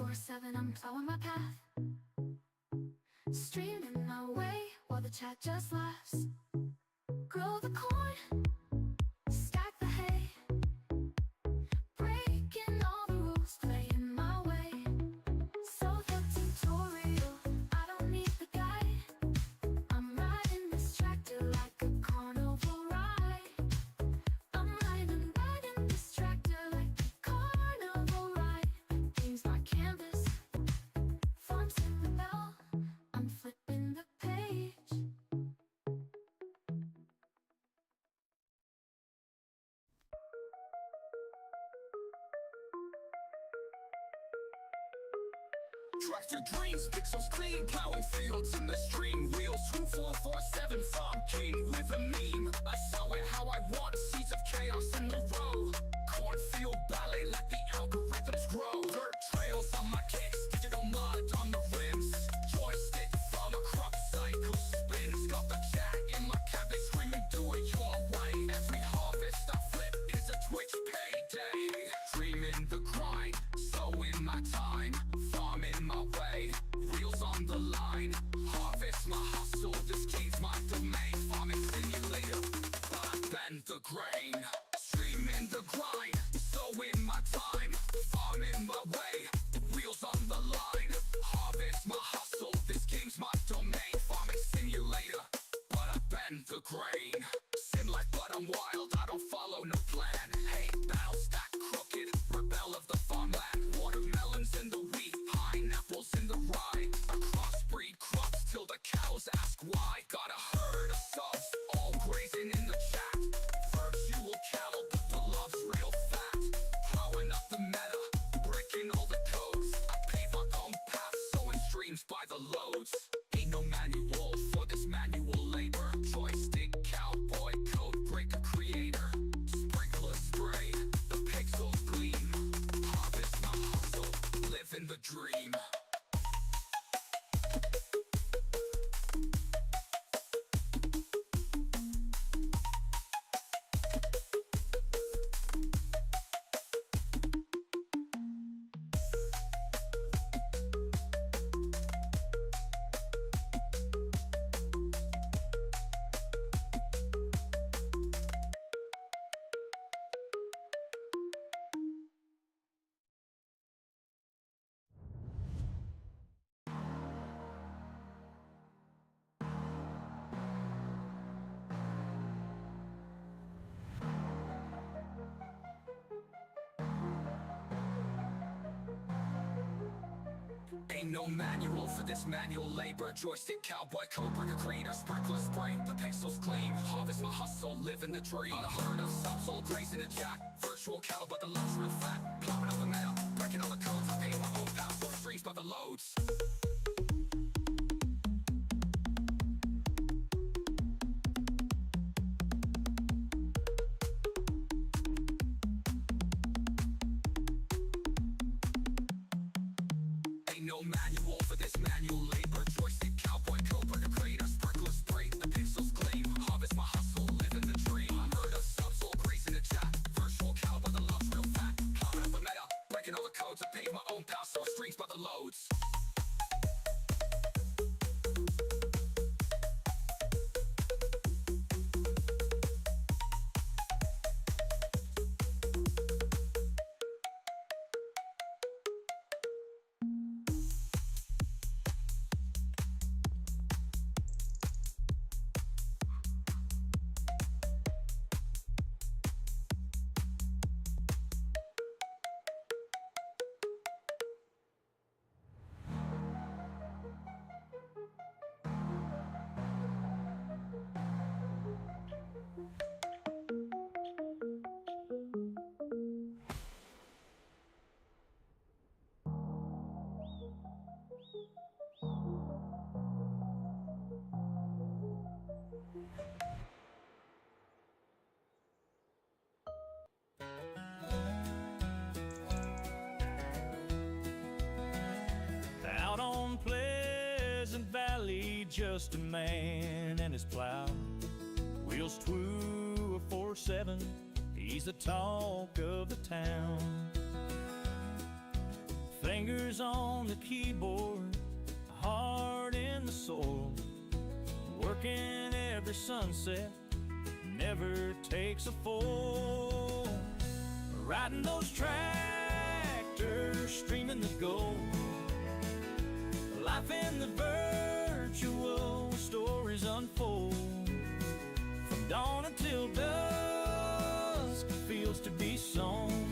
24/7, I'm plowing my path, streaming my way while the chat just laughs. Grow the corn, stack the hay, breaking all the rules, playing my way. So the tutorial, I don't need the guide. I'm riding this tractor like a carnival ride. I'm riding this tractor like a carnival ride. Games my canvas, farms in the bell, I'm flipping the page. Tractor dreams, pixels clean, plowing fields in the stream. Wheels 24/7, farm king, live a meme. I sow it how I want, seeds of chaos in the row. Cornfield ballet, let the algorithms grow. Dirt trails on my kicks, digital mud on the rims. Joystick from a crop cycle spins. Got the chat in my cabbage screaming, do it your way. Every harvest I flip is a Twitch payday. Dreaming the grind, sowing my time, farming my way, wheels on the line. Harvest my hustle, this game's my domain. Farming simulator, I bend the grain. Streaming the grind, sowing my time, farming my way, wheels on the line. Harvest my hustle, this game's my domain. Farming simulator, but I bend the grain. Sim life, but I'm wild, I don't follow no plan. Hey, battle stack crooked, rebel of the farmland. Watermelons in the wheat, pineapples in the rye. I crossbreed crops till the cows ask why. Got a herd of subs, all grazing in the chat. Virtual cattle, but the love's real fat. Plowing up the meta, breaking all the codes. I pave my own path, sowing streams by the loads. Ain't no manual for this manual labor. Joystick, cowboy, code breaker creator. Sprinkler spray, the pixels gleam. Harvest my hustle, living the dream. Ain't no manual for this manual labor. Joystick, cowboy, code breaker creator. Sprinkler spray, the pixels clean. Harvest my hustle, living the dream. On a herd of subs, all grazing a jack. Virtual cattle, but the love's real fat. Plowing up the meta, breaking all the codes. I pay my own path, so the streams by the loads. Ain't no manual for this manual labor. Joystick, cowboy, code breaker creator. Sprinkler spray, the pixels gleam. Harvest my hustle, living the dream. Herd of subs, all grazing the chat. Virtual cattle, but the love's real fat. Plowing up the meta, breaking all the codes. I pay my own path, so streams by the loads. Out on Pleasant Valley, just a man and his plow. Wheels 247, he's the talk of the town. Things Fingers on the keyboard, heart in the soil. Working every sunset, never takes a fall. Riding those tractors, streaming the gold. Life in the virtual, stories unfold. From dawn until dusk, feels to be sown.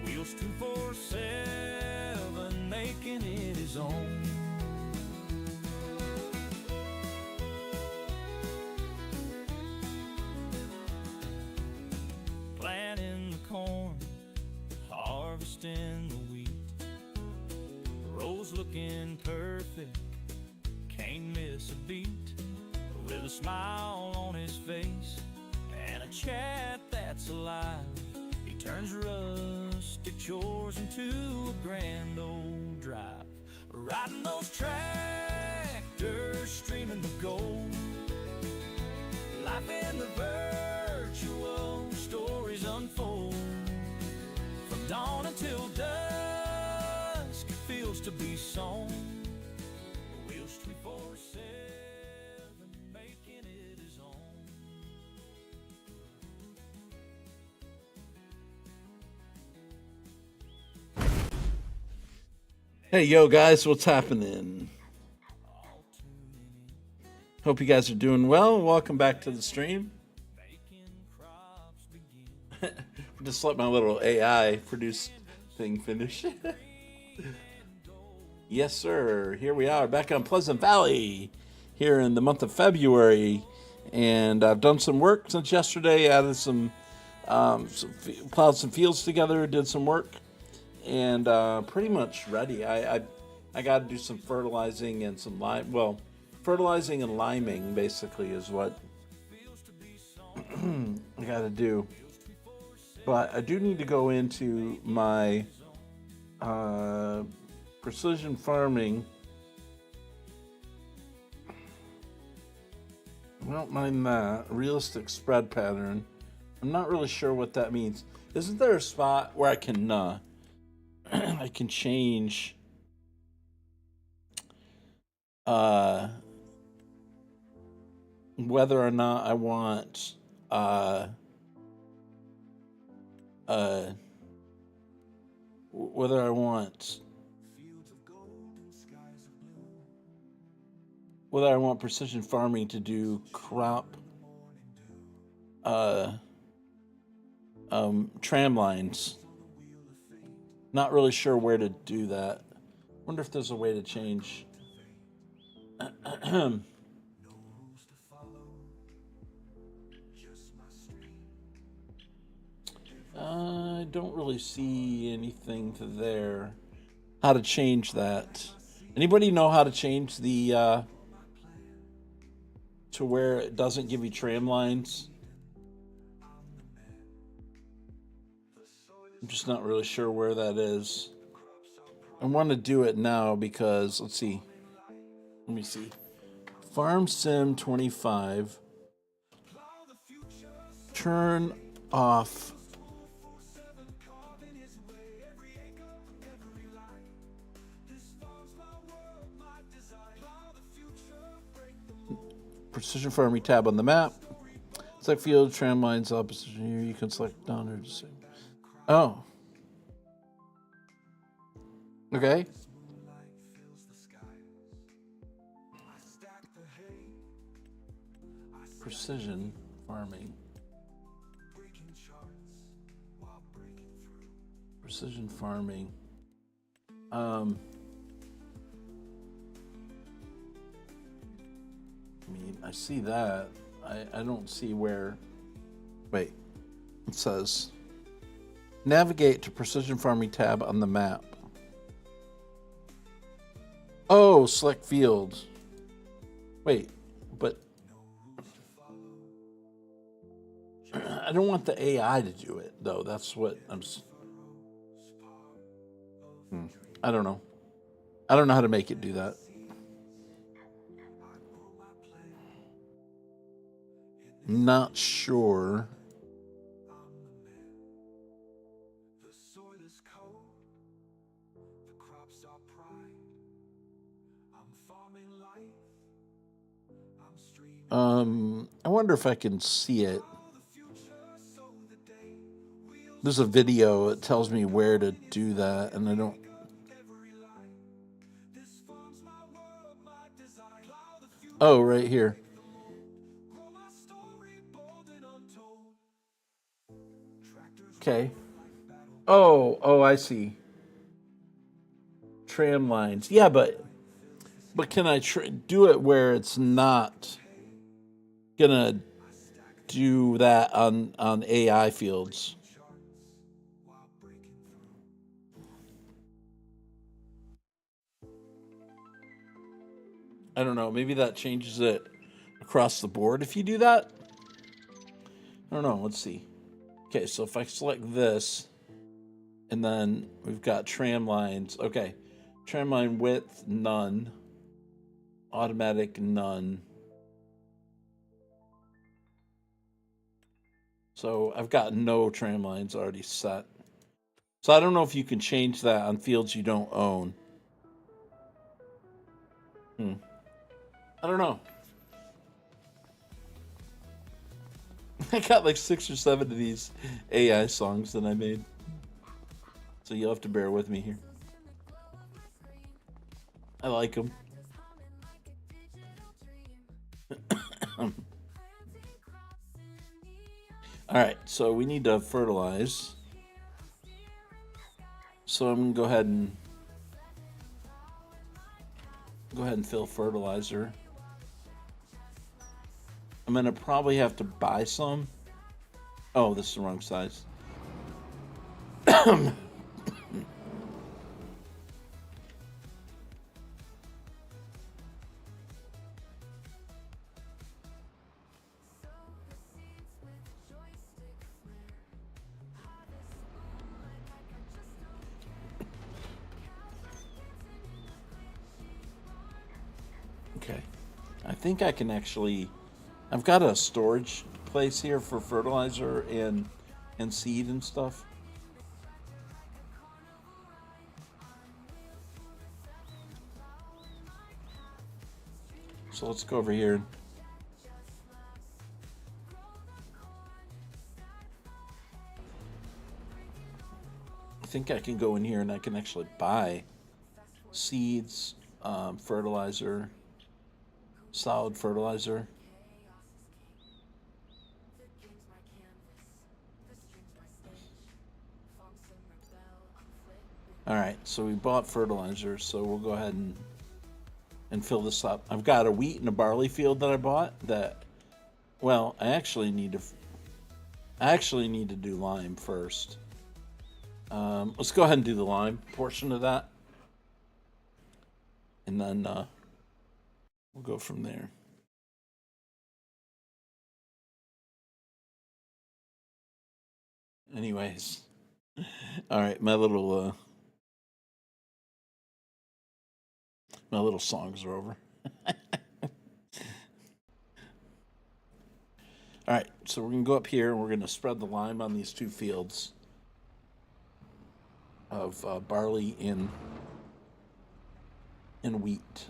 Wheels 247, making it his own. Planting the corn, harvesting the wheat. Rows looking perfect, can't miss a beat. With a smile on his face and a chat that's alive, he turns rustic chores into a grand old drive. Riding those tractors, streaming the gold. Life in the virtual, stories unfold. From dawn until dusk, it feels to be sown. Wheels 347, making it his own. Hey, yo, guys, what's happening? Hope you guys are doing well. Welcome back to the stream. Just let my little AI produce thing finish. Yes, sir. Here we are back on Pleasant Valley here in the month of February. And I've done some work since yesterday. Added plowed some fields together, did some work. And pretty much ready. I got to do some fertilizing and some lime. Well, fertilizing and liming basically is what I got to do. But I do need to go into my precision farming. I don't mind that. Realistic spread pattern. I'm not really sure what that means. Isn't there a spot where I can I can change whether or not I want whether I want precision farming to do crop tram lines. Not really sure where to do that. Wonder if there's a way to change. I don't really see anything to there. How to change that? Anybody know how to change the to where it doesn't give you tram lines? I'm just not really sure where that is. I want to do it now because, let's see. Let me see. Farm Sim 25. Turn off. Precision farming tab on the map. Select field, tram lines, opposite here. You can select down or just. Oh. Okay. Precision farming. Precision farming. I mean, I see that. I don't see where. Wait. It says navigate to precision farming tab on the map. Oh, select fields. Wait, but I don't want the AI to do it though. That's what I'm. I don't know. I don't know how to make it do that. Not sure. crops are pride. I'm farming life. I'm streaming I wonder if I can see it. the future, so the day wheels There's a video. It tells me where to do that, and I don't. up every line. This farm's my world, my design. Plow the future, Oh, right here. grow my story bold and untold. Tractors Okay. like battle. Oh, I see. Tram lines. Yeah, but can I do it where it's not gonna do that on AI fields? While breaking I don't know. Maybe that changes it across the board if you do that. I don't know. Let's see. Okay, so if I select this, and then we've got tram lines. Okay, tram line width, none. Automatic, none. So I've got no tram lines already set. So I don't know if you can change that on fields you don't own. I don't know. I got like 6 or 7 of these AI songs that I made. So you'll have to bear with me here. I like them. All right, so we need to fertilize. So I'm gonna go ahead and fill fertilizer. I'm gonna probably have to buy some. Oh, this is the wrong size. Okay. I think I can actually. I've got a storage place here for fertilizer and seed and stuff. So let's go over here. I think I can go in here and I can actually buy seeds, fertilizer, solid fertilizer. All right, so we bought fertilizer, so we'll go ahead and fill this up. I've got a wheat and a barley field that I bought that, well, I actually need to do lime first. Let's go ahead and do the lime portion of that. And then we'll go from there. Anyways, all right, my little songs are over. All right, so we're gonna go up here and we're gonna spread the lime on these 2 fields of barley and wheat.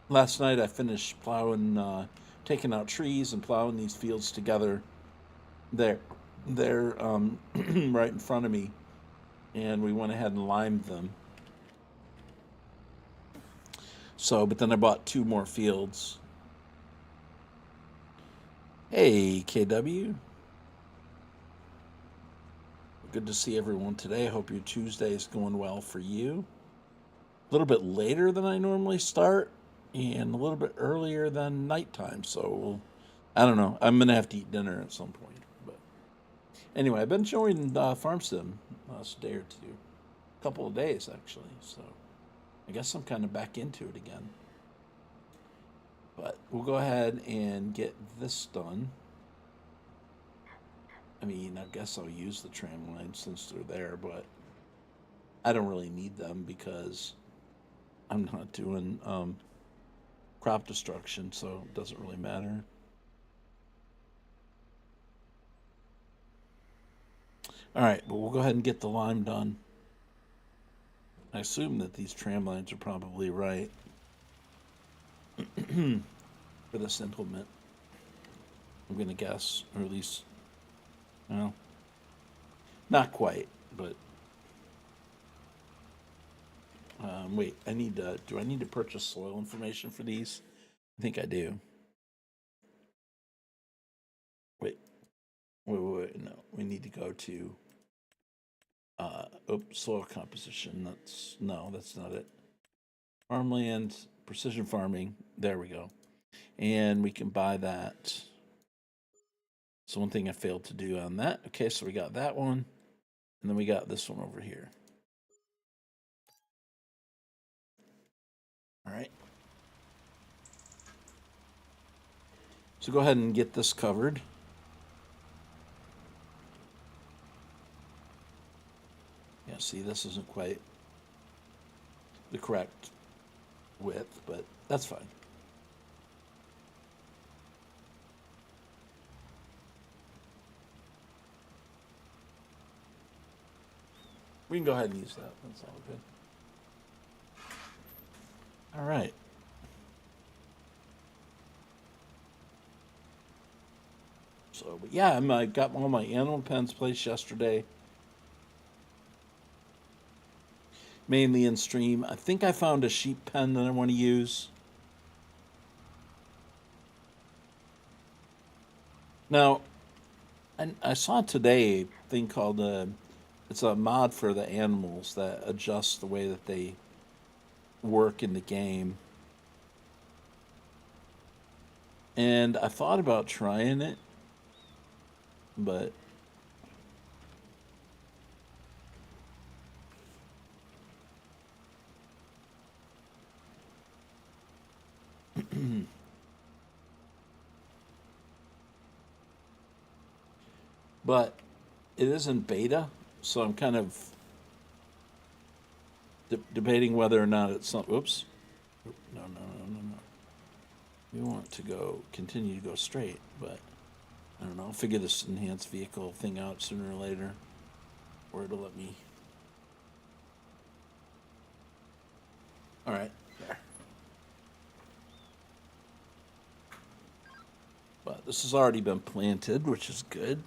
Last night I finished plowing, taking out trees and plowing these fields together. They're right in front of me, and we went ahead and limed them. So, but then I bought 2 more fields. Hey, KW. Good to see everyone today. Hope your Tuesday is going well for you. A little bit later than I normally start, and a little bit earlier than nighttime. So, I don't know. I'm gonna have to eat dinner at some point. But anyway, I've been showing Farm Sim last day or 2, a couple of days actually. So, I guess I'm kind of back into it again. But we'll go ahead and get this done. I mean, I guess I'll use the tram lines since they're there, but I don't really need them because I'm not doing crop destruction, so it doesn't really matter. All right, but we'll go ahead and get the lime done. I assume that these tram lines are probably right for this implement. I'm going to guess, or at least, well, not quite, but wait, I need to, do I need to purchase soil information for these? I think I do. Wait, no, we need to go to, soil composition, that's not it. Farmland, precision farming, there we go. And we can buy that. So one thing I failed to do on that. Okay, so we got that one, and then we got this one over here. All right. So go ahead and get this covered. Yeah, see, this isn't quite the correct width, but that's fine. We can go ahead and use that. That's all good. All right. So, but yeah, I got all my animal pens placed yesterday. Mainly in stream. I think I found a sheep pen that I want to use. Now, I saw today a thing called it's a mod for the animals that adjusts the way that they work in the game. And I thought about trying it, but but it is in beta, so I'm kind of debating whether or not it's some. Oops. No. We want to continue to go straight, but I don't know. I'll figure this enhanced vehicle thing out sooner or later, or it'll let me. All right, there. But this has already been planted, which is good.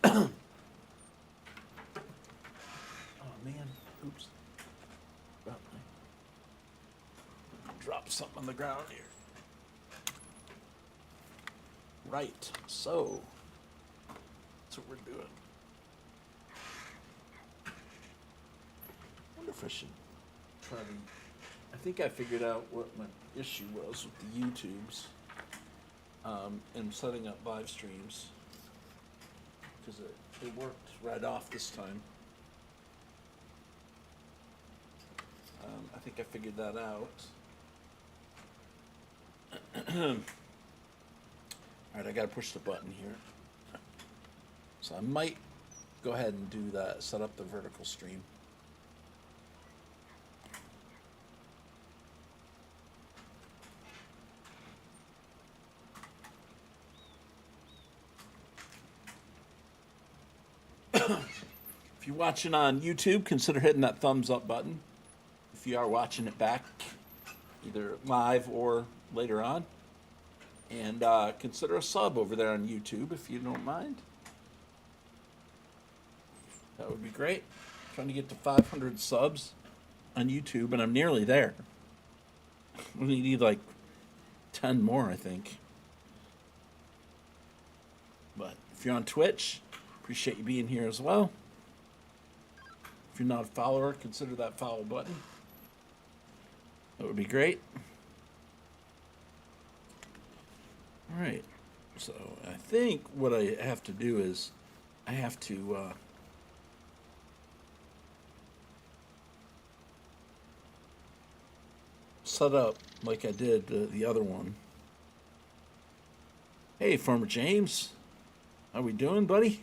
Oh man, oops. Drop something on the ground here. Right, so that's what we're doing. I wonder if I should try to. I think I figured out what my issue was with the YouTubes and setting up live streams, because it worked right off this time. I think I figured that out. All right, I gotta push the button here. So I might go ahead and do that, set up the vertical stream. If you're watching on YouTube, consider hitting that thumbs up button. If you are watching it back, either live or later on. And consider a sub over there on YouTube if you don't mind. That would be great. I'm trying to get to 500 subs on YouTube, and I'm nearly there. We need like 10 more, I think. But if you're on Twitch, appreciate you being here as well. If you're not a follower, consider that follow button. That would be great. All right. So I think what I have to do is I have to set up like I did the other one. Hey, Farmer James. How we doing, buddy?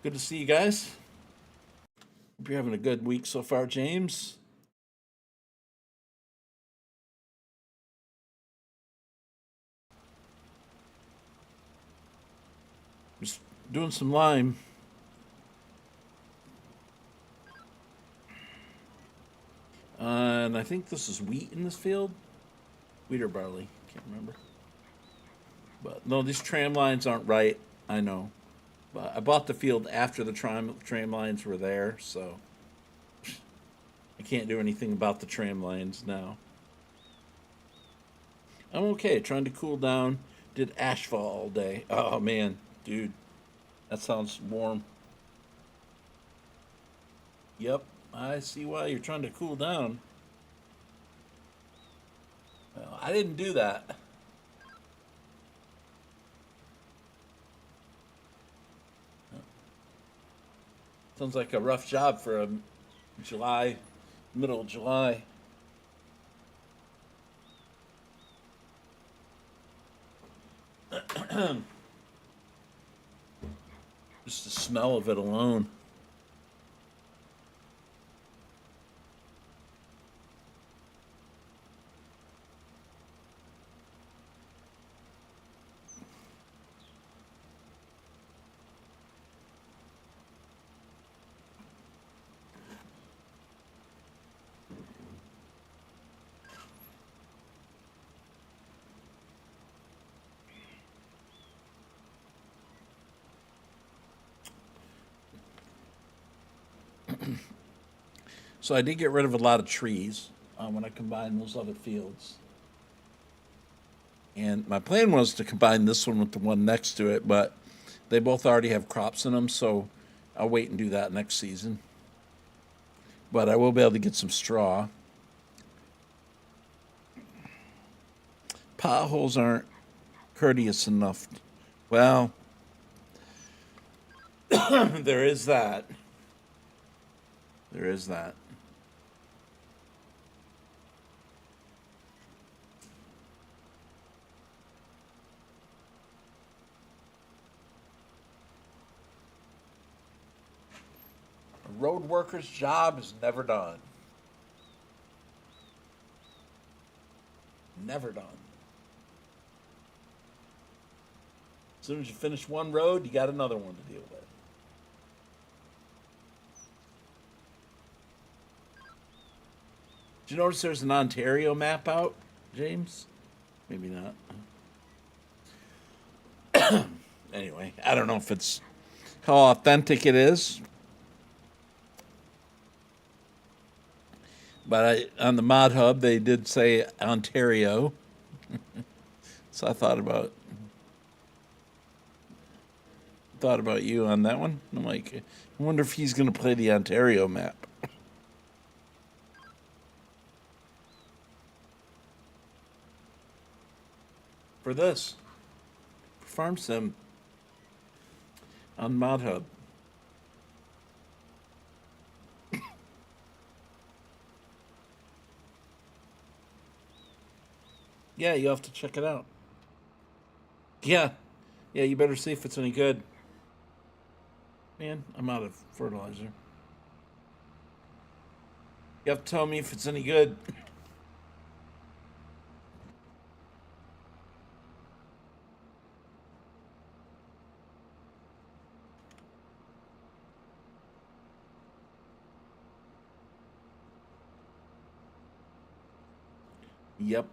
Good to see you guys. Hope you're having a good week so far, James. doing some lime. And I think this is wheat in this field. Wheat or barley. Can't remember. But no, these tram lines aren't right. I know. But I bought the field after the tram lines were there, so I can't do anything about the tram lines now. I'm okay. Trying to cool down. Did asphalt all day. Oh man, dude, that sounds warm. Yep, I see why you're trying to cool down. Well, I didn't do that. Sounds like a rough job for a July, middle of July. Just the smell of it alone. So I did get rid of a lot of trees when I combined those other fields. And my plan was to combine this one with the one next to it, but they both already have crops in them, so I'll wait and do that next season. But I will be able to get some straw. Potholes aren't courteous enough. Well, there is that. There is that. A road worker's job is never done. Never done. As soon as you finish one road, you got another one to deal with. Did you notice there's an Ontario map out, James? Maybe not. Anyway, I don't know if it's how authentic it is. But on the Mod Hub, they did say Ontario. So I thought about you on that one. I'm like, I wonder if he's going to play the Ontario map. For this, for Farm Sim on Mod Hub. Yeah, you have to check it out. Yeah, yeah, you better see if it's any good. Man, I'm out of fertilizer. You have to tell me if it's any good. Yep.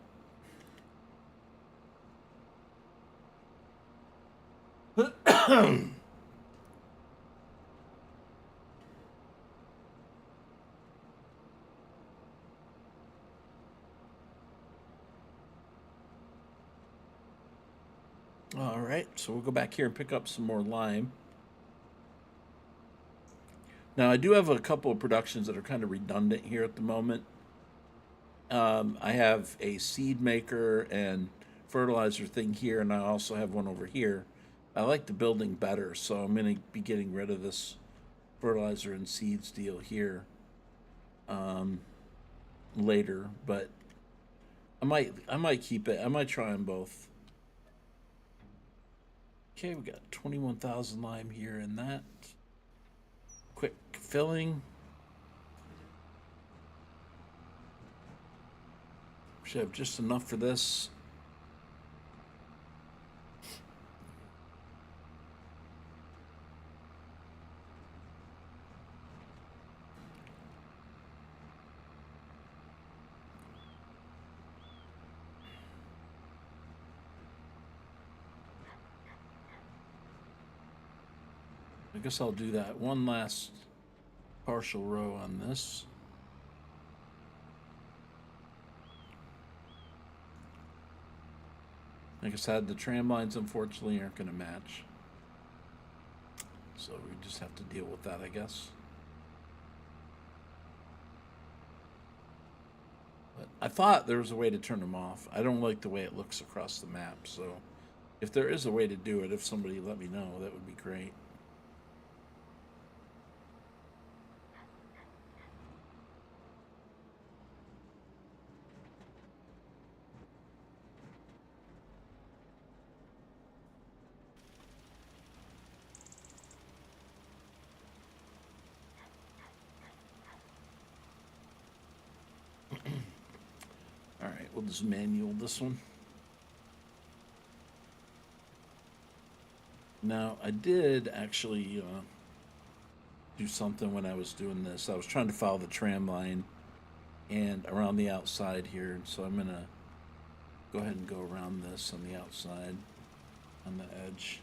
All right, so we'll go back here and pick up some more lime. Now, I do have a couple of productions that are kind of redundant here at the moment. I have a seed maker and fertilizer thing here, and I also have one over here. I like the building better, so I'm going to be getting rid of this fertilizer and seeds deal here later. But I might keep it. I might try them both. Okay, we got 21,000 lime here and that. Quick filling. Should have just enough for this. guess I'll do that one last partial row on this. Like I said, the tram lines unfortunately aren't going to match. So we just have to deal with that, I guess. But I thought there was a way to turn them off. I don't like the way it looks across the map, so if there is a way to do it, if somebody let me know, that would be great. All right, we'll just manual this one. Now, I did actually do something when I was doing this. I was trying to follow the tram line and around the outside here. So I'm going to go ahead and go around this on the outside, on the edge.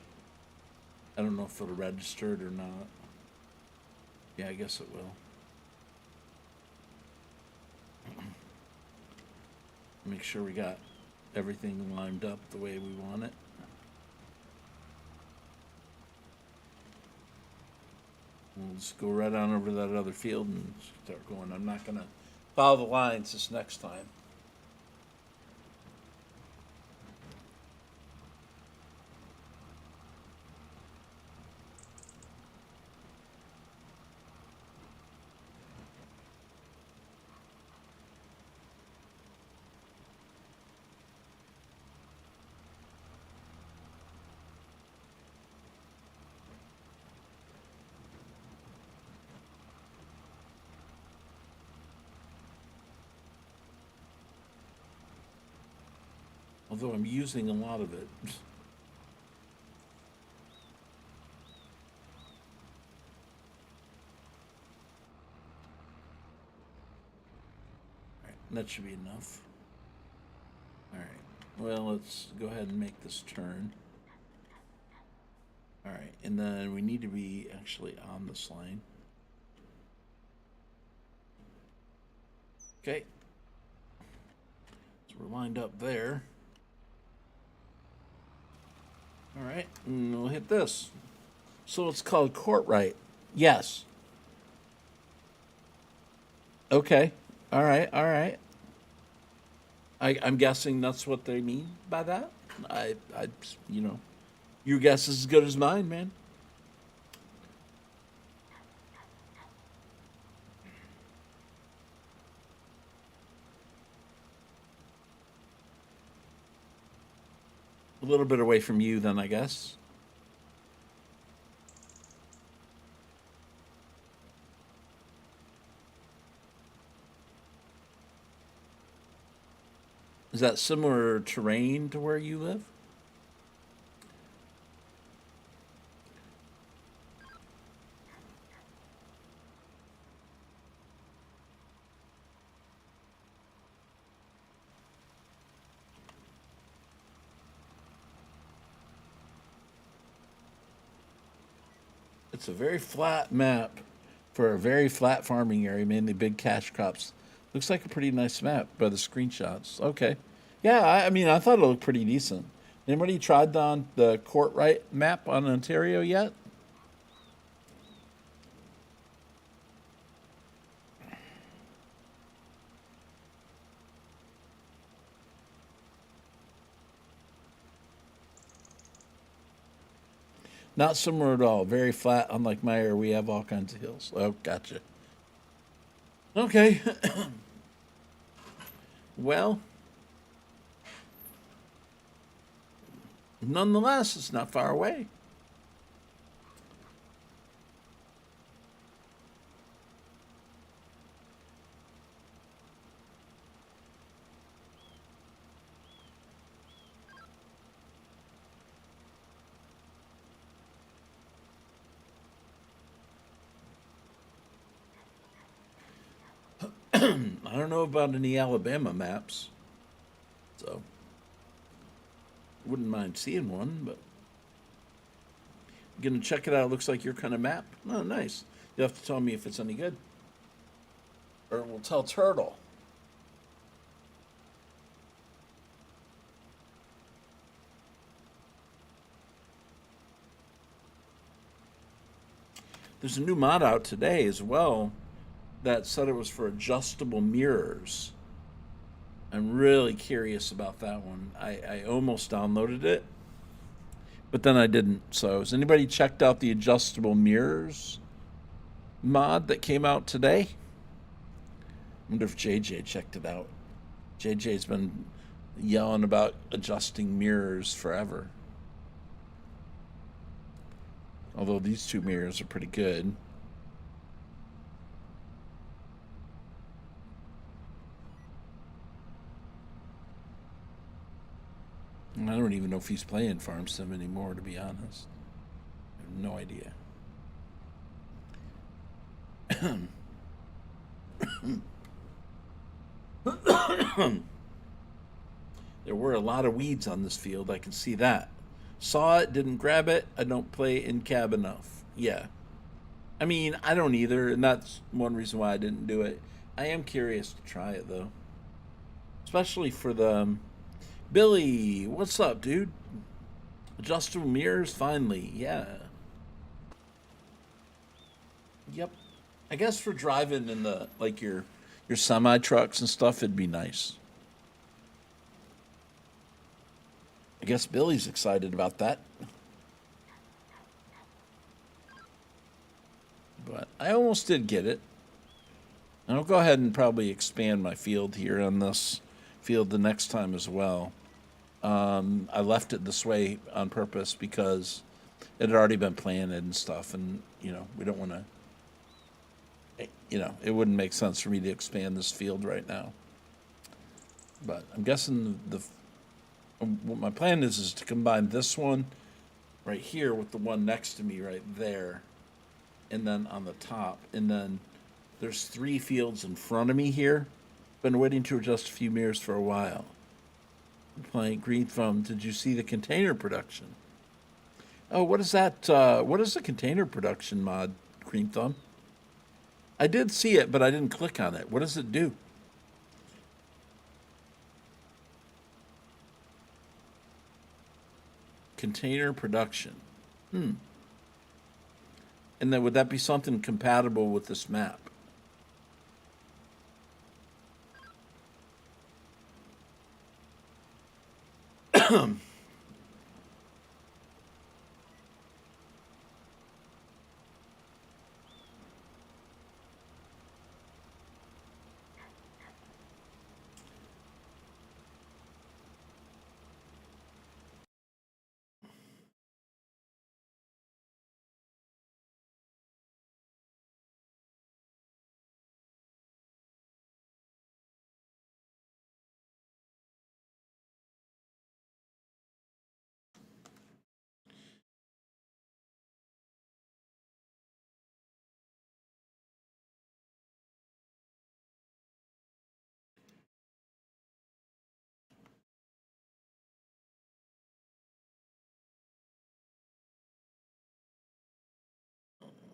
I don't know if it'll register it or not. Yeah, I guess it will. Make sure we got everything lined up the way we want it. We'll just go right on over to that other field and start going. I'm not going to follow the lines this next time. Although I'm using a lot of it. Alright, that should be enough. Alright, well, let's go ahead and make this turn. Alright, and then we need to be actually on this line. Okay. So we're lined up there. All right, and we'll hit this. So it's called Courtright. Yes. Okay. All right. All right. I'm guessing that's what they mean by that. You know, your guess is as good as mine, man. A little bit away from you, then, I guess. Is that similar terrain to where you live? It's a very flat map for a very flat farming area, mainly big cash crops. Looks like a pretty nice map by the screenshots. Okay. Yeah, I mean, I thought it looked pretty decent. Anybody tried on the Courtright map on Ontario yet? Not similar at all. Very flat, unlike my area. We have all kinds of hills. Oh, gotcha. Okay. Well, nonetheless, it's not far away. I don't know about any Alabama maps, so wouldn't mind seeing one, but Gonna check it out. It looks like your kind of map. Oh, nice. You'll have to tell me if it's any good. Or we'll tell Turtle. There's a new mod out today as well that said it was for adjustable mirrors. I'm really curious about that one. I almost downloaded it, but then I didn't. So, has anybody checked out the adjustable mirrors mod that came out today? I wonder if JJ checked it out. JJ's been yelling about adjusting mirrors forever. Although these two mirrors are pretty good. I don't even know if he's playing Farm Sim anymore, to be honest. I have no idea. There were a lot of weeds on this field, I can see that. Saw it, didn't grab it. I don't play in cab enough. Yeah. I mean, I don't either, and that's one reason why I didn't do it. I am curious to try it, though. Especially for the... Billy, what's up, dude? Adjustable mirrors, finally. Yeah. Yep. I guess for driving in the, like, your semi trucks and stuff, it'd be nice. I guess Billy's excited about that. But I almost did get it. And I'll go ahead and probably expand my field here on this field the next time as well. I left it this way on purpose because it had already been planted and stuff, and we don't want to. It wouldn't make sense for me to expand this field right now. But I'm guessing what my plan is to combine this one right here with the one next to me right there, and then on the top, and then there's 3 fields in front of me here. Been waiting to adjust a few mirrors for a while. Playing Green Thumb. Did you see the container production? Oh, what is that? What is the container production mod, Green Thumb? I did see it, but I didn't click on it. What does it do? Container production. And then would that be something compatible with this map?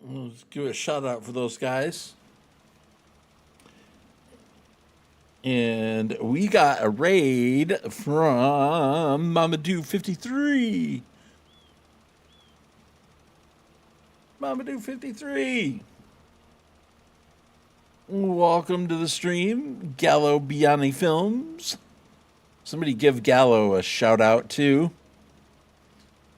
Let's give a shout out for those guys. And we got a raid from Mamadou53. Mamadou53. Welcome to the stream, Gallo Biani Films. Somebody give Gallo a shout out too.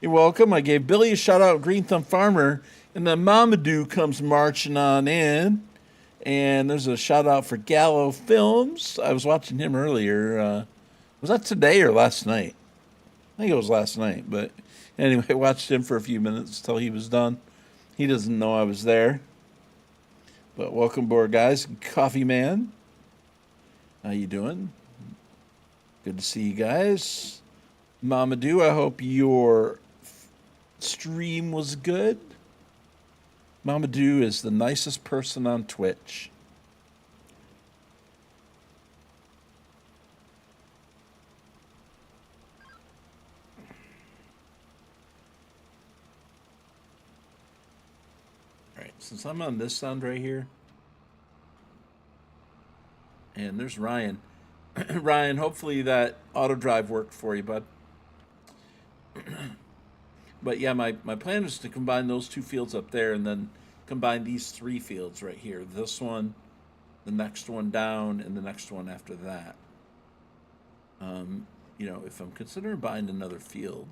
You're welcome. I gave Billy a shout out, Green Thumb Farmer, and then Mamadou comes marching on in. And there's a shout out for Gallo Films. I was watching him earlier. Was that today or last night? I think it was last night. But anyway, I watched him for a few minutes till he was done. He doesn't know I was there. But welcome aboard, guys. Coffee Man. How you doing? Good to see you guys. Mamadou, I hope your stream was good. Mamadou is the nicest person on Twitch. since I'm on this sound right here, and there's Ryan. Ryan, hopefully that auto drive worked for you, bud. But yeah, my plan is to combine those two fields up there and then combine these three fields right here. This one, the next one down, and the next one after that. You know, if I'm considering buying another field,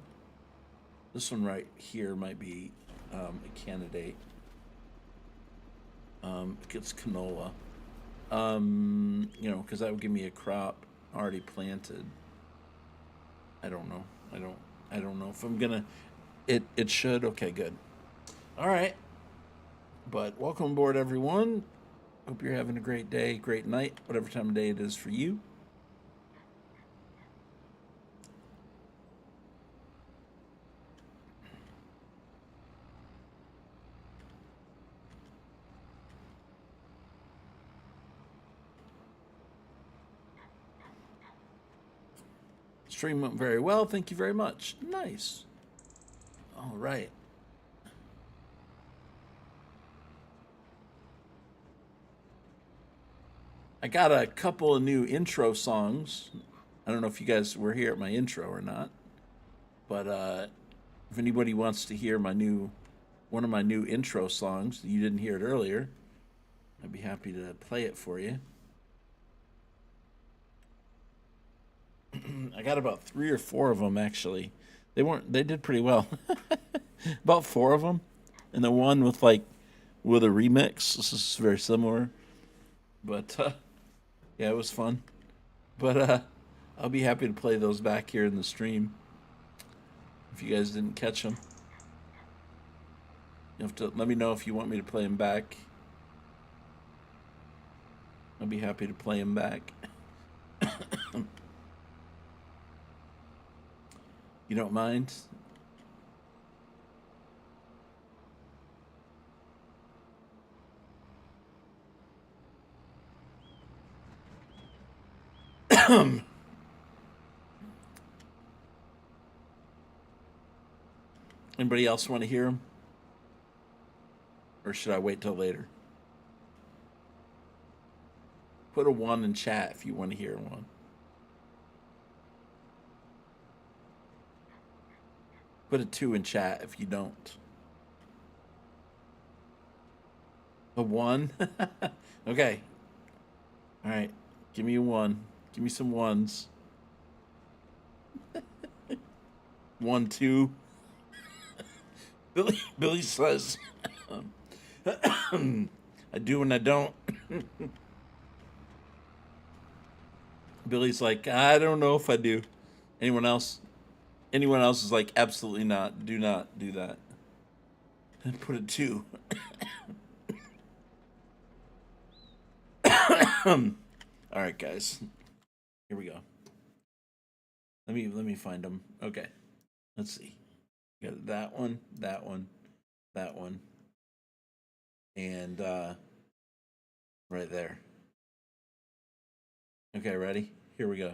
this one right here might be a candidate. It's canola. You know, because that would give me a crop already planted. I don't know. I don't know if I'm gonna. It should. Okay, good. All right. But welcome aboard, everyone. Hope you're having a great day, great night, whatever time of day it is for you. Stream went very well. Thank you very much. Nice. All right. I got a couple of new intro songs. I don't know if you guys were here at my intro or not, but if anybody wants to hear one of my new intro songs, you didn't hear it earlier, I'd be happy to play it for you. I got about 3 or 4 of them actually. They did pretty well. About 4 of them, and the one with a remix. This is very similar, but yeah, it was fun. But I'll be happy to play those back here in the stream if you guys didn't catch them. You have to let me know if you want me to play them back. I'll be happy to play them back. You don't mind? Anybody else want to hear them? Or should I wait till later? Put a 1 in chat if you want to hear one. Put a 2 in chat if you don't. A 1? Okay. All right. Give me a 1. Give me some 1s. 1, 2. Billy says, I do and I don't. Billy's like, I don't know if I do. Anyone else? Anyone else is like, absolutely not. Do not do that. And put a 2. All right, guys. Here we go. Let me find them. Okay. Let's see. Got that one, that one, that one, and right there. Okay, ready? Here we go.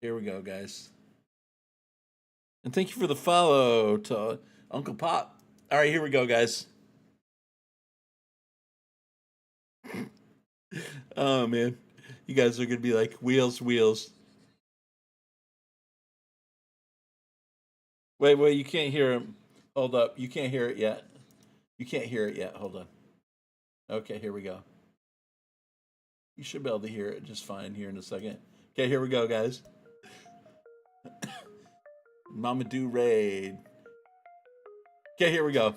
Here we go, guys. And thank you for the follow to Uncle Pop. All right, here we go, guys. Oh, man. You guys are going to be like, wheels, wheels. Wait, you can't hear him. Hold up. You can't hear it yet. You can't hear it yet. Hold on. Okay, here we go. You should be able to hear it just fine here in a second. Okay, here we go, guys. Mama Do Raid. Okay, here we go.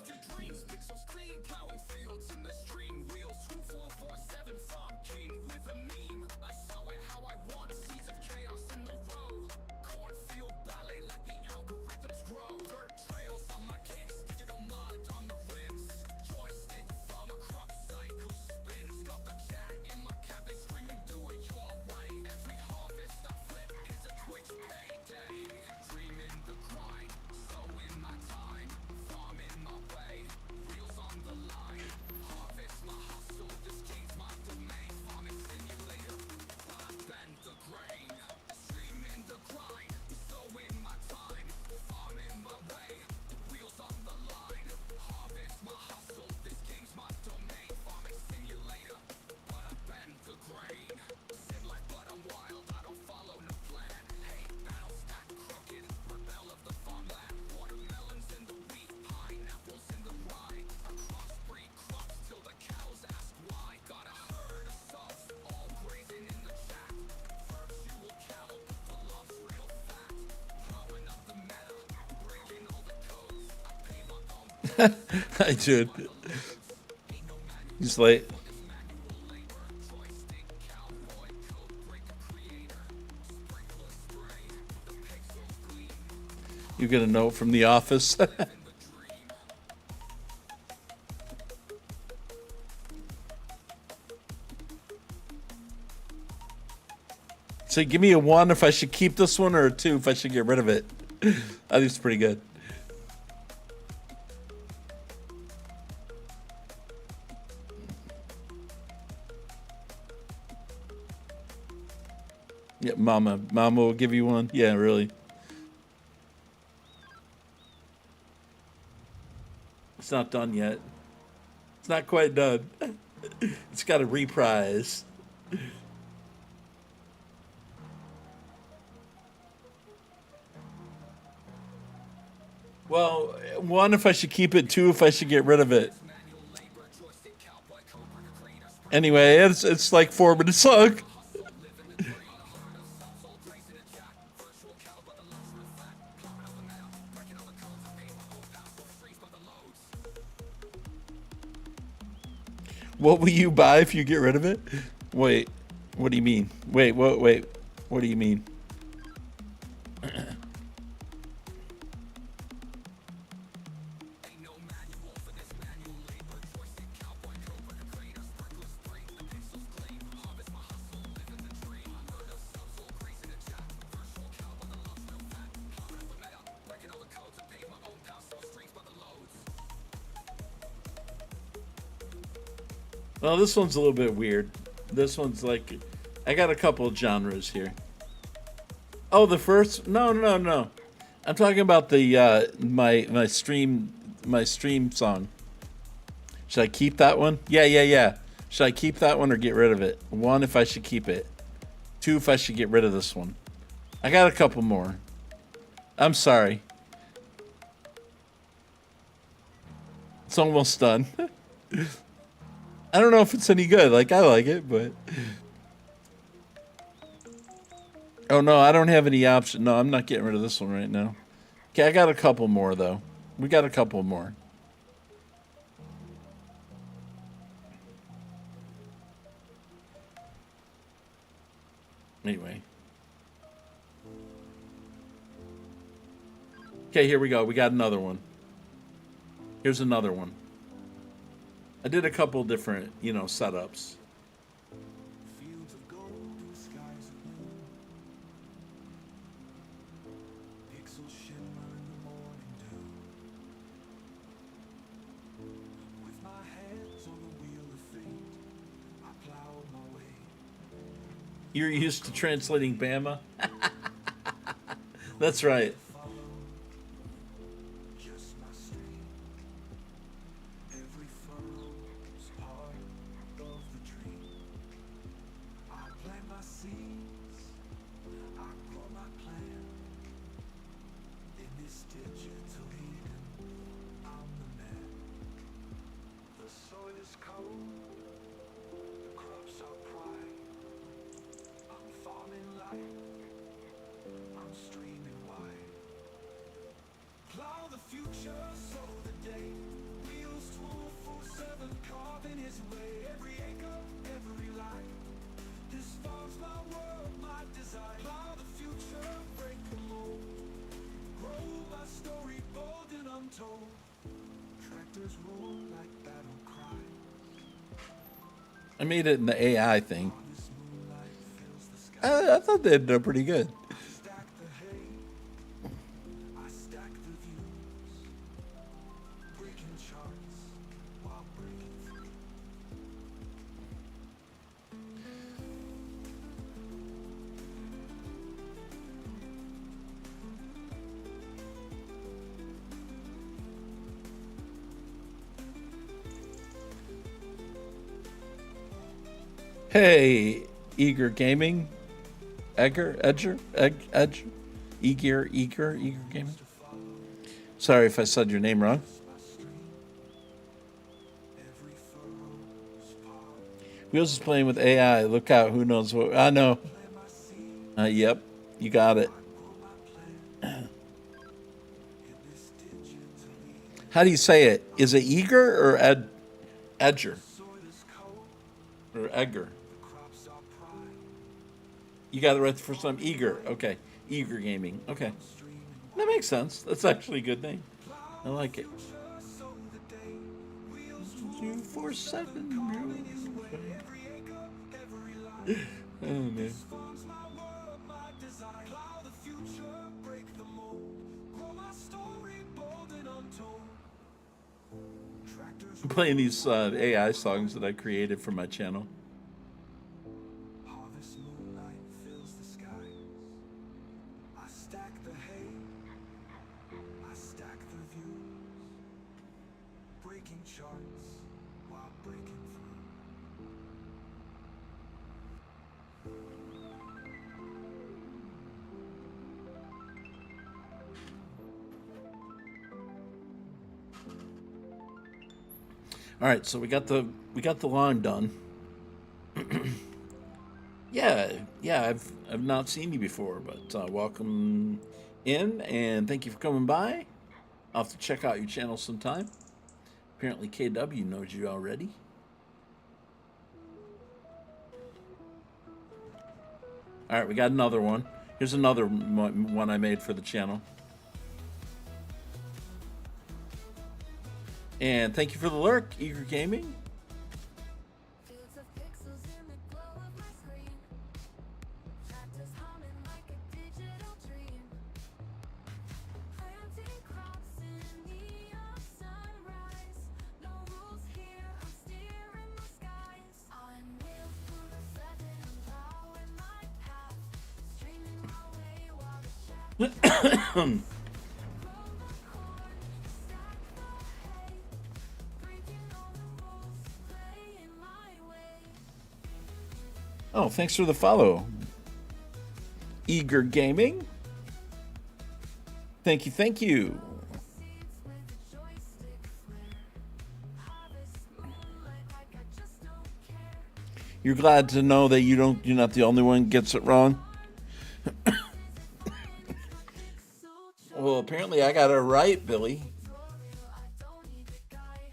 I did. He's late. You get a note from the office. So give me a 1 if I should keep this one, or a 2 if I should get rid of it. I think it's pretty good. Yeah, Mama will give you 1. Yeah, really. It's not done yet. It's not quite done. It's got a reprise. Well, 1 if I should keep it, 2 if I should get rid of it. Anyway, it's like 4 minutes long. What will you buy if you get rid of it? Wait, what do you mean? Wait, what do you mean? Well, this one's a little bit weird. This one's like, I got a couple of genres here. Oh, the first? No. I'm talking about the my stream song. Should I keep that one? Yeah. Should I keep that one or get rid of it? 1 if I should keep it. 2 if I should get rid of this one. I got a couple more. I'm sorry. It's almost done. I don't know if it's any good. Like, I like it, but... Oh, no, I don't have any option. No, I'm not getting rid of this one right now. Okay, I got a couple more, though. We got a couple more. Anyway. Okay, here we go. We got another one. Here's another one. I did a couple different, setups. Fields of gold and skies of blue. Pixels shimmer in the morning dew. With my hands on the wheel of fate, I plow my way. You're used to translating Bama? That's right. Just my stream. Every furrow's part of the dream. I plant my seeds. I grow my plan. In this digital Eden, I'm the man. The soil is cold. The crops are pride. I'm farming light. I'm streaming wide. Plow the future, sow the day. Wheels 24/7, carving his way. Every acre, every life. This farm's my world, my design. Plow the future, break the mold. Grow my story bold and untold. Tractors roar like battle cries. I made it in the AI thing. This moonlight fills the sky. I thought they'd do pretty good. Stack the hay. I stack the views. Breaking charts while breaking through. Hey, Eager Gaming. Eager Gaming. Sorry if I said your name wrong. Every furrow's part. Wheels is playing with AI. Look out, who knows what. I know. Plant my seed. Yep, you got it. Grow my plan. In this digital Eden. How do you say it? Is it Eager or Edger? Or Edgar? You got it right the first time. Eager. Okay. Eager Gaming. Okay. That makes sense. That's actually a good name. I like it. 247. Oh man. I'm playing these AI songs that I created for my channel. Harvest moonlight fills the skies. I stack the hay, I stack the views, breaking charts while breaking through. All right, so we got the lawn done. Yeah, I've not seen you before, but welcome in and thank you for coming by. I'll have to check out your channel sometime. Apparently KW knows you already. All right, we got another one. Here's another one I made for the channel. And thank you for the lurk, Eager Gaming. Fields of pixels in the glow of my screen. Tractors humming like a digital dream. Planting crops in neon sunrise. No rules here, I'm steering the skies. On wheels through the seven, I'm plowing my path. Streaming my way while the shadows roll the corn, stack the hay. Breaking all the rules, playing my way. Oh, thanks for the follow, Eager Gaming. Thank you, thank you. Seeds with a joystick flare. Harvest moonlight like I just don't care. You're glad to know that you're not the only one who gets it wrong. So Well, apparently I got it right, Billy. I don't need a guide.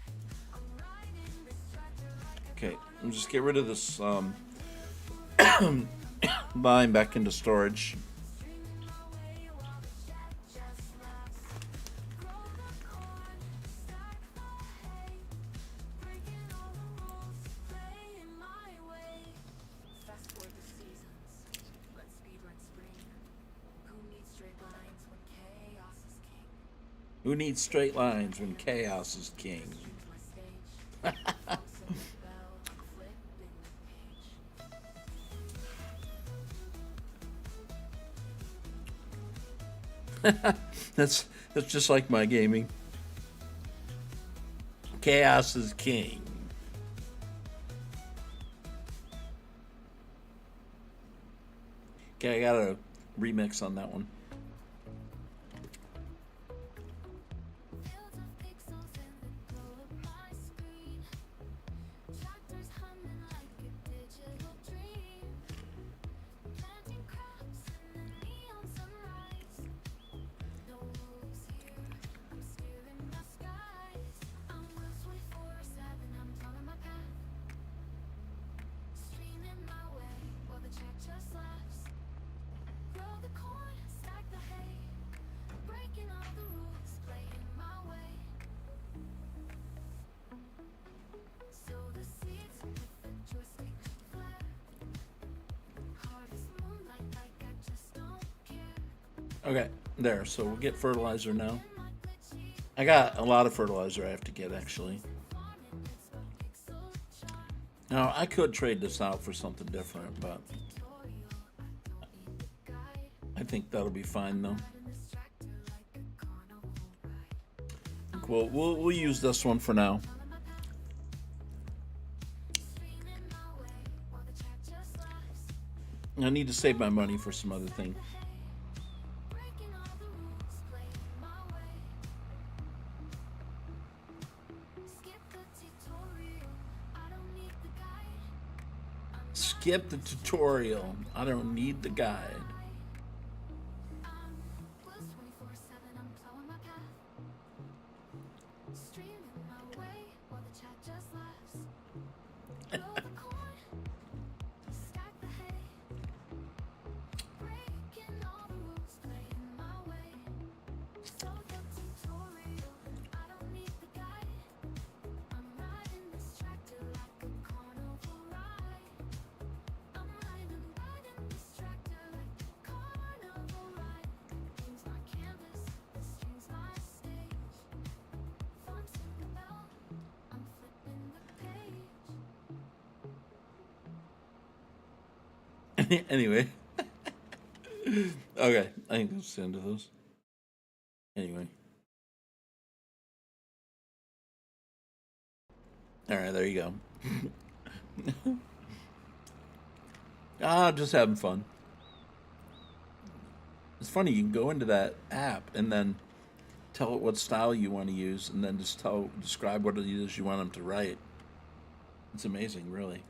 I'm riding this tractor like Okay, let me just get rid of this line back into storage. a streaming my way while the chat just laughs. Grow the corn, stack the hay. Breaking all the rules, playing my way. Fast forward the seasons. Let's speedrun spring. Who needs straight lines when chaos is king? Who needs straight lines when chaos is king? My stage. Also the bell, flipping the page. That's just like my gaming. Chaos is king. Okay, I got a remix on that one. Fields of pixels in the glow of my screen. Tractors humming like a digital dream. Planting crops in the neon sunrise. No rules here, I'm steering the skies. I'm wheels 24/7, I'm plowing my path. Streaming my way while the track just laughs. Grow the corn, stack the hay. Breaking all the rules, playing my way. Sow the seeds with a joystick flare. Harvest moonlight like I just don't care. Okay, there. So we'll get fertilizer now. In my glitchy I got a lot of fertilizer I have to get actually. farming, it's a pixel charm. Now I could trade this out for something different, but Tutorial, I don't need the guide. I think that'll be fine though. Riding this tractor like a carnival ride. We'll use this one for now. Following my path. Streaming my way while the track just laughs. I need to save my money for some other thing. Breaking all the rules, playing my way. Skip the tutorial, I don't need the guide. Skip the tutorial. I don't need the guide. Wheels 24/7, I'm plowing my path. Anyway, okay, I think that's the end of those. Anyway, all right, there you go. Just having fun. It's funny, you can go into that app and then tell it what style you want to use, and then just describe what it is you want them to write. It's amazing, really.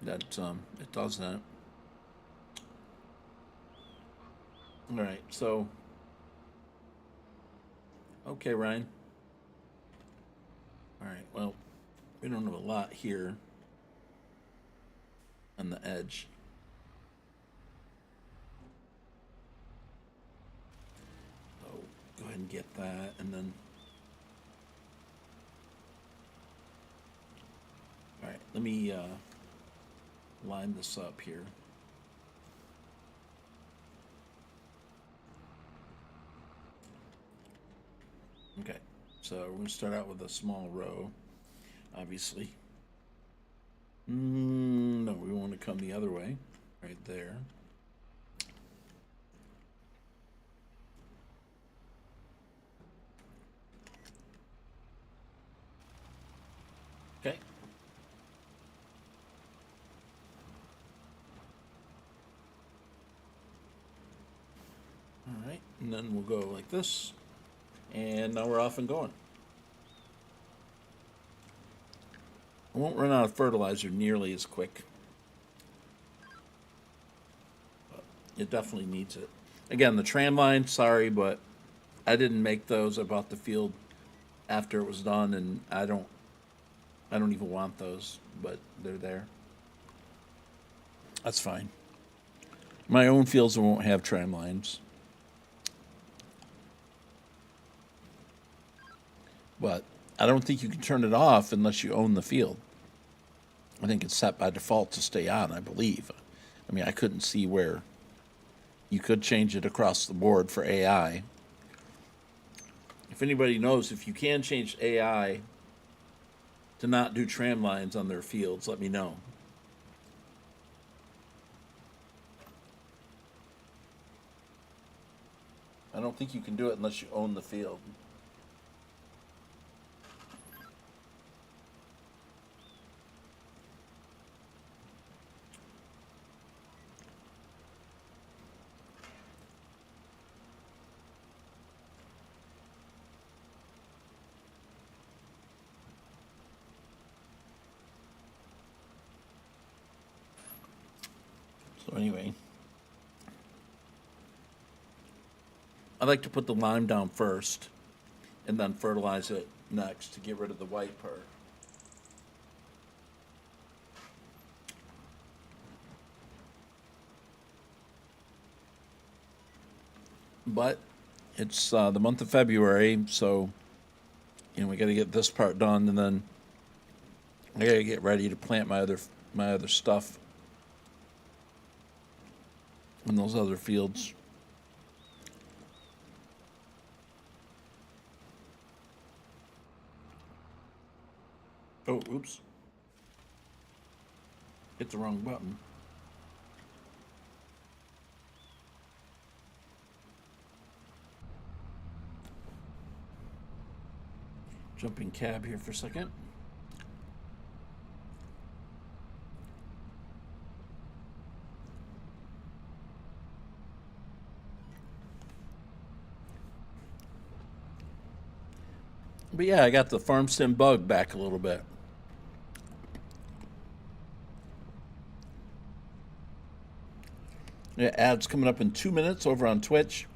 That it does that. All right, so okay, Ryan. All right, well, we don't have a lot here on the edge. So go ahead and get that, and then. All right, let me line this up here. Okay, so we're going to start out with a small row, obviously. No, we want to come the other way, right there. Okay. All right, and then we'll go like this, and now we're off and going. I won't run out of fertilizer nearly as quick. But it definitely needs it. Again, the tram line, sorry, but I didn't make those. I bought the field after it was done, and I don't even want those, but they're there. That's fine. My own fields won't have tram lines. But I don't think you can turn it off unless you own the field. I think it's set by default to stay on, I believe. I mean, I couldn't see where you could change it across the board for AI. If anybody knows if you can change AI to not do tram lines on their fields, let me know. I don't think you can do it unless you own the field. So anyway, I like to put the lime down first and then fertilize it next to get rid of the white part. But it's the month of February, so we got to get this part done, and then I got to get ready to plant my other stuff in those other fields. Oh, oops. Hit the wrong button. Jumping cab here for a second. But yeah, I got the farm sim bug back a little bit. Yeah, ads coming up in 2 minutes over on Twitch.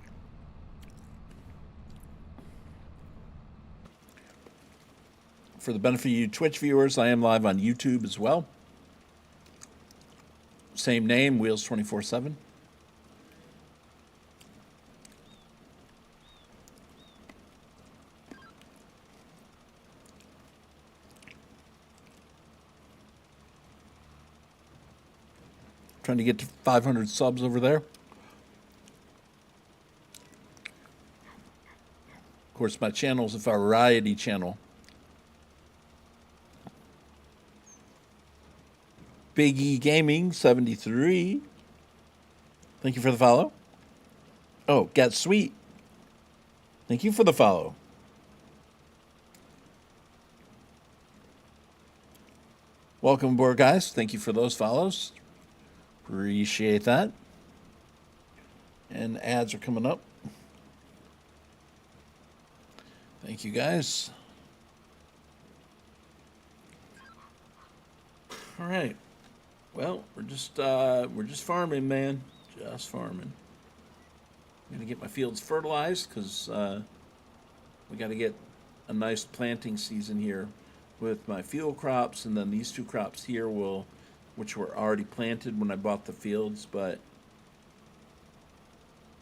For the benefit of you Twitch viewers, I am live on YouTube as well. Same name, Wheels 24/7. Trying to get to 500 subs over there. Of course, my channel is a variety channel. Big E Gaming 73. Thank you for the follow. Oh, Get Sweet. Thank you for the follow. Welcome aboard, guys. Thank you for those follows. Appreciate that. And ads are coming up. Thank you, guys. All right. Well, we're just farming, man. Just farming. I'm gonna get my fields fertilized because we got to get a nice planting season here with my field crops, and then these two crops here which were already planted when I bought the fields, but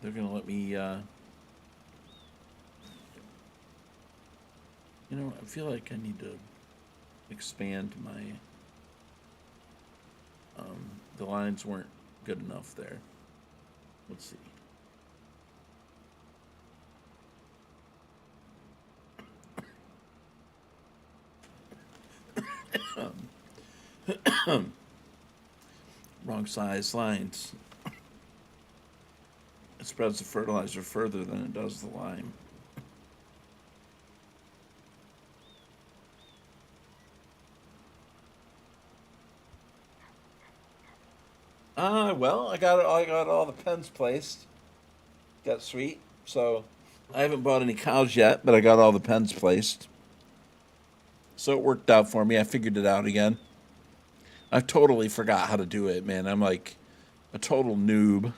they're gonna let me. I feel like I need to expand my. The lines weren't good enough there. Let's see. Wrong size lines. It spreads the fertilizer further than it does the lime. Well, I got all the pens placed. Got sweet. So I haven't bought any cows yet, but I got all the pens placed. So it worked out for me. I figured it out again. I totally forgot how to do it, man. I'm like a total noob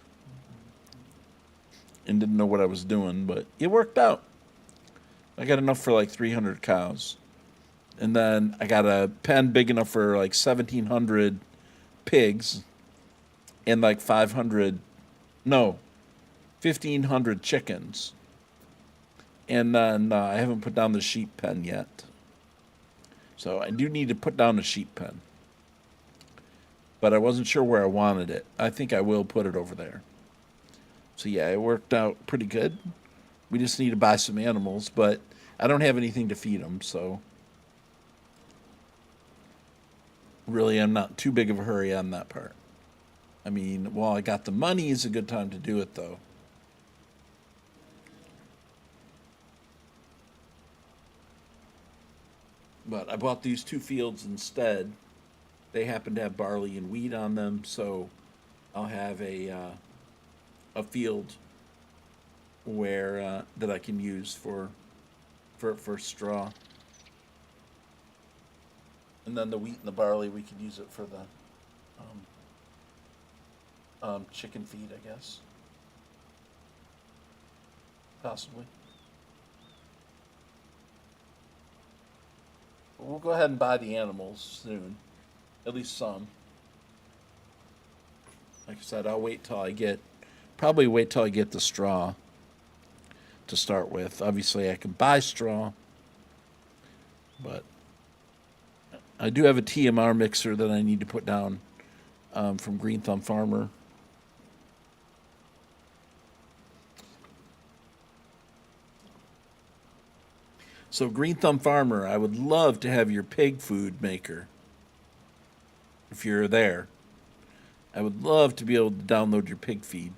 and didn't know what I was doing, but it worked out. I got enough for like 300 cows. And then I got a pen big enough for like 1,700 pigs and like 1,500 chickens. And then I haven't put down the sheep pen yet. So I do need to put down a sheep pen. But I wasn't sure where I wanted it. I think I will put it over there. So yeah, it worked out pretty good. We just need to buy some animals, but I don't have anything to feed them, so really I'm not too big of a hurry on that part. I mean, while I got the money, it's a good time to do it, though. But I bought these two fields instead. They happen to have barley and wheat on them, so I'll have a field where that I can use for straw. And then the wheat and the barley, we could use it for the chicken feed, I guess. Possibly. But we'll go ahead and buy the animals soon. At least some. Like I said, I'll probably wait till I get the straw to start with. Obviously, I can buy straw, but I do have a TMR mixer that I need to put down from Green Thumb Farmer. So Green Thumb Farmer, I would love to have your pig food maker. If you're there, I would love to be able to download your pig feed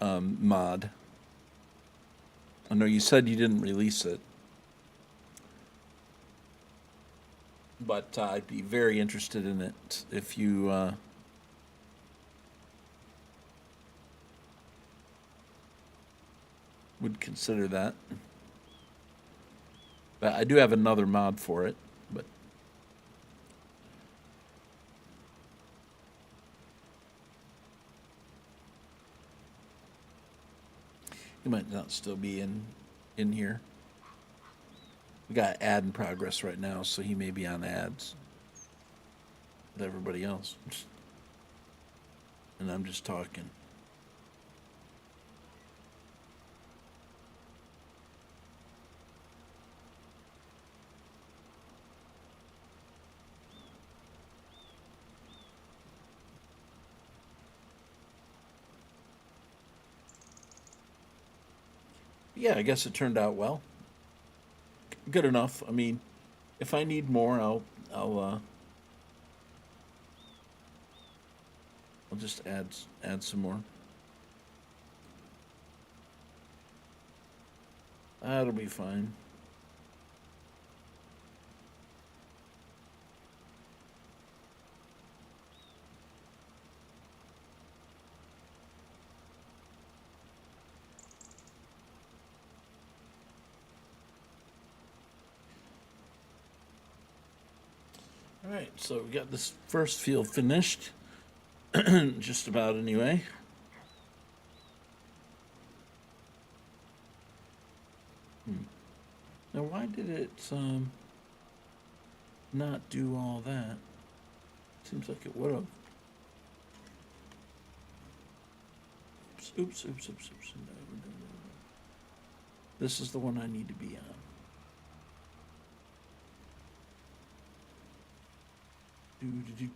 mod. I know you said you didn't release it, but I'd be very interested in it if you would consider that. But I do have another mod for it, but he might not still be in here. We got ad in progress right now, so he may be on ads with everybody else. And I'm just talking. Yeah, I guess it turned out well. Good enough. I mean, if I need more, I'll I'll just add some more. That'll be fine. All right, so we got this first field finished, just about anyway. Now, why did it not do all that? Seems like it would have. Oops. No. This is the one I need to be on.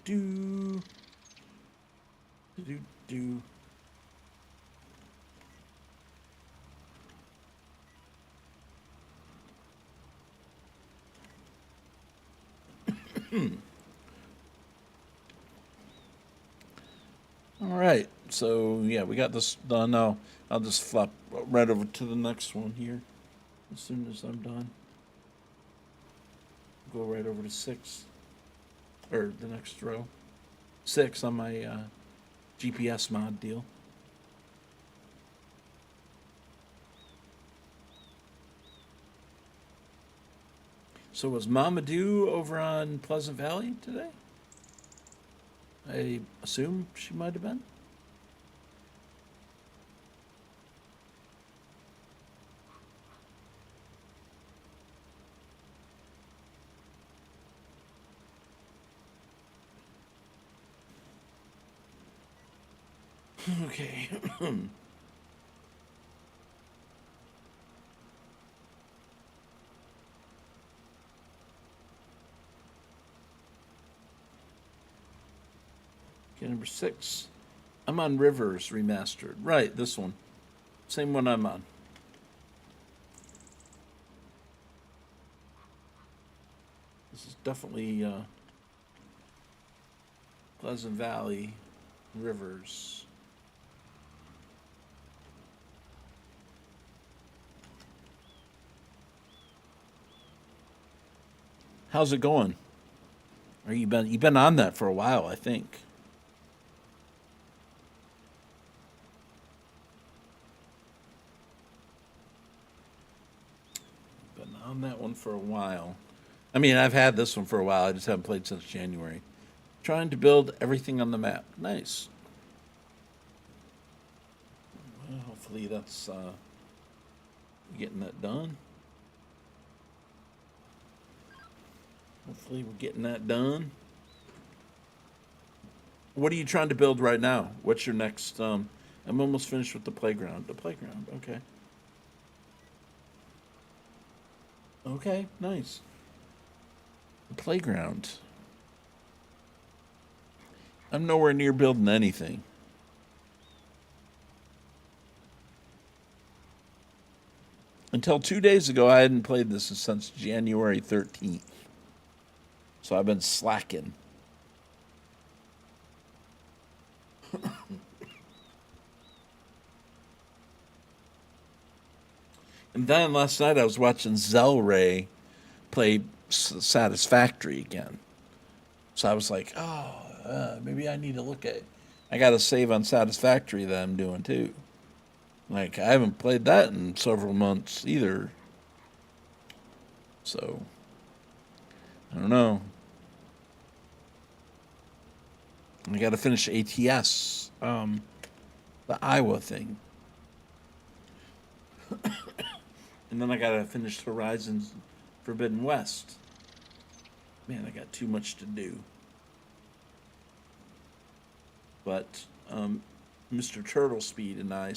Do. All right, so yeah, we got this done now. I'll just flop right over to the next one here as soon as I'm done. Go right over to 6, or the next row. 6 on my GPS mod deal. So was Mamadou over on Pleasant Valley today? I assume she might have been. Okay. Okay, number 6. I'm on Rivers Remastered. Right, this one. Same one I'm on. This is definitely Pleasant Valley Rivers. How's it going? Or you've been on that for a while, I think. Been on that one for a while. I mean, I've had this one for a while. I just haven't played since January. Trying to build everything on the map. Nice. Well, hopefully that's getting that done. Hopefully we're getting that done. What are you trying to build right now? What's your next? I'm almost finished with the playground. The playground. Okay. Okay. Nice. The playground. I'm nowhere near building anything. Until 2 days ago, I hadn't played this since January 13th. So I've been slacking. And then last night I was watching Zelray play Satisfactory again. So I was like, oh, maybe I need to look at it. I got a save on Satisfactory that I'm doing too. Like, I haven't played that in several months either. So, I don't know. I got to finish ATS, the Iowa thing. And then I got to finish Horizon Forbidden West. Man, I got too much to do. But Mr. Turtle Speed and I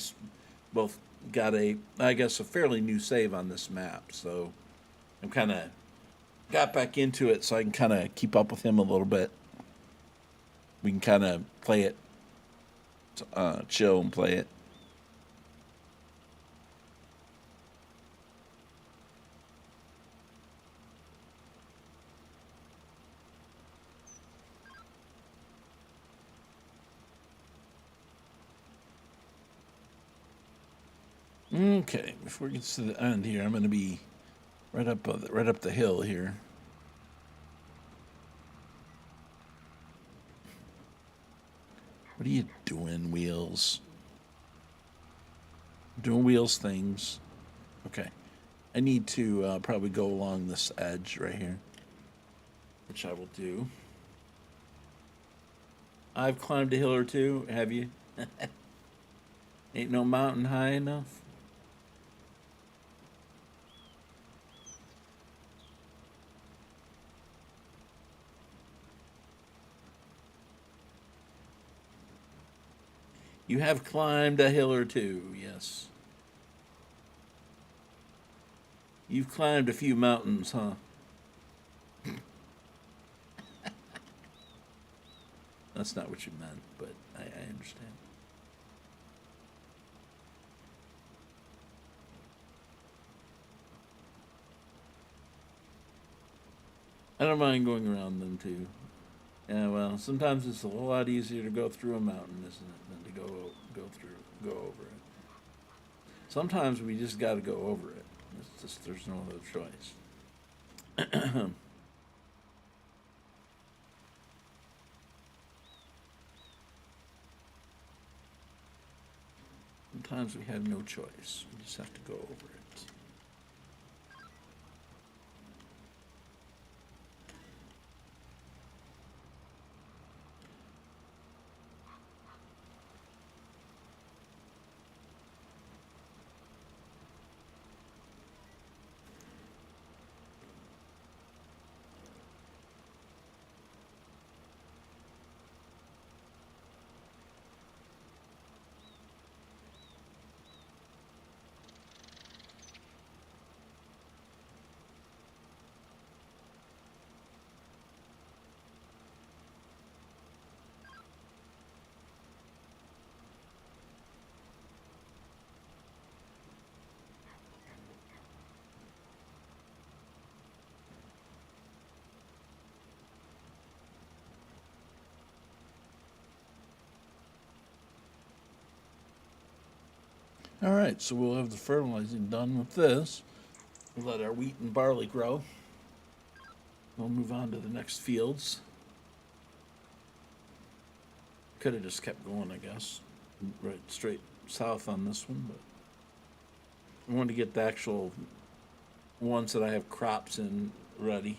both got I guess, a fairly new save on this map. So I'm kind of got back into it so I can kind of keep up with him a little bit. We can kind of play it, chill and play it. Okay, before it gets to the end here, I'm going to be right up the hill here. What are you doing, Wheels? Doing Wheels things. Okay. I need to probably go along this edge right here, which I will do. I've climbed a hill or two, have you? Ain't no mountain high enough. You have climbed a hill or two, yes. You've climbed a few mountains, huh? That's not what you meant, but I understand. I don't mind going around them too. Yeah, well, sometimes it's a lot easier to go through a mountain, isn't it, than to go over it. Sometimes we just got to go over it. It's just there's no other choice. Sometimes we have no choice. We just have to go over it. All right, so we'll have the fertilizing done with this. We'll let our wheat and barley grow. We'll move on to the next fields. Could have just kept going, I guess. Right straight south on this one, but I want to get the actual ones that I have crops in ready.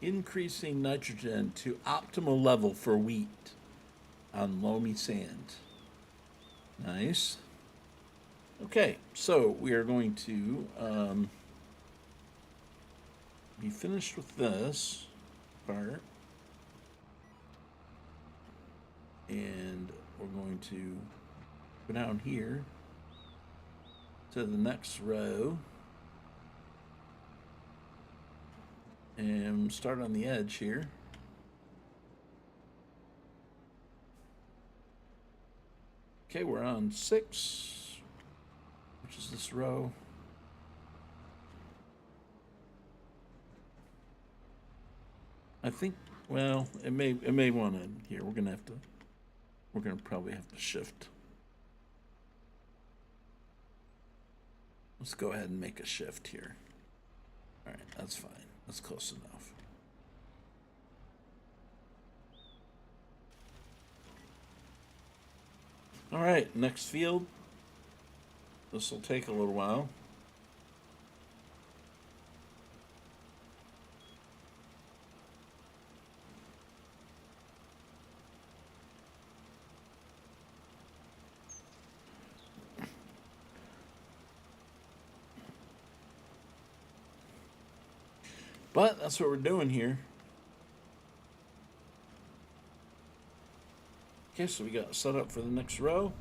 Increasing nitrogen to optimal level for wheat on loamy sand. Nice. Okay, so we are going to be finished with this part. And we're going to go down here to the next row. And start on the edge here. Okay, we're on 6, which is this row. I think, well, it may want to here. We're gonna probably have to shift. Let's go ahead and make a shift here. All right, that's fine. That's close enough. All right, next field. This will take a little while. But that's what we're doing here. Okay, so we got set up for the next row.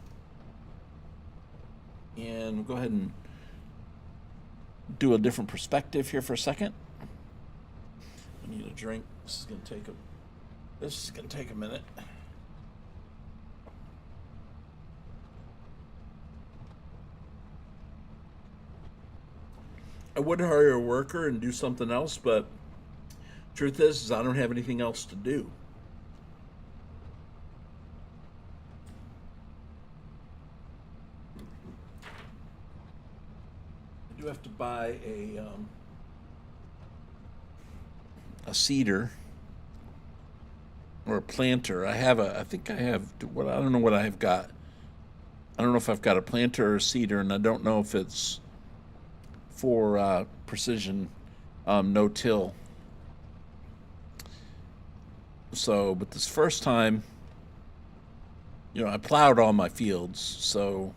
And we'll go ahead and do a different perspective here for a second. I need a drink. This is gonna take a minute. I would hire a worker and do something else, but truth is I don't have anything else to do. I do have to buy a seeder or a planter. I think I have what I don't know what I have got. I don't know if I've got a planter or a seeder, and I don't know if it's for precision no-till. So, but this first time, I plowed all my fields, so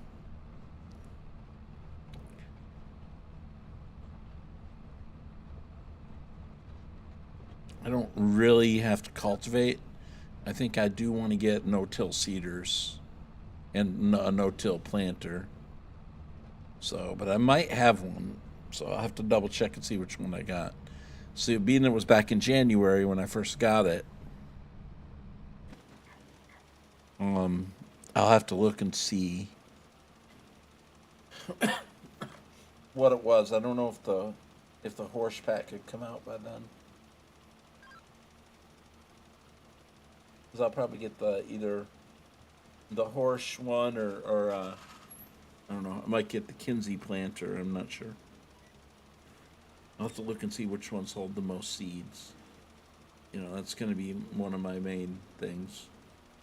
I don't really have to cultivate. I think I do want to get no-till seeders and a no-till planter. So, but I might have one. So I'll have to double check and see which one I got. So, being it was back in January when I first got it, I'll have to look and see what it was. I don't know if the horse pack had come out by then. Because I'll probably get either the horse one or I don't know. I might get the Kinsey planter. I'm not sure. I'll have to look and see which ones hold the most seeds. That's going to be one of my main things,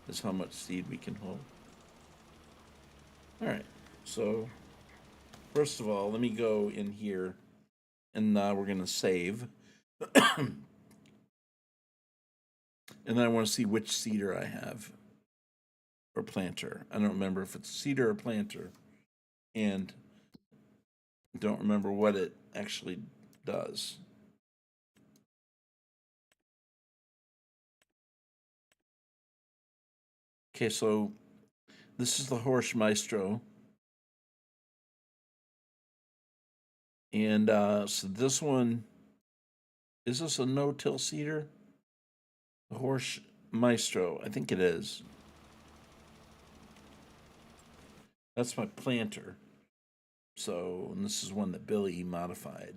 is how much seed we can hold. All right. So, first of all, let me go in here, and we're going to save. And then I want to see which seeder I have, or planter. I don't remember if it's seeder or planter, and don't remember what it actually does. Okay, so this is the Horsch Maestro. And so this one, is this a no-till seeder? The Horsch Maestro, I think it is. That's my planter. So, and this is one that Billy modified.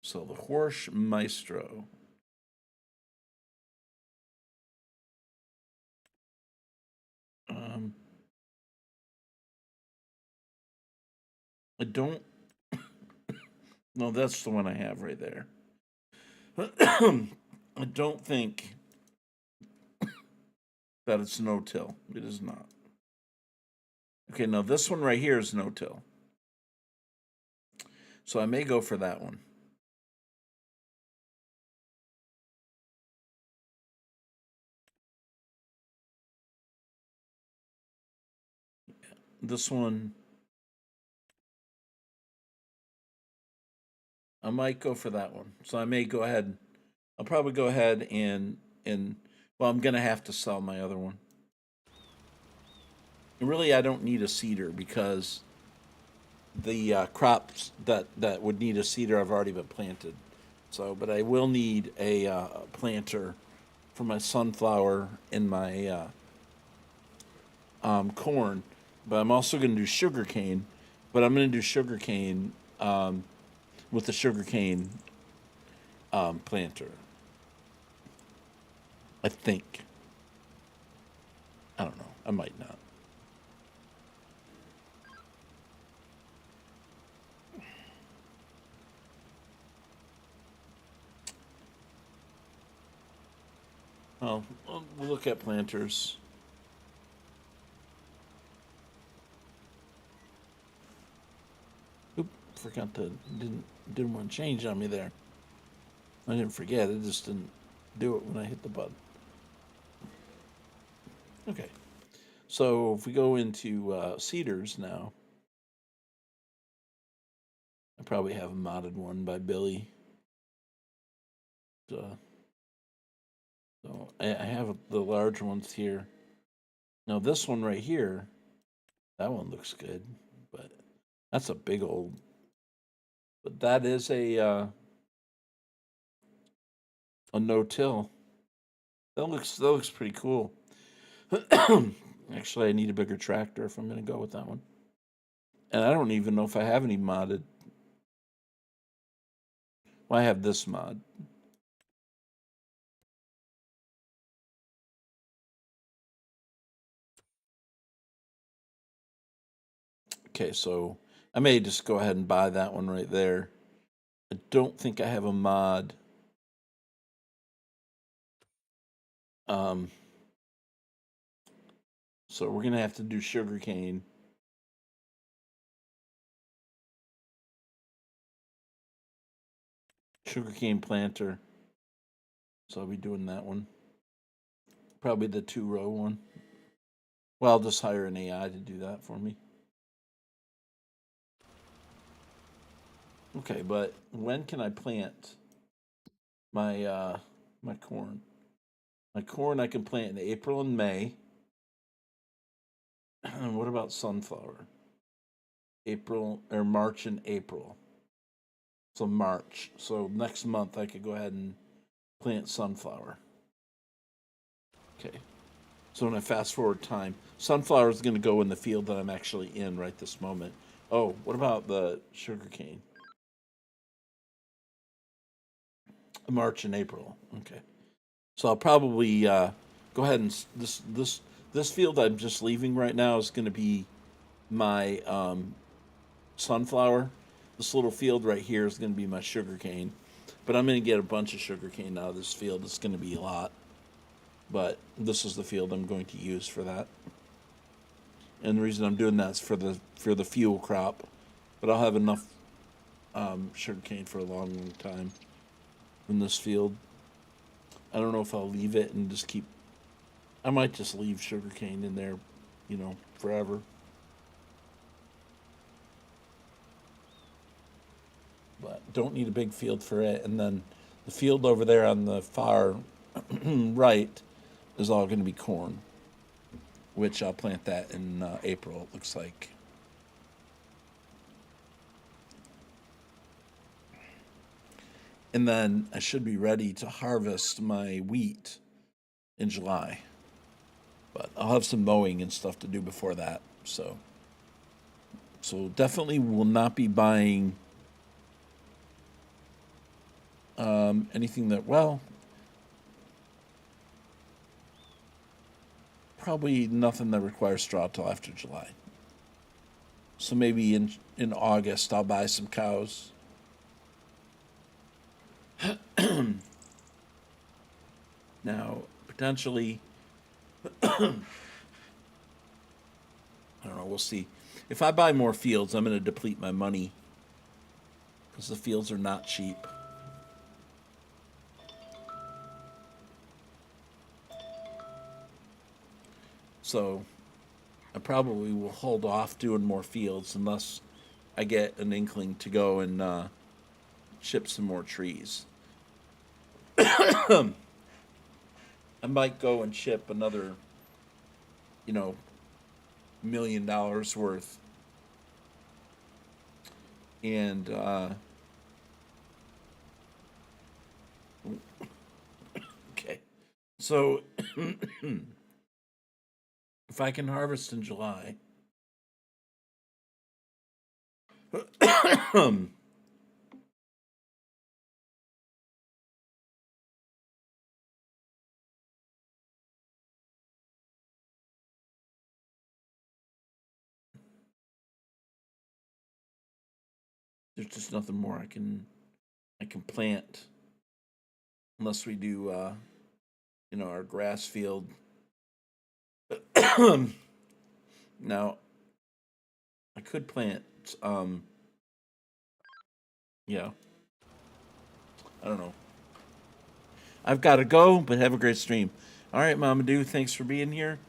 So the Horsch Maestro. I don't. No, that's the one I have right there. I don't think that it's no-till. It is not. Okay, now this one right here is no-till. So I may go for that one. This one, I might go for that one. So I may go ahead. I'll probably go ahead and well, I'm gonna have to sell my other one. And really, I don't need a seeder because the crops that would need a seeder have already been planted. So, but I will need a planter for my sunflower and my corn. But I'm also going to do sugarcane. But I'm going to do sugarcane with the sugarcane planter. I think. I don't know. I might not. Oh, we'll look at planters. Oop, forgot to didn't want to change on me there. I didn't forget. It just didn't do it when I hit the button. Okay, so if we go into cedars now, I probably have a modded one by Billy. So I have the large ones here. Now this one right here, that one looks good, but that's a big old. But that is a no-till. That looks pretty cool. Actually, I need a bigger tractor if I'm going to go with that one. And I don't even know if I have any modded Well, I have this mod. Okay, so I may just go ahead and buy that one right there. I don't think I have a mod. So we're gonna have to do sugarcane. Sugarcane planter. So I'll be doing that one. Probably the 2-row one. Well, I'll just hire an AI to do that for me. Okay, but when can I plant my my corn? My corn I can plant in April and May. What about sunflower? April or March and April. So March. So next month I could go ahead and plant sunflower. Okay. So when I fast forward time, sunflower is going to go in the field that I'm actually in right this moment. Oh, what about the sugarcane? March and April. Okay. So I'll probably go ahead and this field I'm just leaving right now is going to be my sunflower. This little field right here is going to be my sugarcane. But I'm going to get a bunch of sugarcane out of this field. It's going to be a lot. But this is the field I'm going to use for that. And the reason I'm doing that is for the fuel crop. But I'll have enough sugarcane for a long, long time in this field. I don't know if I'll leave it and just keep. I might just leave sugarcane in there, forever. But don't need a big field for it. And then the field over there on the far right is all going to be corn, which I'll plant that in April, it looks like. And then I should be ready to harvest my wheat in July. But I'll have some mowing and stuff to do before that. So definitely will not be buying anything that, probably nothing that requires straw till after July. So maybe in August I'll buy some cows. Now, potentially, I don't know, we'll see. If I buy more fields, I'm going to deplete my money because the fields are not cheap. So I probably will hold off doing more fields unless I get an inkling to go and chip some more trees. I might go and chip another, $1 million worth. And okay. So if I can harvest in July, there's just nothing more I can plant unless we do our grass field. Now I could plant yeah. I don't know. I've got to go, but have a great stream. All right, Mama Do, thanks for being here.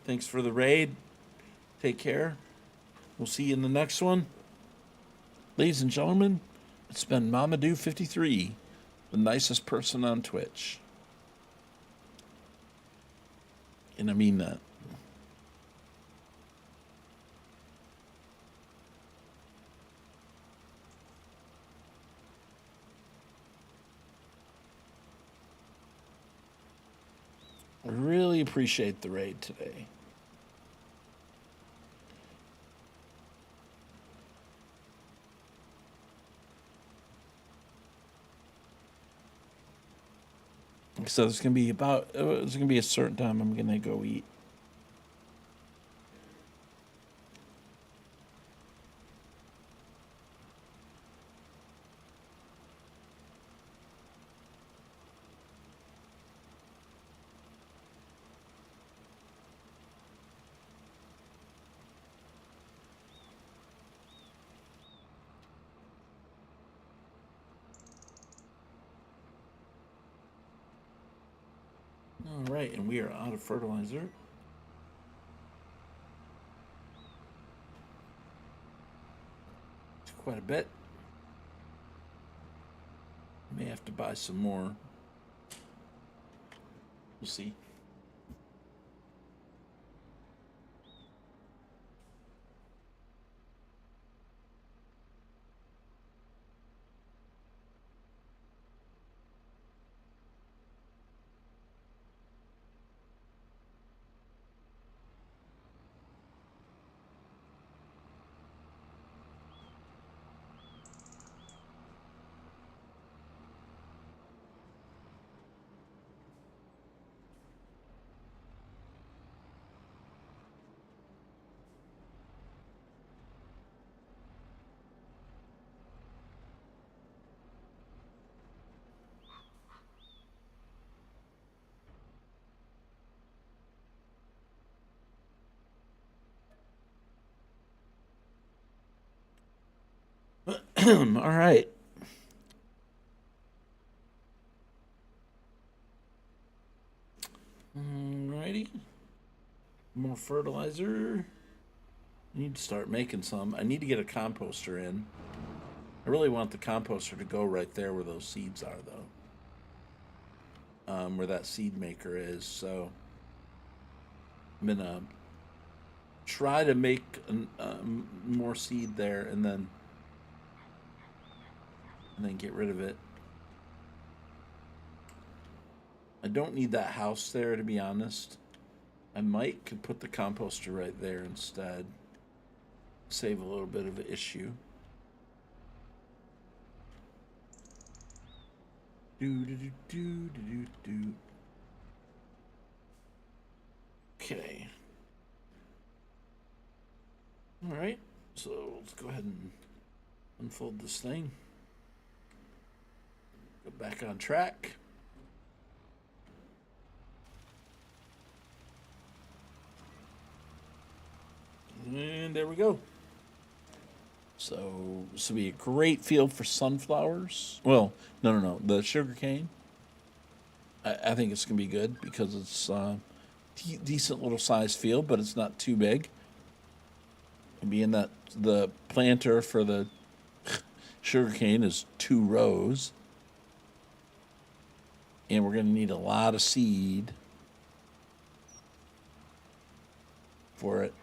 Thanks for the raid. Take care. We'll see you in the next one. Ladies and gentlemen, it's been Mama Do 53, the nicest person on Twitch. And I mean that. I really appreciate the raid today. So there's gonna be there's gonna be a certain time I'm gonna go eat. All right, and we are out of fertilizer. It's quite a bit. May have to buy some more. We'll see. All right. Alrighty. More fertilizer. I need to start making some. I need to get a composter in. I really want the composter to go right there where those seeds are, though. Where that seed maker is. So I'm gonna try to make more seed there, and then get rid of it. I don't need that house there, to be honest. I could put the composter right there instead. Save a little bit of an issue. Okay. All right. So let's go ahead and unfold this thing. Go back on track. And there we go. So this will be a great field for sunflowers. Well, no, the sugarcane. I think it's gonna be good because it's decent little size field, but it's not too big. And being that the planter for the sugarcane is 2 rows, and we're gonna need a lot of seed for it.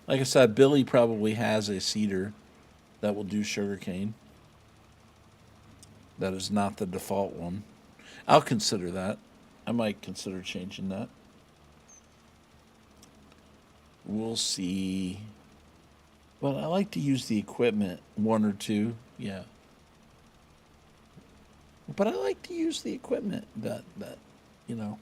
Like I said, Billy probably has a seeder that will do sugarcane. That is not the default one. I'll consider that. I might consider changing that. We'll see. Well, I like to use the equipment, 1 or 2, yeah. But I like to use the equipment that you know.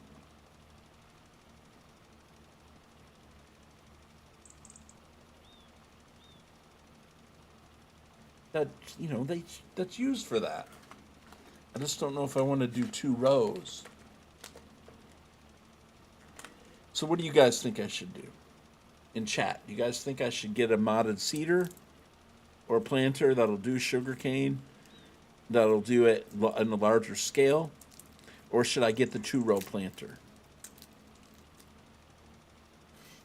That that's used for that. I just don't know if I want to do 2 rows. So what do you guys think I should do? In chat, you guys think I should get a modded seeder or a planter that'll do sugarcane, that'll do it on a larger scale, or should I get the 2-row planter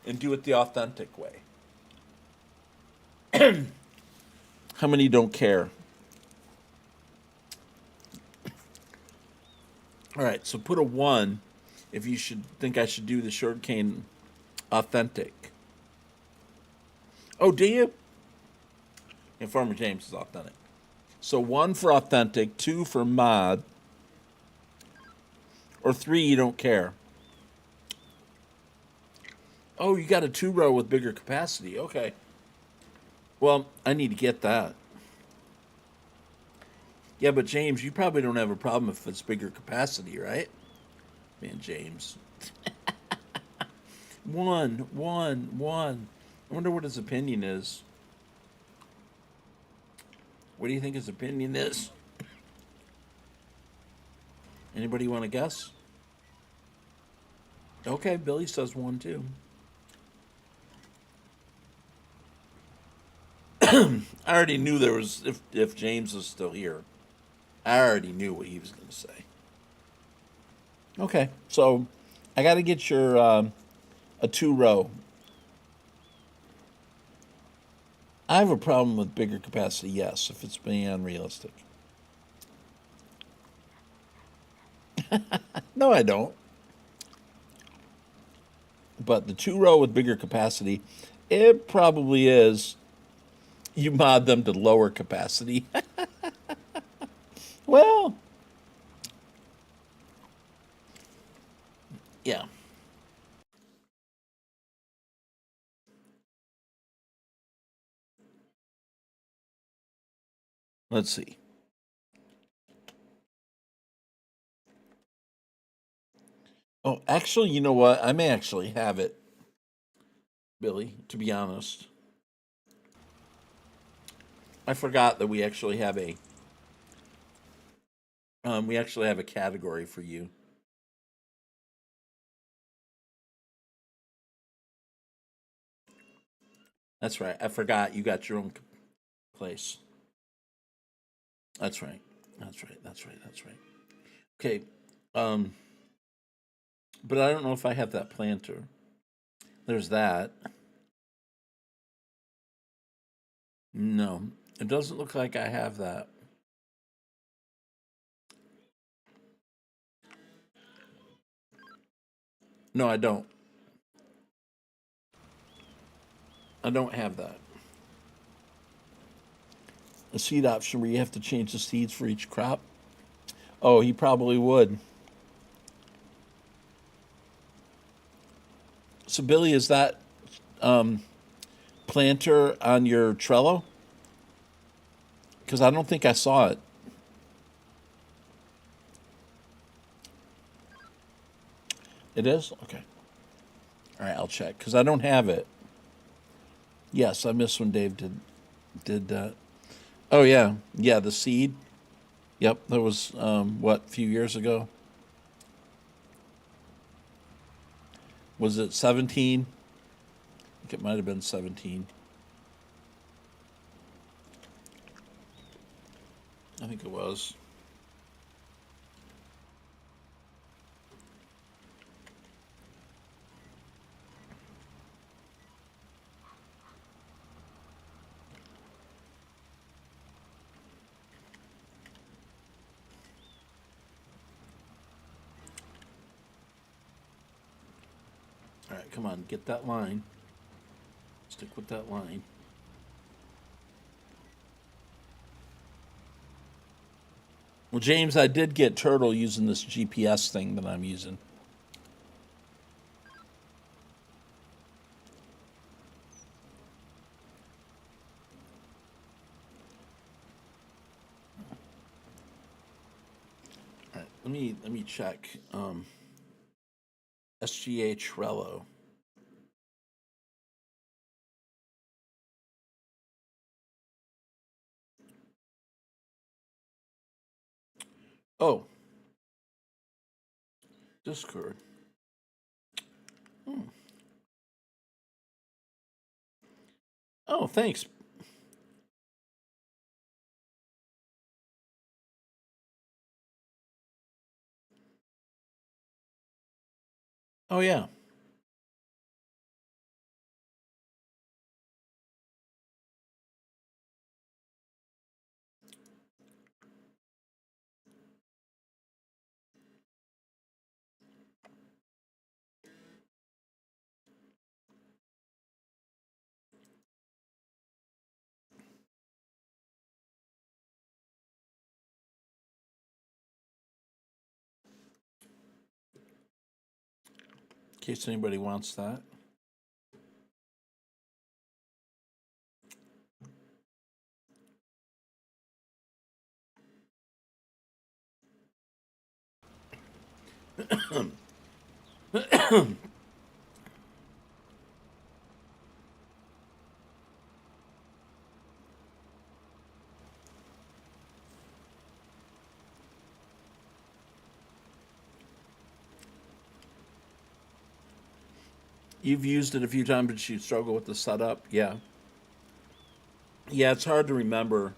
and do it the authentic way? How many don't care? All right, so put a 1 if you should think I should do the sugarcane authentic. Oh, do you? And Farmer James is authentic. So 1 for authentic, 2 for mod, or 3 you don't care. Oh, you got a two row with bigger capacity. Okay. Well, I need to get that. Yeah, but James, you probably don't have a problem if it's bigger capacity, right? Man, James. One. I wonder what his opinion is. What do you think his opinion is? Anybody want to guess? Okay, Billy says one too. I already knew there was if James was still here. I already knew what he was going to say. Okay, so I got to get your a two row. I have a problem with bigger capacity. Yes, if it's being unrealistic. No, I don't. But the two row with bigger capacity, it probably is. You mod them to lower capacity. Well, yeah. Let's see. Oh, actually, you know what? I may actually have it, Billy, to be honest. I forgot that we actually have a category for you. That's right. I forgot you got your own place. That's right. That's right. Okay. Um but I don't know if I have that planter. There's that. No. It doesn't look like I have that. No, I don't. I don't have that. A seed option where you have to change the seeds for each crop. Oh, he probably would. So Billy, is that planter on your Trello? Because I don't think I saw it. It is? Okay. All right, I'll check because I don't have it. Yes, I missed when Dave did that. Oh yeah, yeah, the seed. Yep, that was what, a few years ago. Was it 17? I think it might have been 17. I think it was. All right, come on, get that line. Stick with that line. Well, James, I did get turtle using this GPS thing that I'm using. All right, let me check. SGA Trello. Oh, Discord. Hmm. Oh, thanks. Oh yeah. In case anybody wants that. You've used it a few times, but you struggle with the setup. Yeah, yeah. It's hard to remember,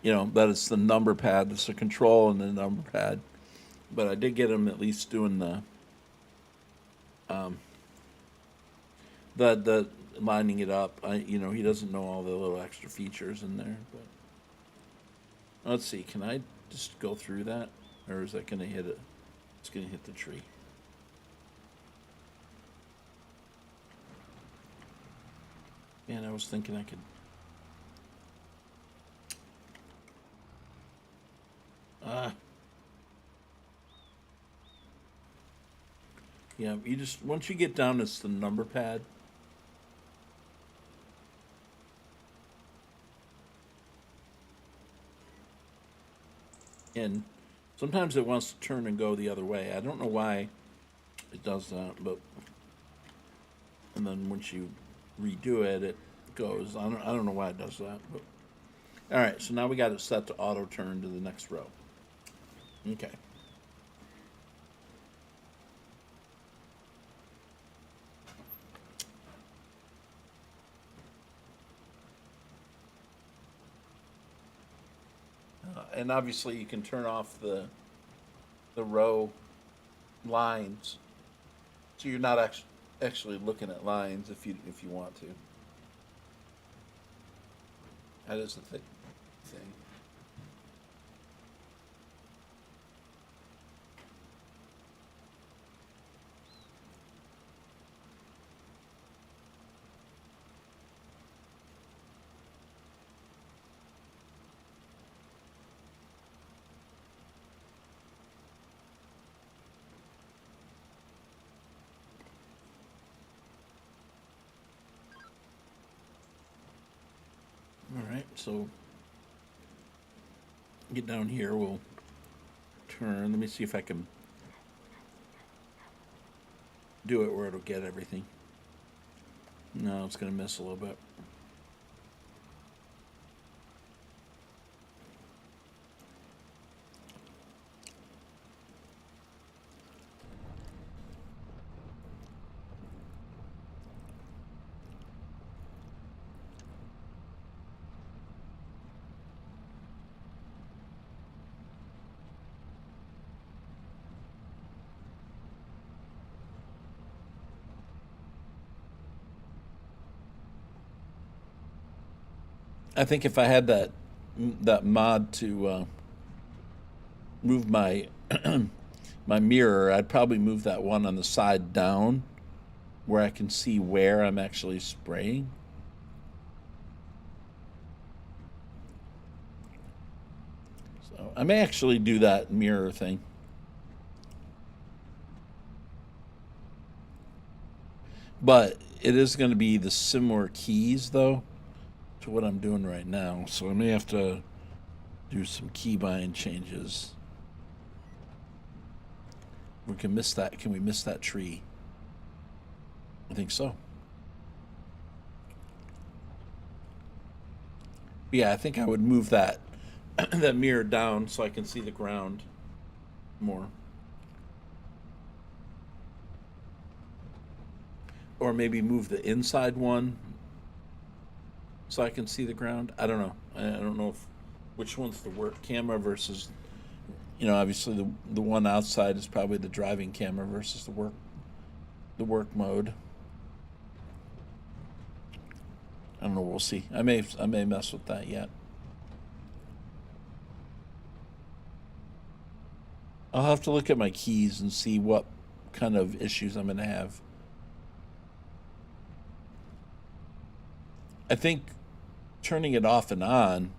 that it's the number pad, it's the control and the number pad. But I did get him at least doing the lining it up. He doesn't know all the little extra features in there. But let's see, can I just go through that, or is that going to hit it? It's going to hit the tree. Man, I was thinking I could. Ah. Yeah, you just once you get down, it's the number pad. And sometimes it wants to turn and go the other way. I don't know why it does that, but and then once you redo it, it goes. I don't know why it does that, but all right. So now we got it set to auto turn to the next row. Okay. And obviously you can turn off the row lines, so you're not actually looking at lines if you want to. That is the thing. All right, so get down here. We'll turn. Let me see if I can do it where it'll get everything. No, it's going to miss a little bit. I think if I had that mod to move my my mirror, I'd probably move that one on the side down where I can see where I'm actually spraying. So I may actually do that mirror thing. But it is going to be the similar keys though to what I'm doing right now. So I may have to do some keybind changes. We can miss that. Can we miss that tree? I think so. Yeah, I think I would move that that mirror down so I can see the ground more. Or maybe move the inside one so I can see the ground. I don't know. I don't know if which one's the work camera versus, obviously the one outside is probably the driving camera versus the work mode. I don't know. We'll see. I may mess with that yet. I'll have to look at my keys and see what kind of issues I'm going to have. I think turning it off and on,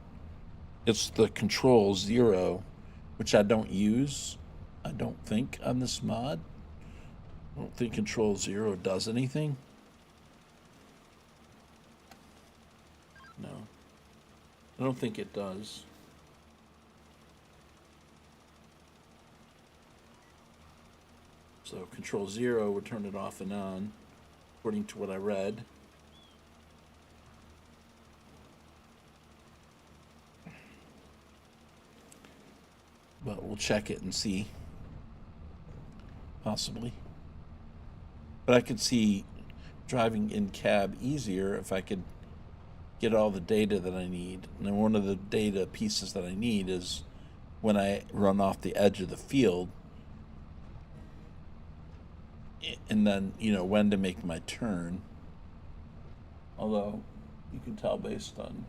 it's the control 0, which I don't use. I don't think on this mod. I don't think control 0 does anything. No, I don't think it does. So Control 0 would turn it off and on, according to what I read. But we'll check it and see. Possibly. But I could see driving in cab easier if I could get all the data that I need. And one of the data pieces that I need is when I run off the edge of the field, and then, when to make my turn. Although you can tell based on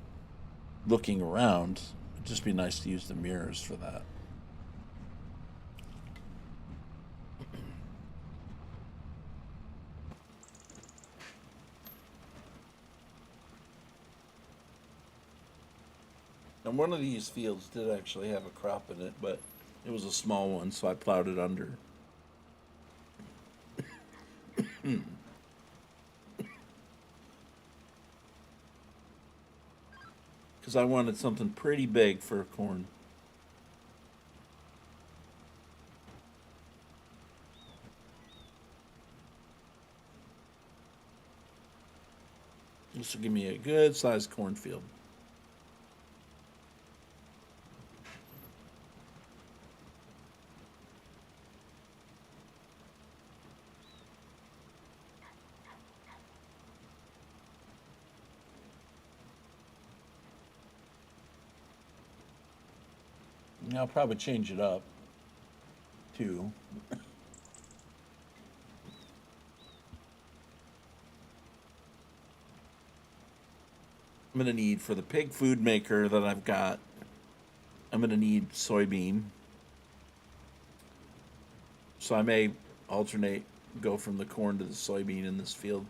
looking around, it'd just be nice to use the mirrors for that. And one of these fields did actually have a crop in it, but it was a small one, so I plowed it under. Because I wanted something pretty big for corn. This will give me a good sized cornfield. And I'll probably change it up too. I'm going to need, for the pig food maker that I've got, I'm going to need soybean. So I may alternate, go from the corn to the soybean in this field.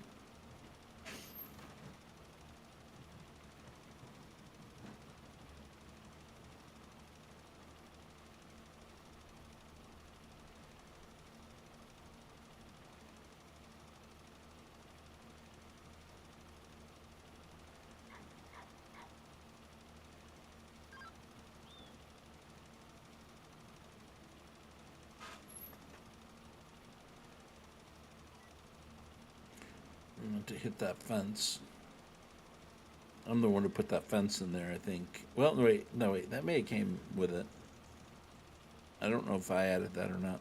To hit that fence. I'm the one who put that fence in there, I think. Well, no, wait, that may have came with it. I don't know if I added that or not.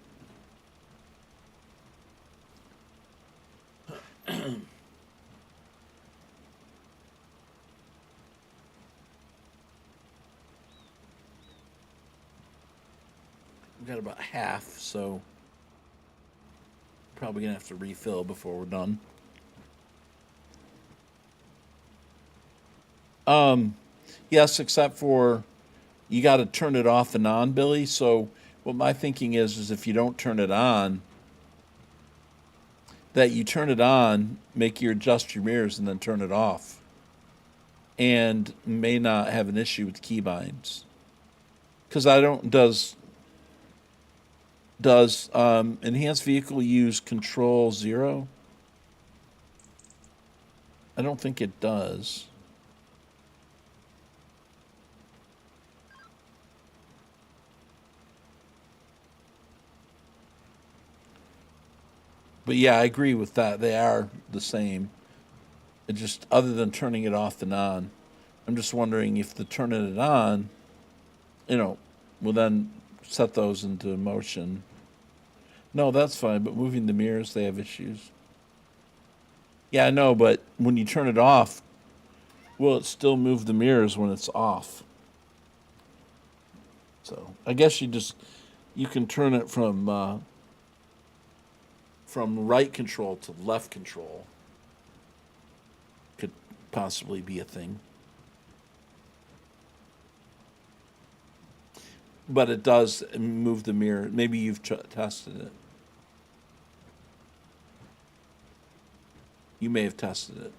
We've got about half, so probably gonna have to refill before we're done. Yes, except for you got to turn it off and on, Billy. So what my thinking is if you don't turn it on, that you turn it on, make you adjust your mirrors, and then turn it off, and may not have an issue with keybinds. Because I don't does enhanced vehicle use Control 0? I don't think it does. But yeah, I agree with that. They are the same. It just, other than turning it off and on, I'm just wondering if the turning it on, will then set those into motion. No, that's fine, but moving the mirrors, they have issues. Yeah, I know, but when you turn it off, will it still move the mirrors when it's off? So I guess you can turn it from right control to left control. Could possibly be a thing. But it does move the mirror. Maybe you've tested it. You may have tested it.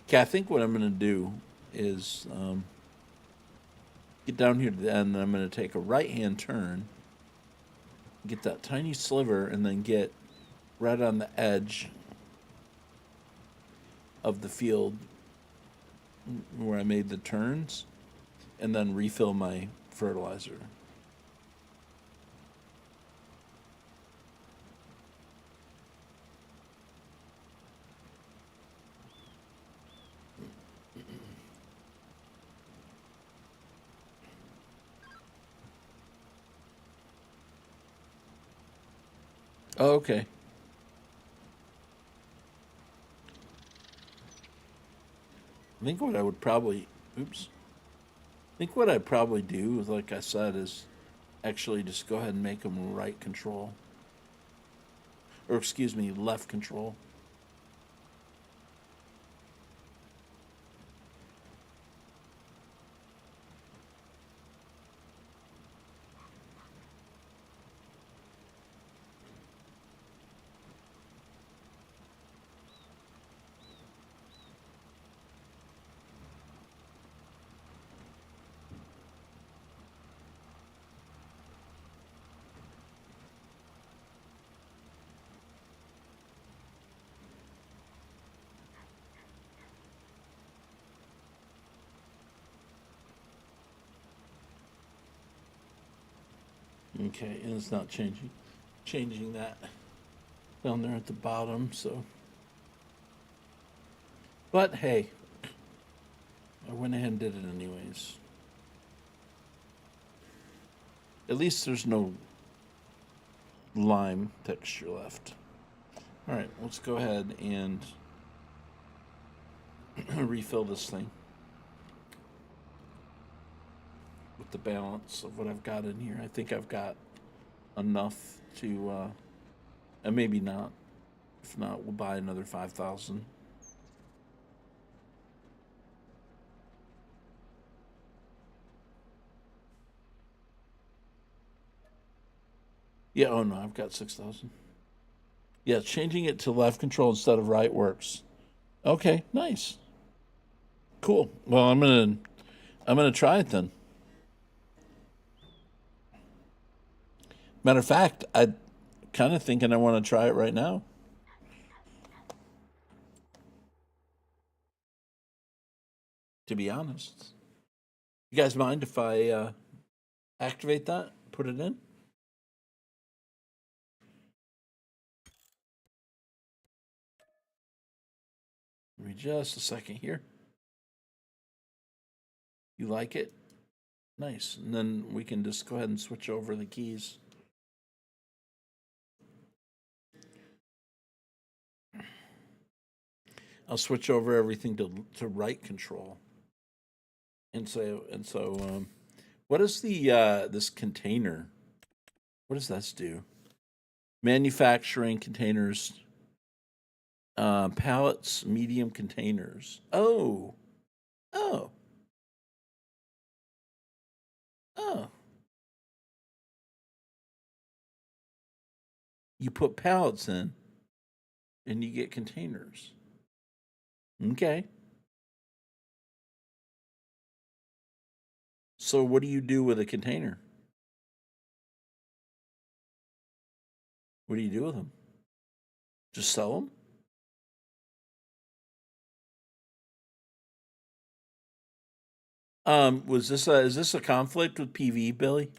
Okay, I think what I'm going to do is get down here to the end, and I'm going to take a right-hand turn, get that tiny sliver, and then get right on the edge of the field where I made the turns, and then refill my fertilizer. Oh, okay. I think what I would probably, oops. I think what I'd probably do, like I said, is actually just go ahead and make them right control. Or excuse me, left control. Okay, and it's not changing that down there at the bottom, so. But hey, I went ahead and did it anyways. At least there's no lime texture left. All right, let's go ahead and refill this thing with the balance of what I've got in here. I think I've got enough to, and maybe not. If not, we'll buy another 5,000. Yeah, oh no, I've got 6,000. Yeah, changing it to left control instead of right works. Okay, nice. Cool. Well, I'm gonna try it then. Matter of fact, I kind of thinking I want to try it right now. To be honest, you guys mind if I activate that? Put it in. Give me just a second here. You like it? Nice. And then we can just go ahead and switch over the keys. I'll switch over everything to right control. And so, what is the this container? What does this do? Manufacturing containers, pallets, medium containers. Oh, oh, oh. You put pallets in, and you get containers. Okay. So what do you do with a container? What do you do with them? Just sell them? Was this a is this a conflict with PV, Billy?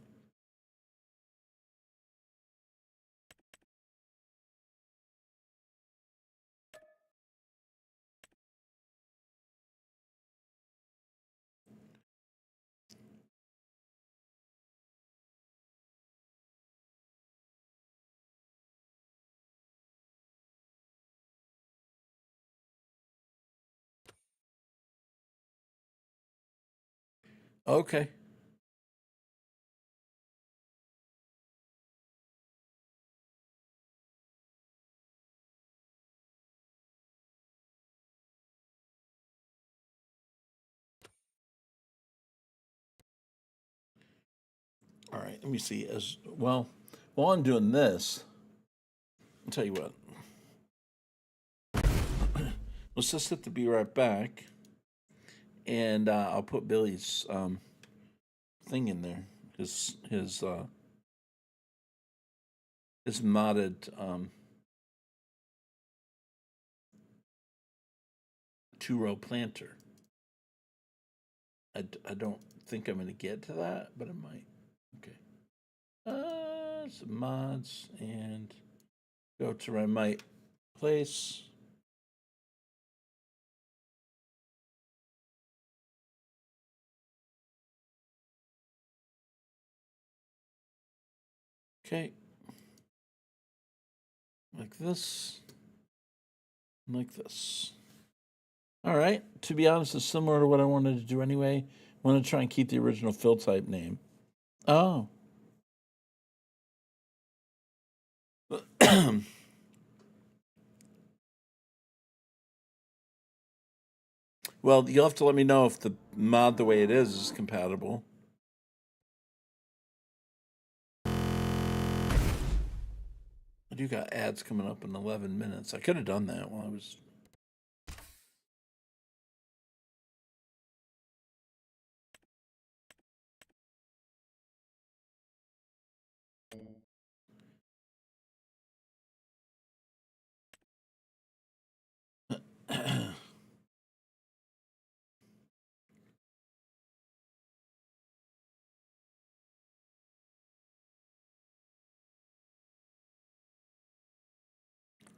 Okay. All right. Let me see. As well, while I'm doing this, I'll tell you what. Let's just hit the be right back, and I'll put Billy's thing in there. His modded 2-row planter. I don't think I'm going to get to that, but I might. Okay. Some mods and go to where I might place. Okay. Like this. Like this. All right. To be honest, it's similar to what I wanted to do anyway. I want to try and keep the original fill type name. Oh. Well, you'll have to let me know if the mod the way it is compatible. I do got ads coming up in 11 minutes. I could have done that while I was.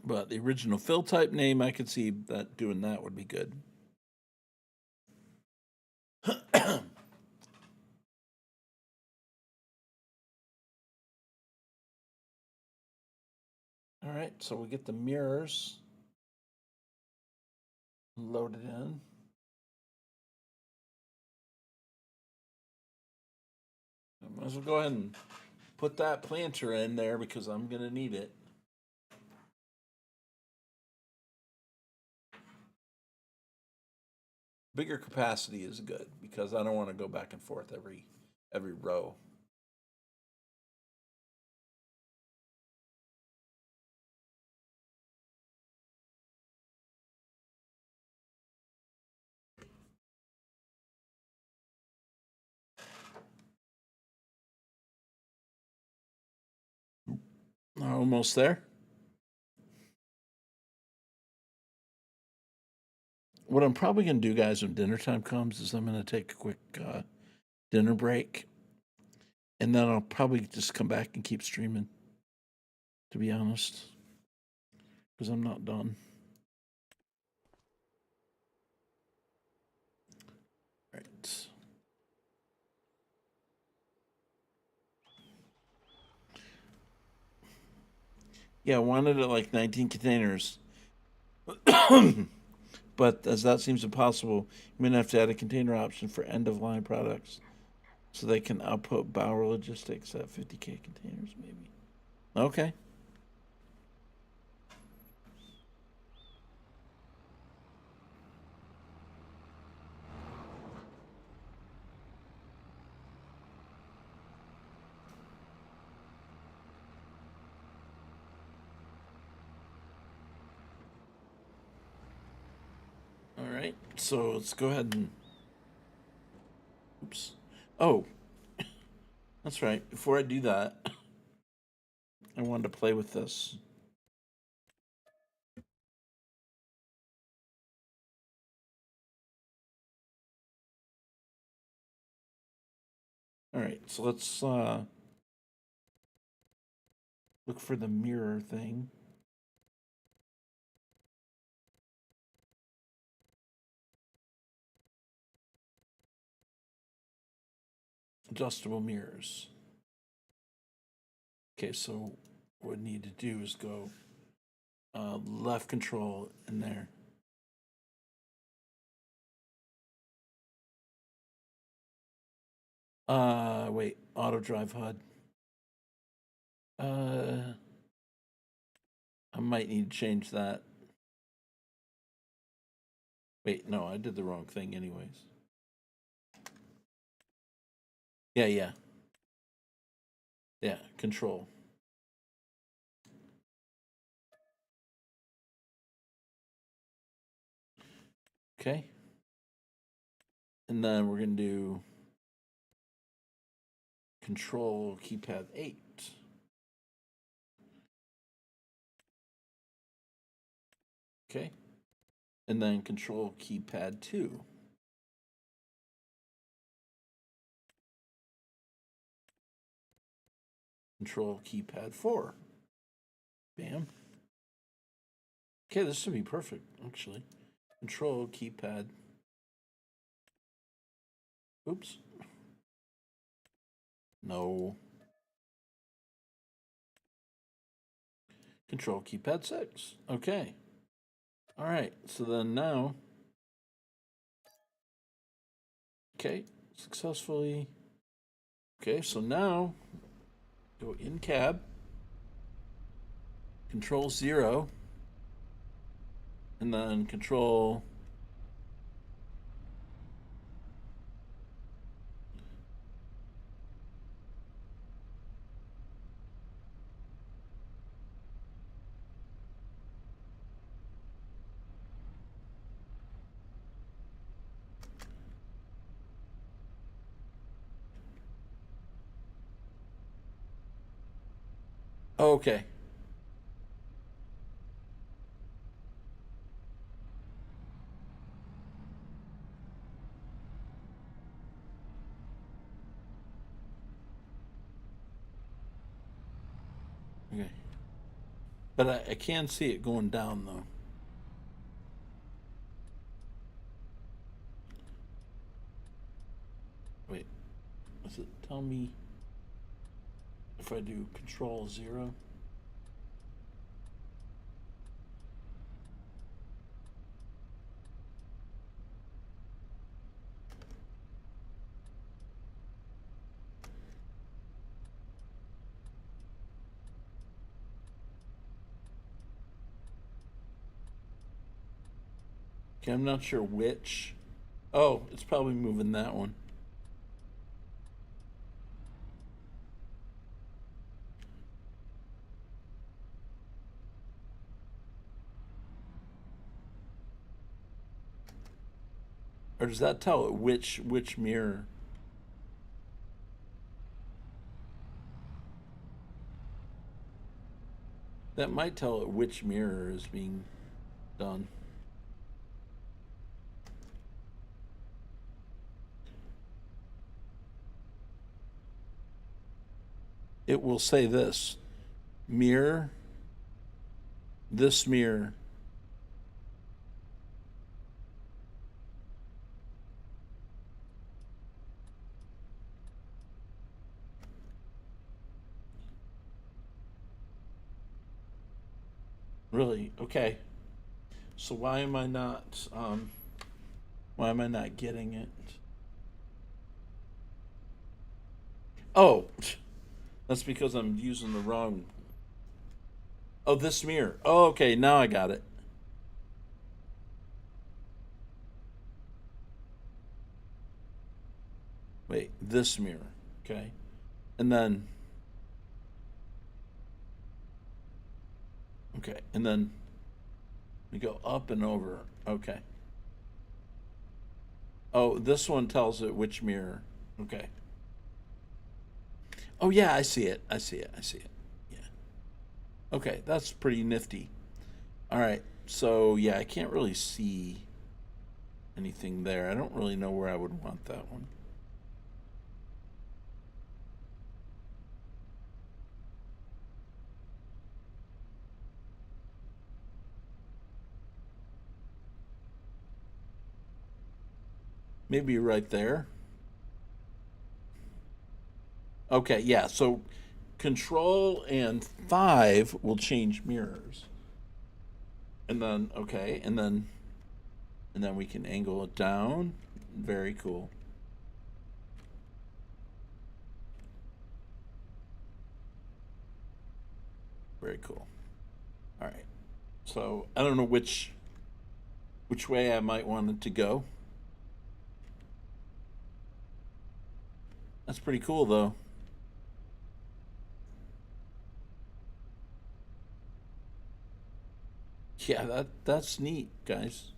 But the original fill type name, I could see that doing that would be good. All right, so we get the mirrors loaded in. I might as well go ahead and put that planter in there because I'm going to need it. Bigger capacity is good because I don't want to go back and forth every row. Almost there. What I'm probably going to do, guys, when dinner time comes, is I'm going to take a quick dinner break, and then I'll probably just come back and keep streaming. To be honest, because I'm not done. Right. Yeah, I wanted it like 19 containers. But as that seems impossible, you're going to have to add a container option for end of line products so they can output Bauer Logistics at 50K containers, maybe. Okay. All right. So let's go ahead and. Oops. Oh, that's right. Before I do that, I wanted to play with this. All right. So let's look for the mirror thing. Adjustable mirrors. Okay, so what we need to do is go left control in there. Wait, auto drive HUD. I might need to change that. Wait, no, I did the wrong thing anyways. Yeah. Yeah, control. Okay. And then we're going to do control keypad 8. Okay. And then control keypad 2. Control keypad 4. Bam. Okay, this should be perfect, actually. Control keypad. Oops. No. Control keypad 6. Okay. All right. So then now. Okay. Successfully. Okay. So now go in cab. Control 0. And then control. Okay. Okay. But I can see it going down though. Wait. Does it tell me if I do control 0? Okay, I'm not sure which. Oh, it's probably moving that one. Or does that tell it which mirror? That might tell it which mirror is being done. It will say this mirror, this mirror. Really? Okay. So why am I not getting it? Oh, that's because I'm using the wrong. Oh, this mirror. Oh, okay, now I got it. Wait, this mirror. Okay. And then okay, and then we go up and over. Okay. Oh, this one tells it which mirror. Okay. Oh yeah, I see it. I see it. I see it. Yeah. Okay, that's pretty nifty. All right. So yeah, I can't really see anything there. I don't really know where I would want that one. Maybe right there. Okay, yeah. So control and 5 will change mirrors. And then okay, and then we can angle it down. Very cool. Very cool. All right. So I don't know which way I might want it to go. That's pretty cool though. Yeah, that's neat, guys.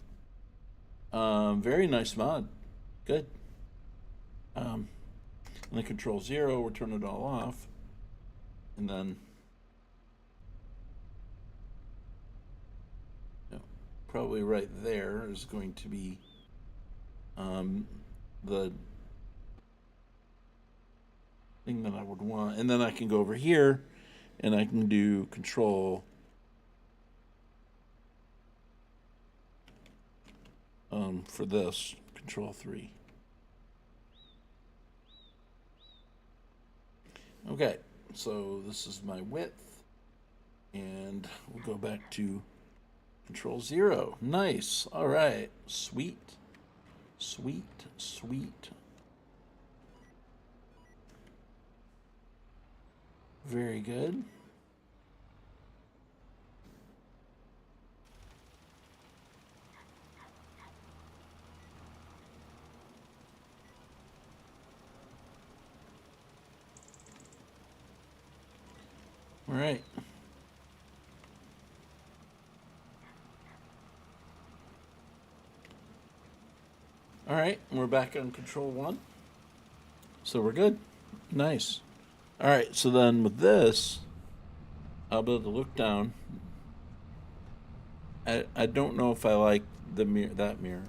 Very nice mod. Good. And then control 0, we'll turn it all off. And then probably right there is going to be the thing that I would want. And then I can go over here and I can do control for this, control 3. Okay, so this is my width. And we'll go back to Control 0. Nice. All right. Sweet. Sweet. Sweet. Very good. All right. All right, we're back on Control 1. So we're good. Nice. All right, so then with this, I'll be able to look down. I don't know if I like the that mirror.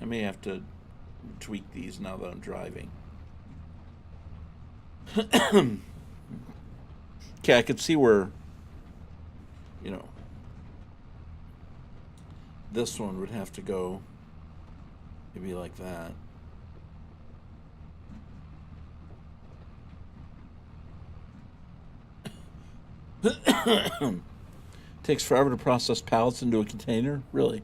I may have to tweak these now that I'm driving. Okay, I could see where, you know, this one would have to go maybe like that. Takes forever to process pallets into a container? Really?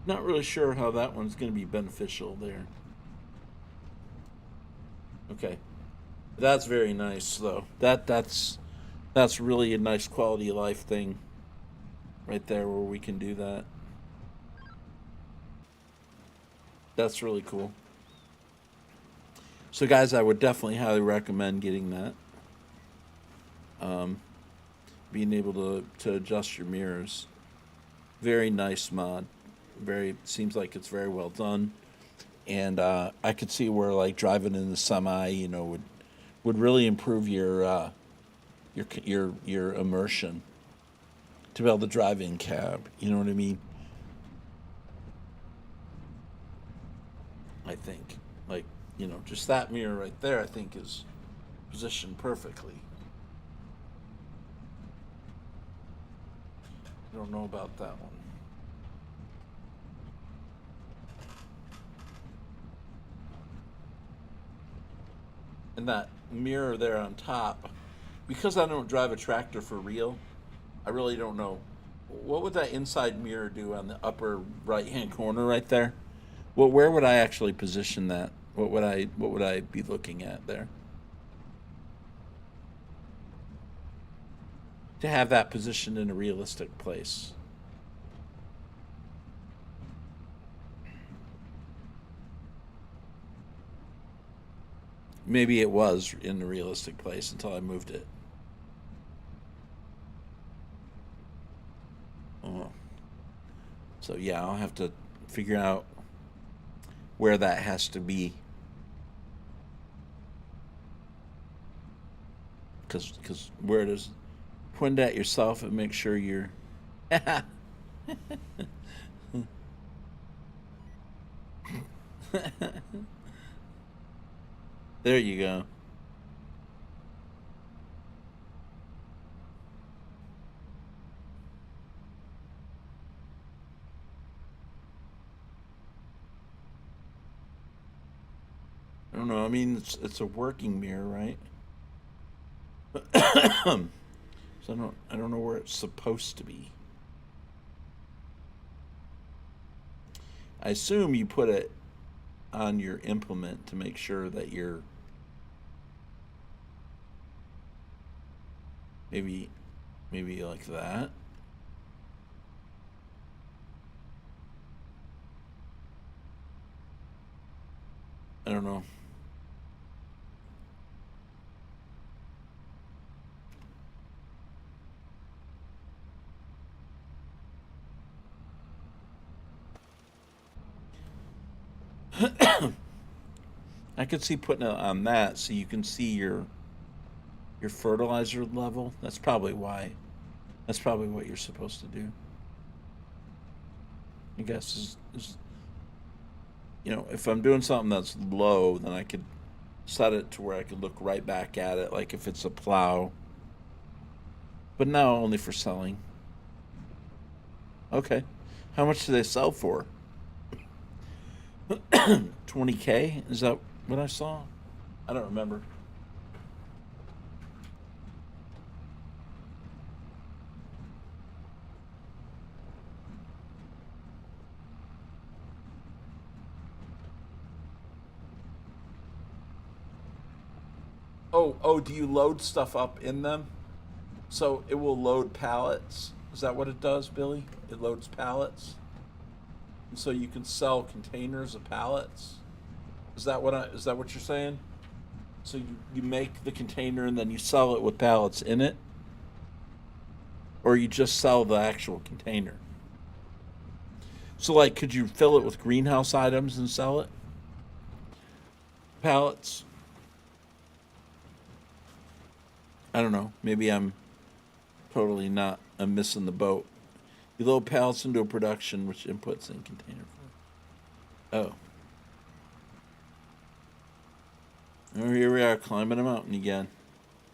Not really sure how that one's going to be beneficial there. Okay. That's very nice though. That's really a nice quality of life thing right there where we can do that. That's really cool. So guys, I would definitely highly recommend getting that. Being able to adjust your mirrors. Very nice mod. Very seems like it's very well done. And I could see where like driving in the semi, you know, would really improve your immersion to be able to drive in cab. You know what I mean? I think like, you know, just that mirror right there, I think is positioned perfectly. I don't know about that one. And that mirror there on top, because I don't drive a tractor for real, I really don't know. What would that inside mirror do on the upper right hand corner right there? Well, where would I actually position that? What would I be looking at there? To have that positioned in a realistic place. Maybe it was in a realistic place until I moved it. Oh. So yeah, I'll have to figure out where that has to be. Because where does point at yourself and make sure you're. There you go. I don't know. I mean, it's a working mirror, right? So I don't know where it's supposed to be. I assume you put it on your implement to make sure that you're maybe like that. I don't know. I could see putting it on that so you can see your fertilizer level. That's probably why. That's probably what you're supposed to do. I guess is if I'm doing something that's low, then I could set it to where I could look right back at it, like if it's a plow. But now only for selling. Okay. How much do they sell for? 20K? Is that what I saw? I don't remember. Oh, do you load stuff up in them? So it will load pallets. Is that what it does, Billy? It loads pallets. And so you can sell containers of pallets. Is that what you're saying? So you make the container and then you sell it with pallets in it? Or you just sell the actual container? So like could you fill it with greenhouse items and sell it? Pallets? I don't know. Maybe totally not. I'm missing the boat. You load pallets into a production which inputs in container. Oh. Oh, here we are climbing a mountain again.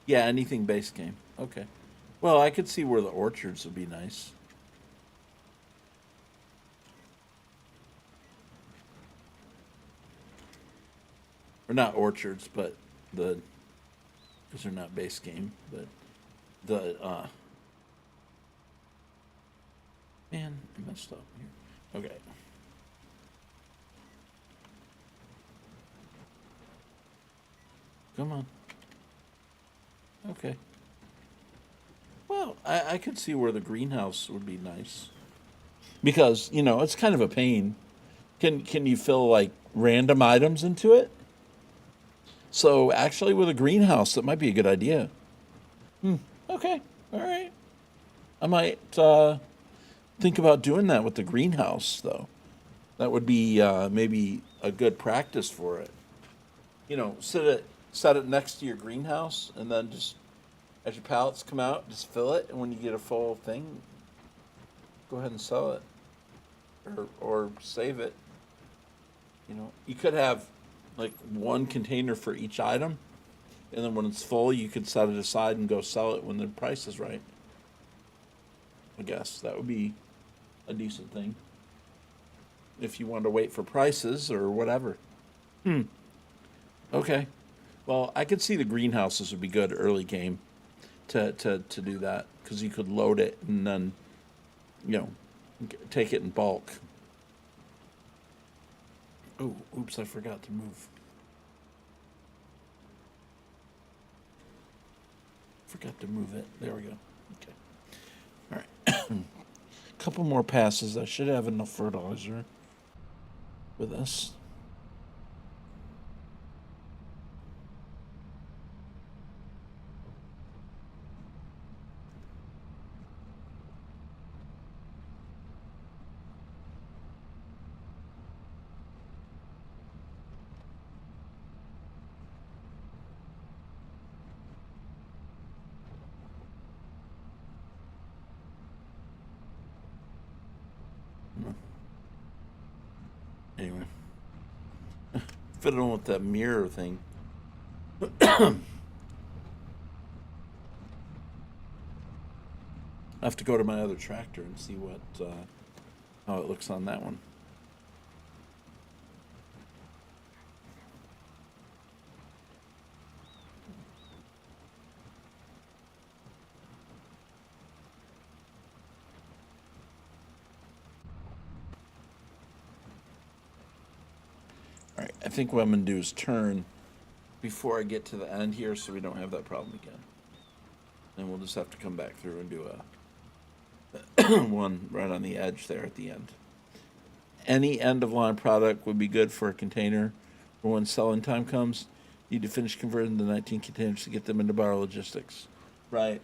Yeah, anything base game. Okay. Well, I could see where the orchards would be nice. Or not orchards, but because they're not base game, but the man, I messed up here. Okay. Come on. Okay. Well, I could see where the greenhouse would be nice. Because, it's kind of a pain. Can you fill like random items into it? So actually with a greenhouse, that might be a good idea. Okay. All right. I might think about doing that with the greenhouse though. That would be maybe a good practice for it. Set it next to your greenhouse, and then just as your pallets come out, just fill it, and when you get a full thing, go ahead and sell it, or save it. You could have like one container for each item, and then when it's full, you could set it aside and go sell it when the price is right. I guess that would be a decent thing if you want to wait for prices or whatever. Okay. Well, I could see the greenhouses would be good early game to do that because you could load it and then, take it in bulk. Oh, oops, I forgot to move. Forgot to move it. There we go. Okay. All right. Couple more passes. I should have enough fertilizer with this. Anyway, fiddling with that mirror thing. I have to go to my other tractor and see how it looks on that one. All right, I think what I'm going to do is turn before I get to the end here so we don't have that problem again. And we'll just have to come back through and do a one right on the edge there at the end. Any end of line product would be good for a container, but when selling time comes, you need to finish converting the 19 containers to get them into bar logistics. Right.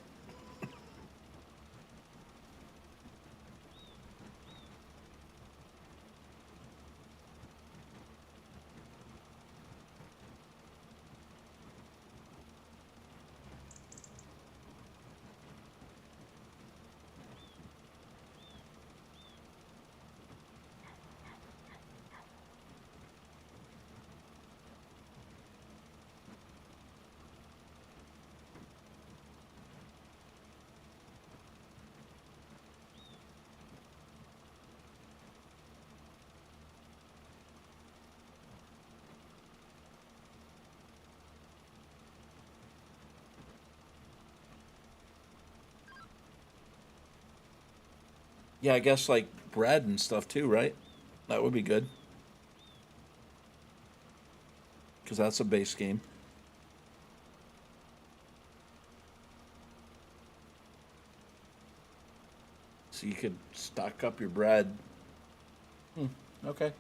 Yeah, I guess like bread and stuff too, right? That would be good because that's a base game. So you could stock up your bread. Okay.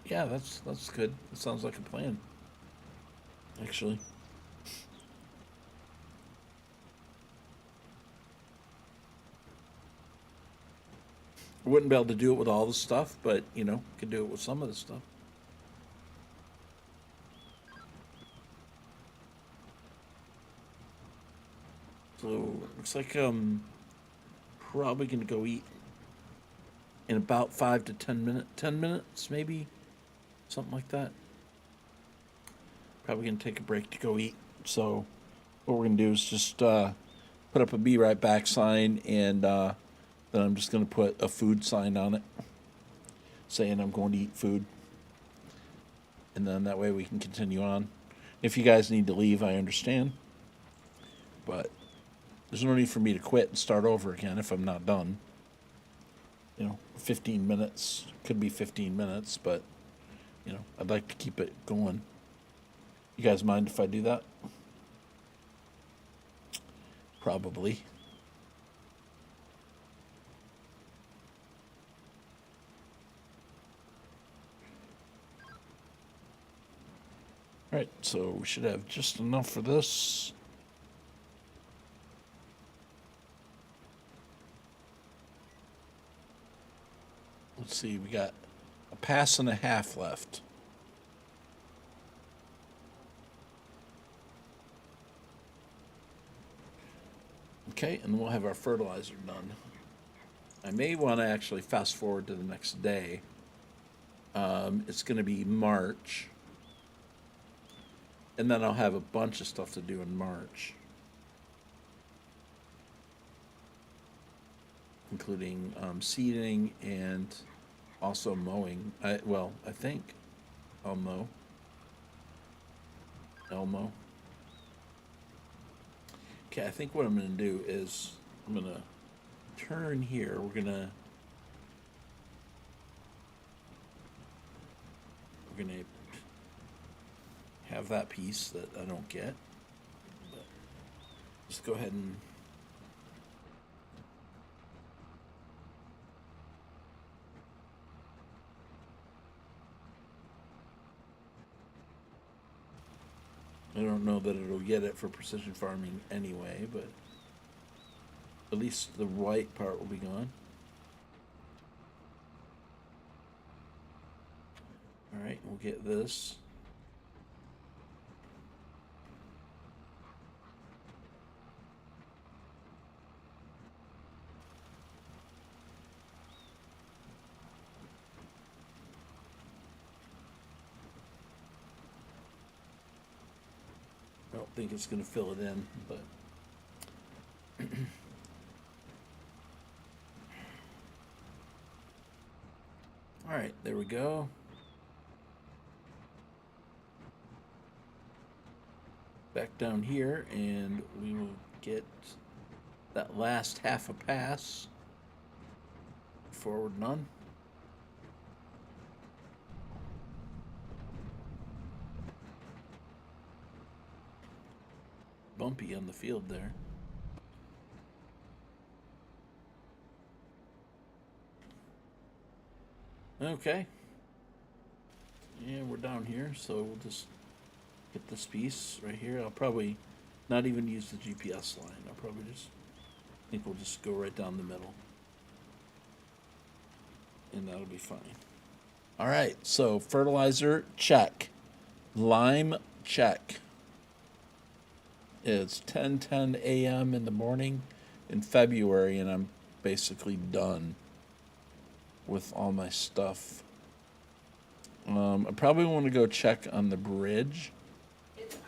Yeah, that's good. That sounds like a plan, actually. Wouldn't be able to do it with all the stuff, but could do it with some of the stuff. So looks like probably gonna go eat in about 5 to 10 minutes, 10 minutes maybe, something like that. Probably gonna take a break to go eat. So what we're gonna do is just put up a "Be Right Back" sign, and then I'm just gonna put a food sign on it, saying I'm going to eat food, and then that way we can continue on. If you guys need to leave, I understand, but there's no need for me to quit and start over again if I'm not done. 15 minutes could be 15 minutes, but I'd like to keep it going. You guys mind if I do that? Probably. All right, so we should have just enough for this. Let's see, we got a pass and a half left. Okay, and we'll have our fertilizer done. I may want to actually fast forward to the next day. It's going to be March. And then I'll have a bunch of stuff to do in March, including seeding and also mowing. I think I'll mow. Elmo. Okay, I think what I'm going to do is I'm going to turn here. We're going to have that piece that I don't get. But just go ahead and I don't know that it'll get it for precision farming anyway, but at least the white part will be gone. All right, we'll get this. I don't think it's going to fill it in, but all right, there we go. Back down here, and we will get that last half a pass. Forward none. Bumpy on the field there. Okay. Yeah, we're down here, so we'll just get this piece right here. I'll probably not even use the GPS line. I'll probably think we'll just go right down the middle. And that'll be fine. All right, so fertilizer, check. Lime, check. It's 10:10 a.m. in the morning in February, and I'm basically done with all my stuff. I probably want to go check on the bridge. It's out.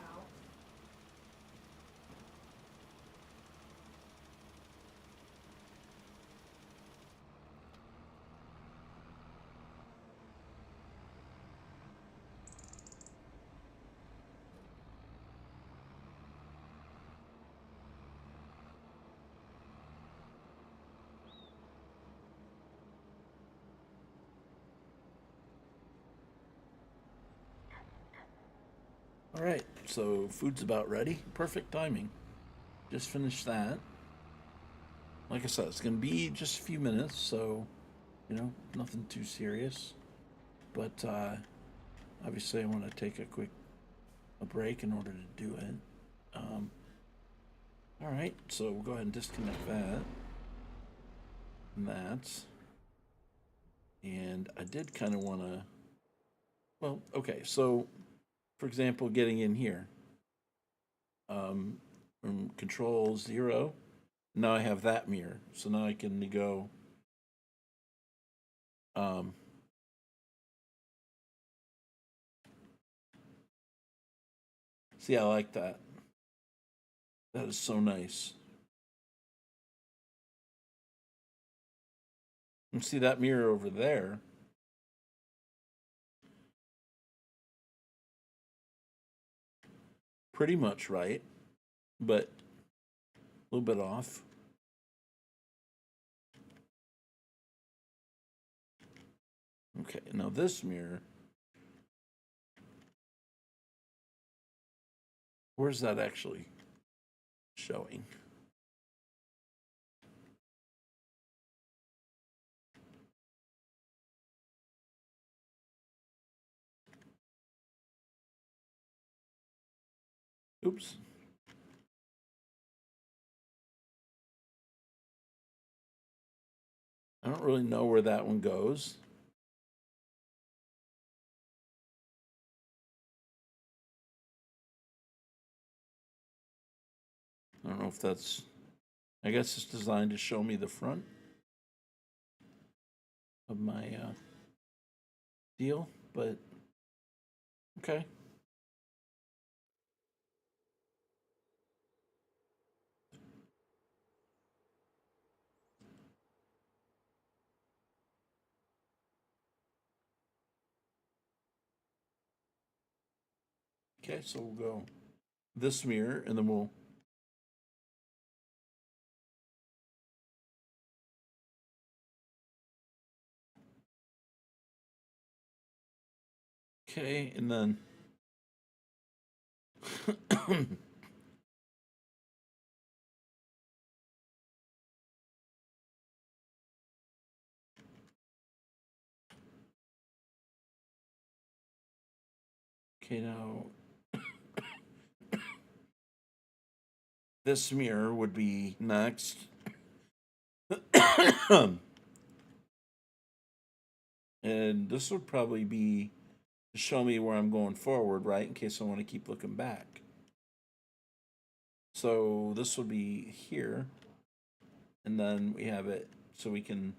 All right, so food's about ready. Perfect timing. Just finished that. Like I said, it's going to be just a few minutes, so, nothing too serious. But obviously, I want to take a break in order to do it. Um, all right, so we'll go ahead and disconnect that. And that. And I did kind of want to. Well, okay, so for example, getting in here from control 0, now I have that mirror. So now I can go. See, I like that. That is so nice. And see that mirror over there. Pretty much right, but a little bit off. Okay, now this mirror. Where's that actually showing? Oops. I don't really know where that one goes. I don't know if that's. I guess it's designed to show me the front of my deal, but okay. Okay, so we'll go this mirror and then we'll. Okay, and then. Okay, now this mirror would be next. And this would probably be to show me where I'm going forward, right? In case I want to keep looking back. So this would be here. And then we have it so we can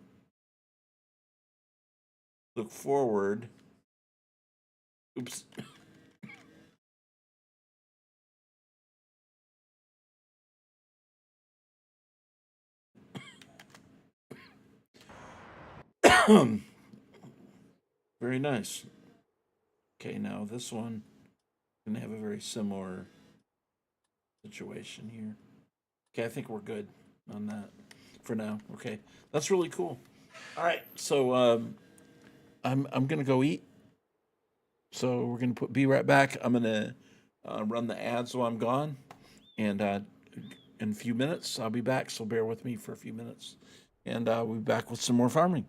look forward. Oops. Very nice. Okay, now this one gonna have a very similar situation here. Okay, I think we're good on that for now. Okay, that's really cool. All right, so I'm gonna go eat. So we're gonna be right back. I'm gonna run the ads while I'm gone, and in a few minutes I'll be back. So bear with me for a few minutes, and we'll be back with some more farming.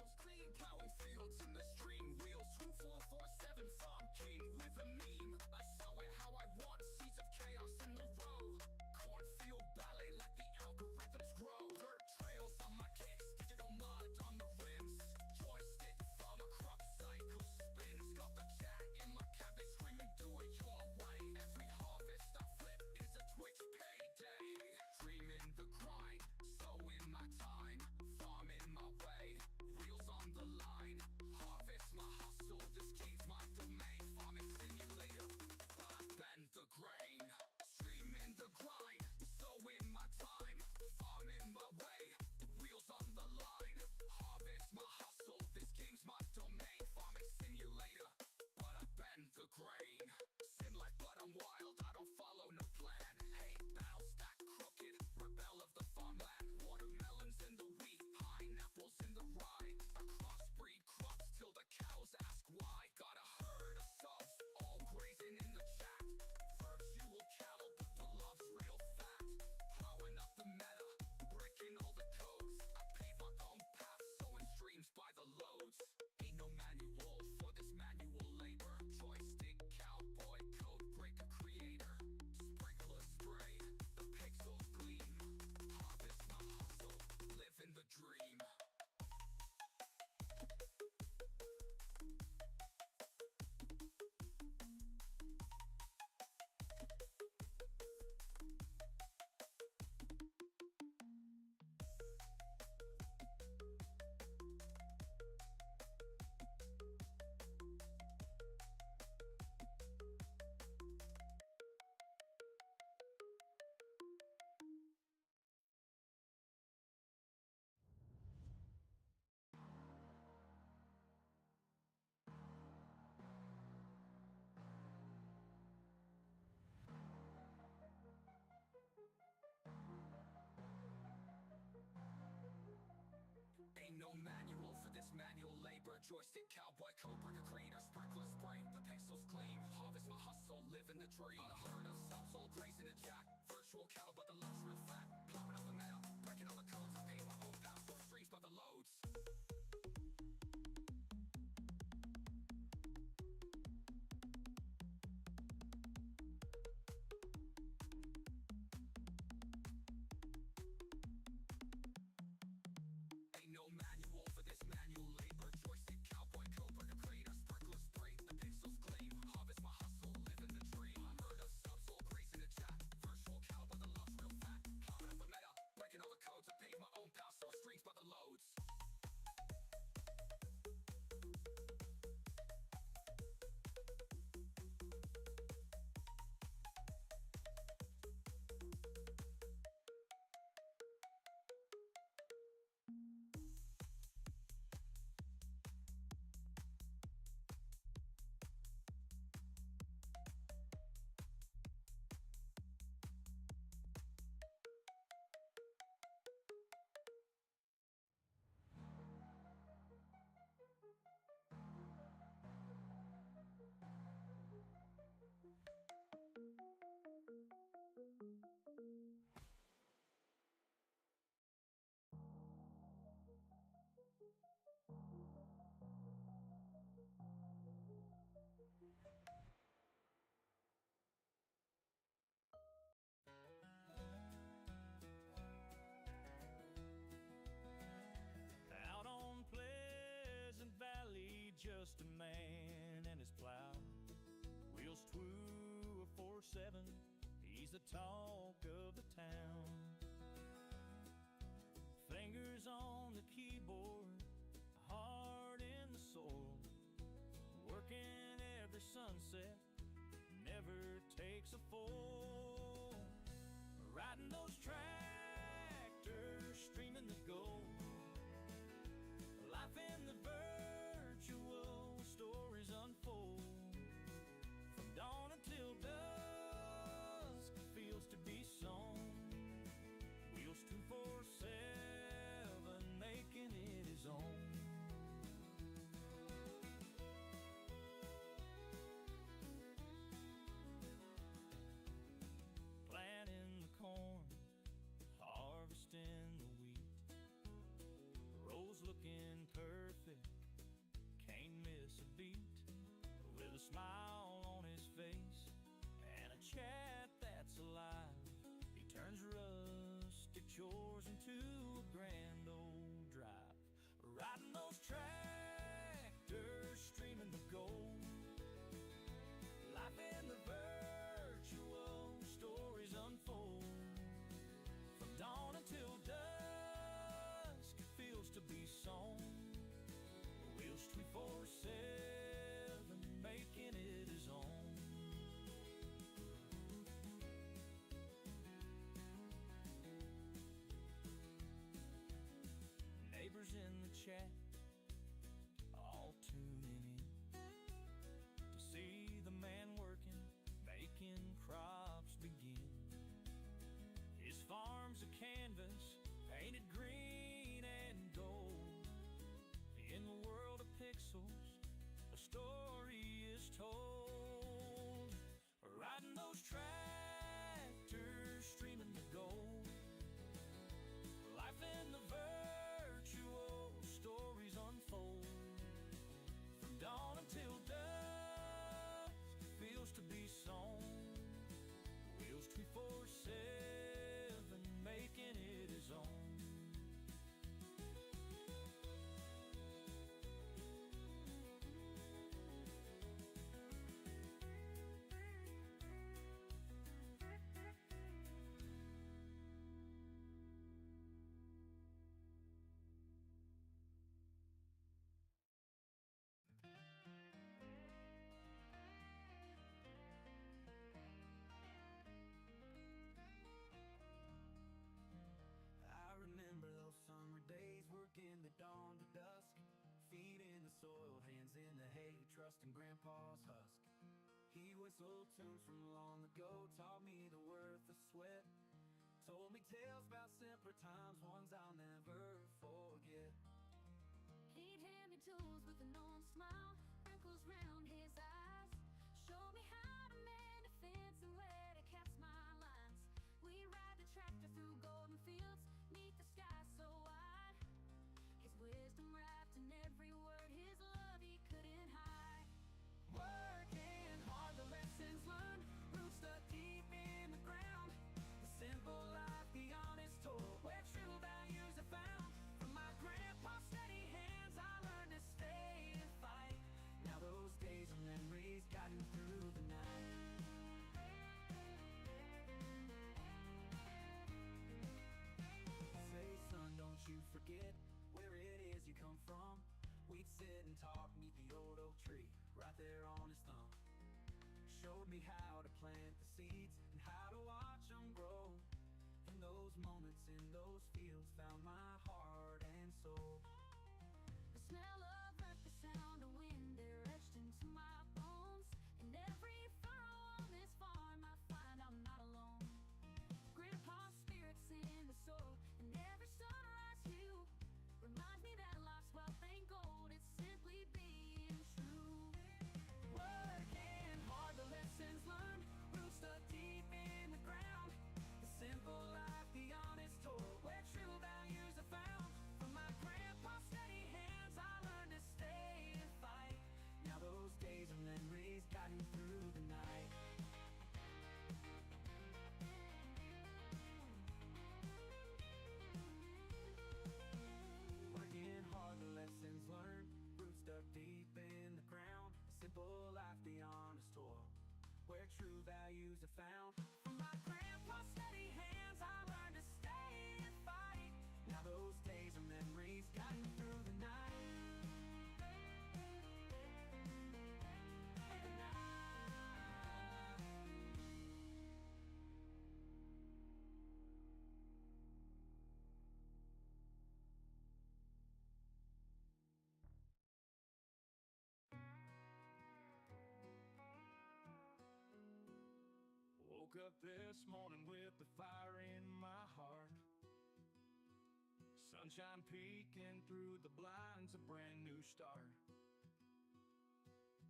pixels clean, plowing fields in the stream. Wheels 2447 farm king with a meme. I sow it how I want, seeds of chaos in the row. Cornfield ballet, let the algorithms grow. Dirt trails on my kicks, digital mud on the rims. Joystick farmer crop cycle spins. Got the chat in my cabbage screaming, do it your way. Every harvest I flip is a Twitch payday. Dreaming the grind, sowing my time, farming my way, wheels on the line. Harvest my hustle, this game's my domain. Farming simulator, but I bend the grain. Streaming the grind, sowing my time, farming my way, wheels on the line. Harvest my hustle, this game's my domain. Farming simulator, but I bend the grain. Sim life, but I'm wild, I don't follow no plan. Hey, battle stack crooked, rebel of the farmland. Watermelons in the wheat, pineapples in the rye. I crossbreed crops till the cows ask why. Got a herd of subs, all grazing in the chat. Virtual cattle, but the love's real fat. Plowing up the meta, breaking all the codes. I pave my own path, sowing streams by the loads. Ain't no manual for this manual labor. Joystick cowboy, code breaker creator. Sprinkler spray, the pixels gleam. Harvest my hustle, living the dream. Ain't no manual for this manual labor. Joystick cowboy, code breaker creator. Sprinkler spray, the pixels gleam. Harvest my hustle, living the dream. On a herd of subs, all grazing a jack. Virtual cattle, but the love's real fat. Plowing up the meta, breaking all the codes. Pay my own path, so streams by the loads. Ain't no manual for this manual labor. Joystick cowboy, code breaker creator. Sprinkler spray, the pixels gleam. Harvest my hustle, living the dream. Herd of subs, all grazing a chat. Virtual cattle, but the love's real fat. Plowing up the meta, breaking all the codes. I pave my own path, so streams by the loads. Out on Pleasant Valley, just a man and his plow. Wheels 24/7, he's the talk of the town. Fingers on the keyboard, heart in the soil. Working every sunset, never takes a fall. Riding those tractors, streaming the gold. Life in the virtual stories unfold. From dawn until dusk, fields to be sown. Wheels 247, making it his own. Planting the corn, a smile on his face and a chat that's alive. He turns rustic chores into a grand old drive. Riding those tractors, streaming the gold. Life in the virtual, stories unfold. From dawn until dusk, it feels to be sown. Wheels 24/7, making it his own. Neighbors in the chat, all tuning in to see the man working, making crops begin. His farm's a canvas, painted green and gold. In the world of pixels, a story is told. Riding those tractors, streaming the gold. Life in the virtual, stories unfold. From dawn until dusk, feels to be sown. Wheels 24/7, making it his own. I remember those summer days, working the dawn to dusk, feet in the soil, hands in the hay, trusting Grandpa's husk. He whistled tunes from long ago, taught me the worth of sweat, told me tales about simpler times, ones I'll never forget. He'd hand me tools with a knowing smile, wrinkles round his eyes. Showed me how to mend a fence and where to cast my lines. We'd ride the tractor through golden fields, meet the sky so wide. His wisdom wrapped in every word, his love he couldn't hide. Working hard, the lessons learned, roots stuck deep in the ground. The simple life, the honest toil, where true values are found. From my grandpa's steady hands, I learned to stay and fight. Now those days and memories guiding through the night. Say, son, don't you forget where it is you come from. We'd sit and talk, meet the old oak tree, right there on his thumb. Showed me how to plant the seeds and how to watch them grow. In those moments, in those fields, found my heart and soul. The smell of earth, the sound of wind, they're etched into my bones. In every furrow on this farm, I find I'm not alone. Grandpa's spirit's in the soil, and every sunrise hue reminds me that life's wealth ain't gold, it's simply being true. Working hard, the lessons learned, roots stuck deep in the ground. The simple life, the honest toil, where true values are found. From my grandpa's steady hands, I learned to stay and fight. Now those days and memories guiding through the night. Working hard, the lessons learned, roots dug deep in the ground. A simple life, the honest toil, where true values are found. From my grandpa's steady hands, I learned to stay and fight. Now those days and memories guiding through the night. The night. Woke up this morning with the fire in my heart. Sunshine peeking through the blinds, a brand new start.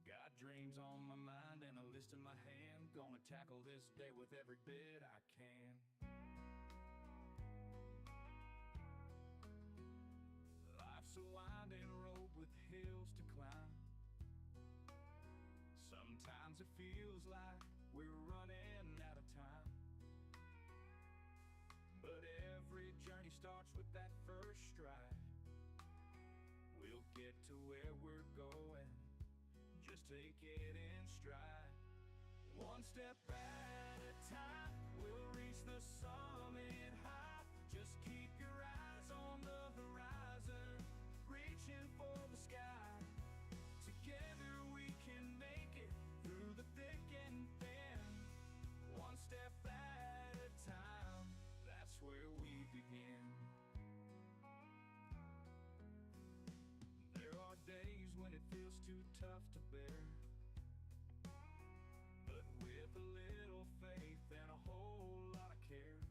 Got dreams on my mind and a list in my hand. Gonna tackle this day with every bit I can. Life's a winding road with hills to climb. Some Sometimes it feels like we're running out of time, but every journey starts with that first stride. We'll get to where we're going, just take it in stride. One step at a time, we'll reach the summit high. Just keep your eyes on the horizon, reaching for the sky. Together we can make it through the thick and thin. One step at a time, that's where we begin. There are days when it feels too tough to bear, but with a little faith and a whole lot of care,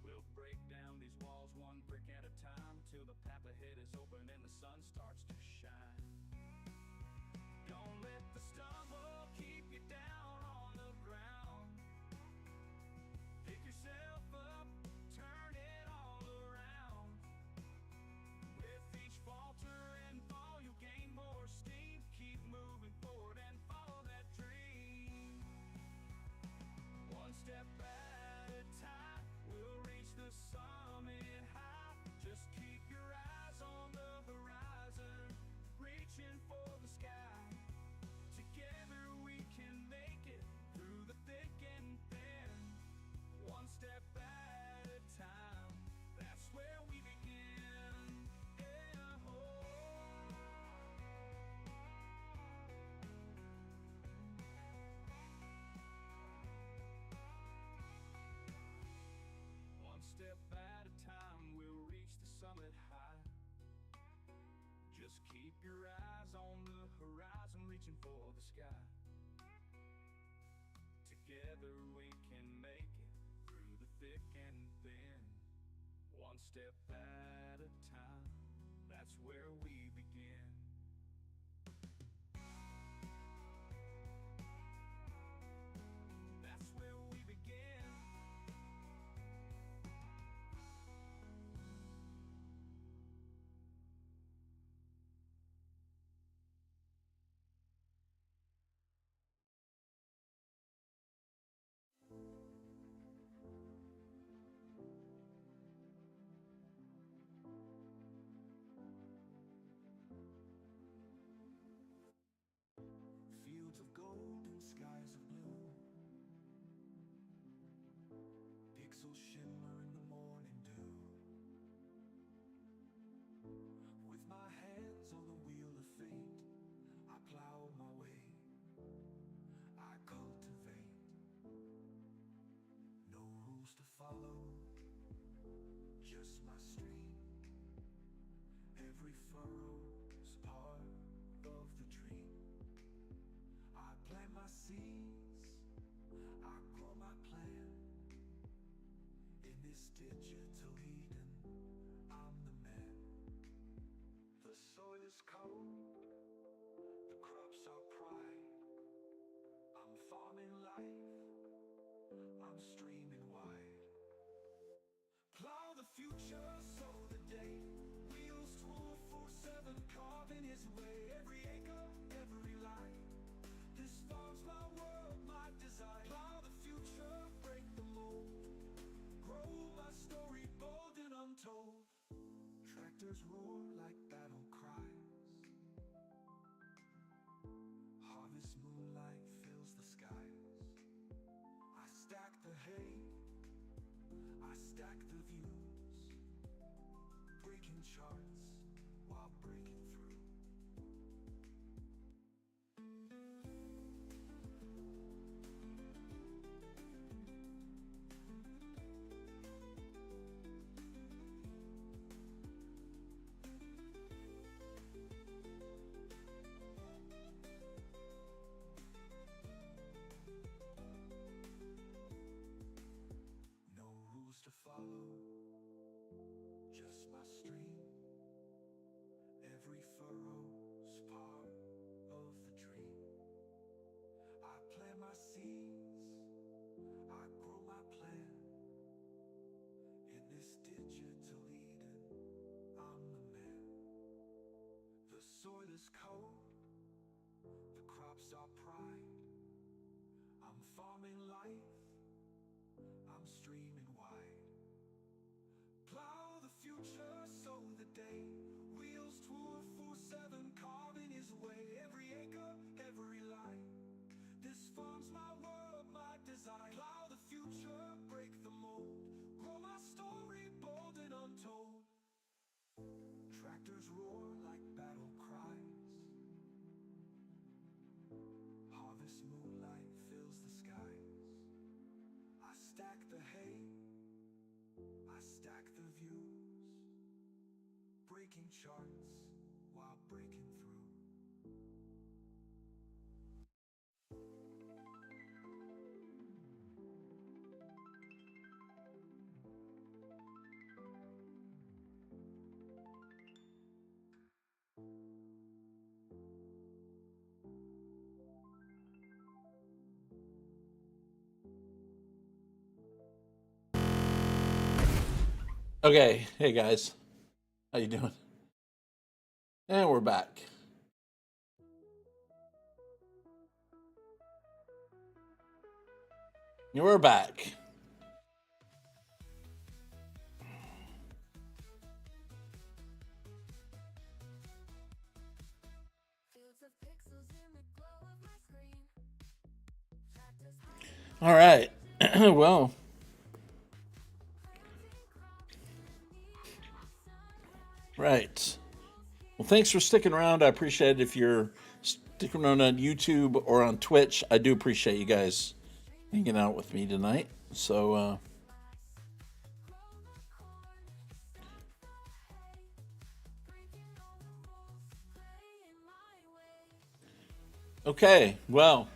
we'll break down these walls one brick at a time, till the path ahead is open and the sun starts to shine. Don't let the stumble keep you down on the ground. Pick yourself up, turn it all around. With each falter and fall, you'll gain more steam. Keep moving forward and follow that dream. One step at a time, we'll reach the summit high. Just keep your eyes on the horizon, reaching for the sky. Together we can make it through the thick and thin. One step at a time, that's where we begin. Yeah, oh. One step at a time, we'll reach the summit high. Just keep your eyes on the horizon, reaching for the sky. Together we can make it through the thick and thin. One step at a time, that's where we begin. That's where we begin. Fields of gold and skies of blue, pixels shimmer in the morning dew. With my hands on the wheel of fate, I plow my way, I cultivate. No rules to follow, just my stream. Every furrow's part of the dream. I plant my seeds, I grow my plan. In this digital Eden, I'm the man. The soil is cold, the crops are pride. I'm farming life, I'm streaming wide. Plow the future, sow the day. Wheels 24/7, carving his way. Every acre, every line. This farm's my world, my design. Plow the future, break the mold. Grow my story bold and untold. Tractors roar like battle cries. Harvest moonlight fills the skies. I stack the hay, I stack the views. Breaking charts while breaking through. To follow, just my stream. Every furrow's part of the dream. I plant my seeds, I grow my plan. In this digital Eden, I'm the man. The soil is cold, the roots our pride. I'm farming life, I'm streaming wide. Plow the future, sow the day. Wheels 24/7, carving his way. Every acre, every line. This farm's my world, my design. Plow the future, break the mold. Grow my story, bold and untold. Tractors roar like battle cries. Harvest moonlight fills the skies. I stack the hay, I stack the views, breaking charts while breaking through. Okay, hey guys, how you doing? And we're back. And we're back. Fields of pixels in the glow of my screen. Tractors All right. Well, right. Well, thanks for sticking around. I appreciate it. If you're sticking around on YouTube or on Twitch, I do appreciate you guys hanging out with me tonight. So, okay, well,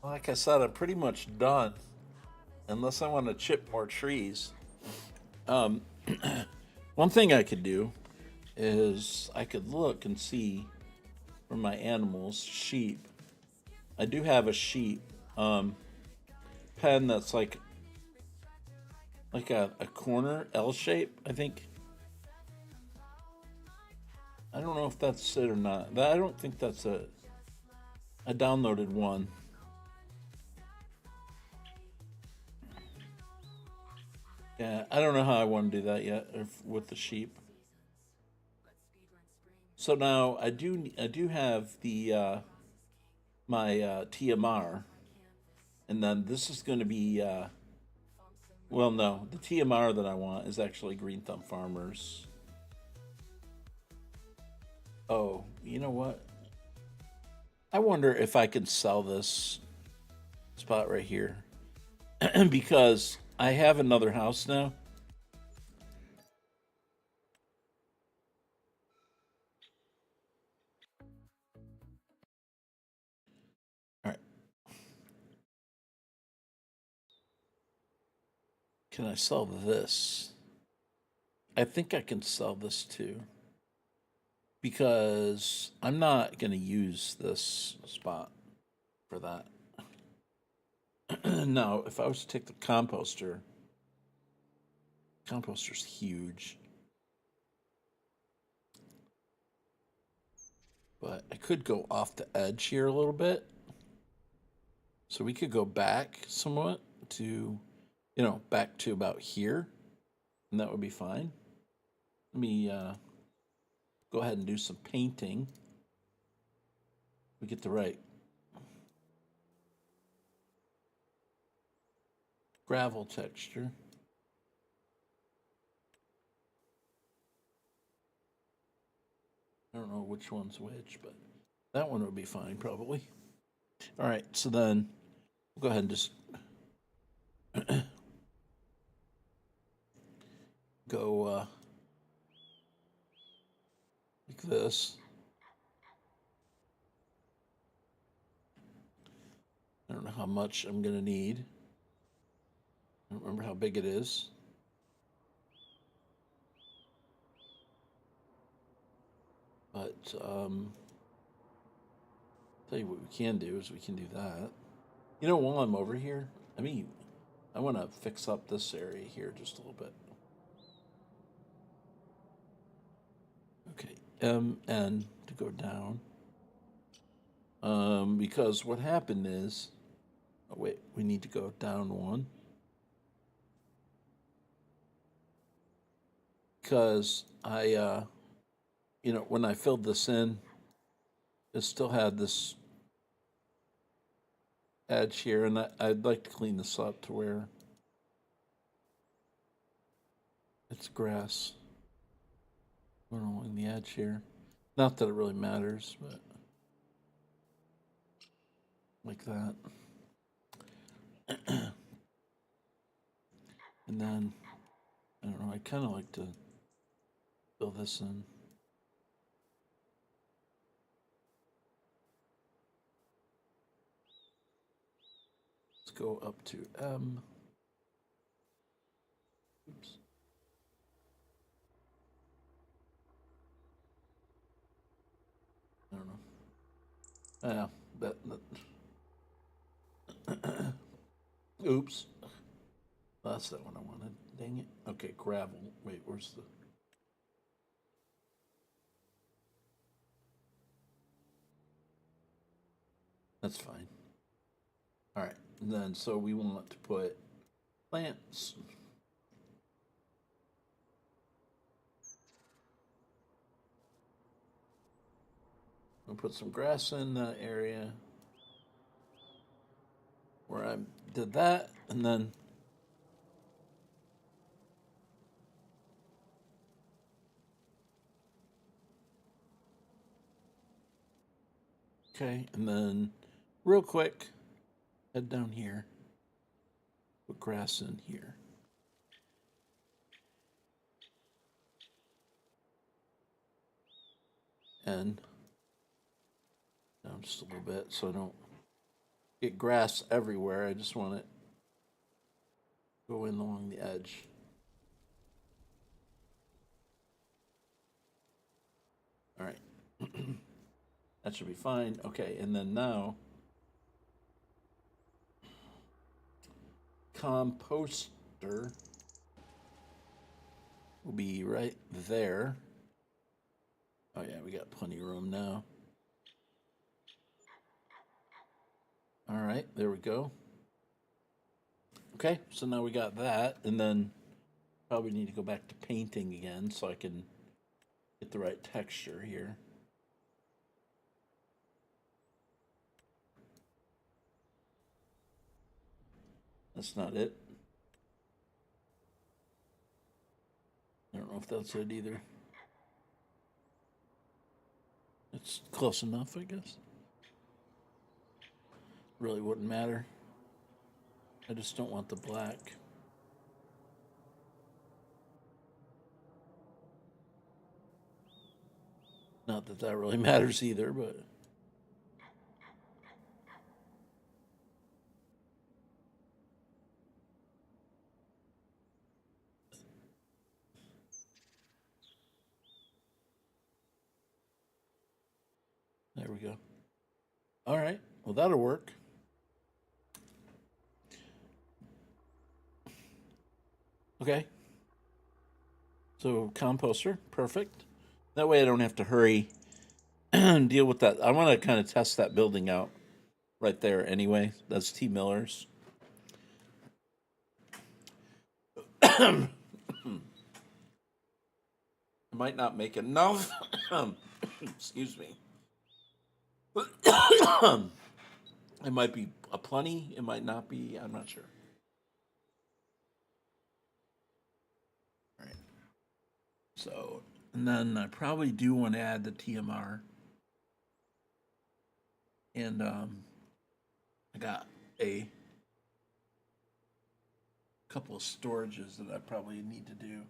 like I said, I'm pretty much done, unless I want to chip more trees. One thing I could do is I could look and see for my animals, sheep. I do have a sheep pen that's like a corner L shape, I think. I don't know if that's it or not. I don't think that's it. I downloaded one. Yeah, I don't know how I want to do that yet with the sheep. So now I do have the my TMR, and then this is going to be well, no, the TMR that I want is actually Green Thumb Farmers. Oh, you know what? I wonder if I can sell this spot right here because I have another house now. All right. Can I sell this? I think I can sell this too. Because I'm not going to use this spot for that. Now, if I was to take the composter's huge. But I could go off the edge here a little bit. So we could go back somewhat to, back to about here. And that would be fine. Let me go ahead and do some painting. We get the right gravel texture. I don't know which one's which, but that one would be fine probably. All right, so then we'll go ahead and just go like this. I don't know how much I'm gonna need. I don't remember how big it is. But tell you what we can do is we can do that. While I'm over here, I want to fix up this area here just a little bit. MN to go down. Because what happened is, oh wait, we need to go down one. Because when I filled this in, it still had this edge here, and I'd like to clean this up to where it's grass going along the edge here. Not that it really matters, but like that. And then, I don't know, I kind of like to fill this in. Let's go up to M. Oops. I don't know. Yeah, oops. That's that one I wanted. Dang it. Okay, gravel. Wait, where's the... That's fine. All right, and then so we want to put plants. We'll put some grass in that area where I did that, and then okay, and then real quick, head down here, put grass in here. And down just a little bit so I don't get grass everywhere. I just want it to go in along the edge. All right. That should be fine. Okay, and then now composter will be right there. Oh yeah, we got plenty of room now. All right, there we go. Okay, so now we got that, and then probably need to go back to painting again so I can get the right texture here. That's not it. I don't know if that's it either. It's close enough, I guess. Really wouldn't matter. I just don't want the black. Not that that really matters either, but... There we go. All right, well, that'll work. Okay. So composter, perfect. That way I don't have to hurry and deal with that. I want to kind of test that building out right there anyway. That's T. Miller's. I might not make enough. Excuse me. It might be a plenty. It might not be. I'm not sure. All right. So, and then I probably do want to add the TMR. And I got a couple of storages that I probably need to do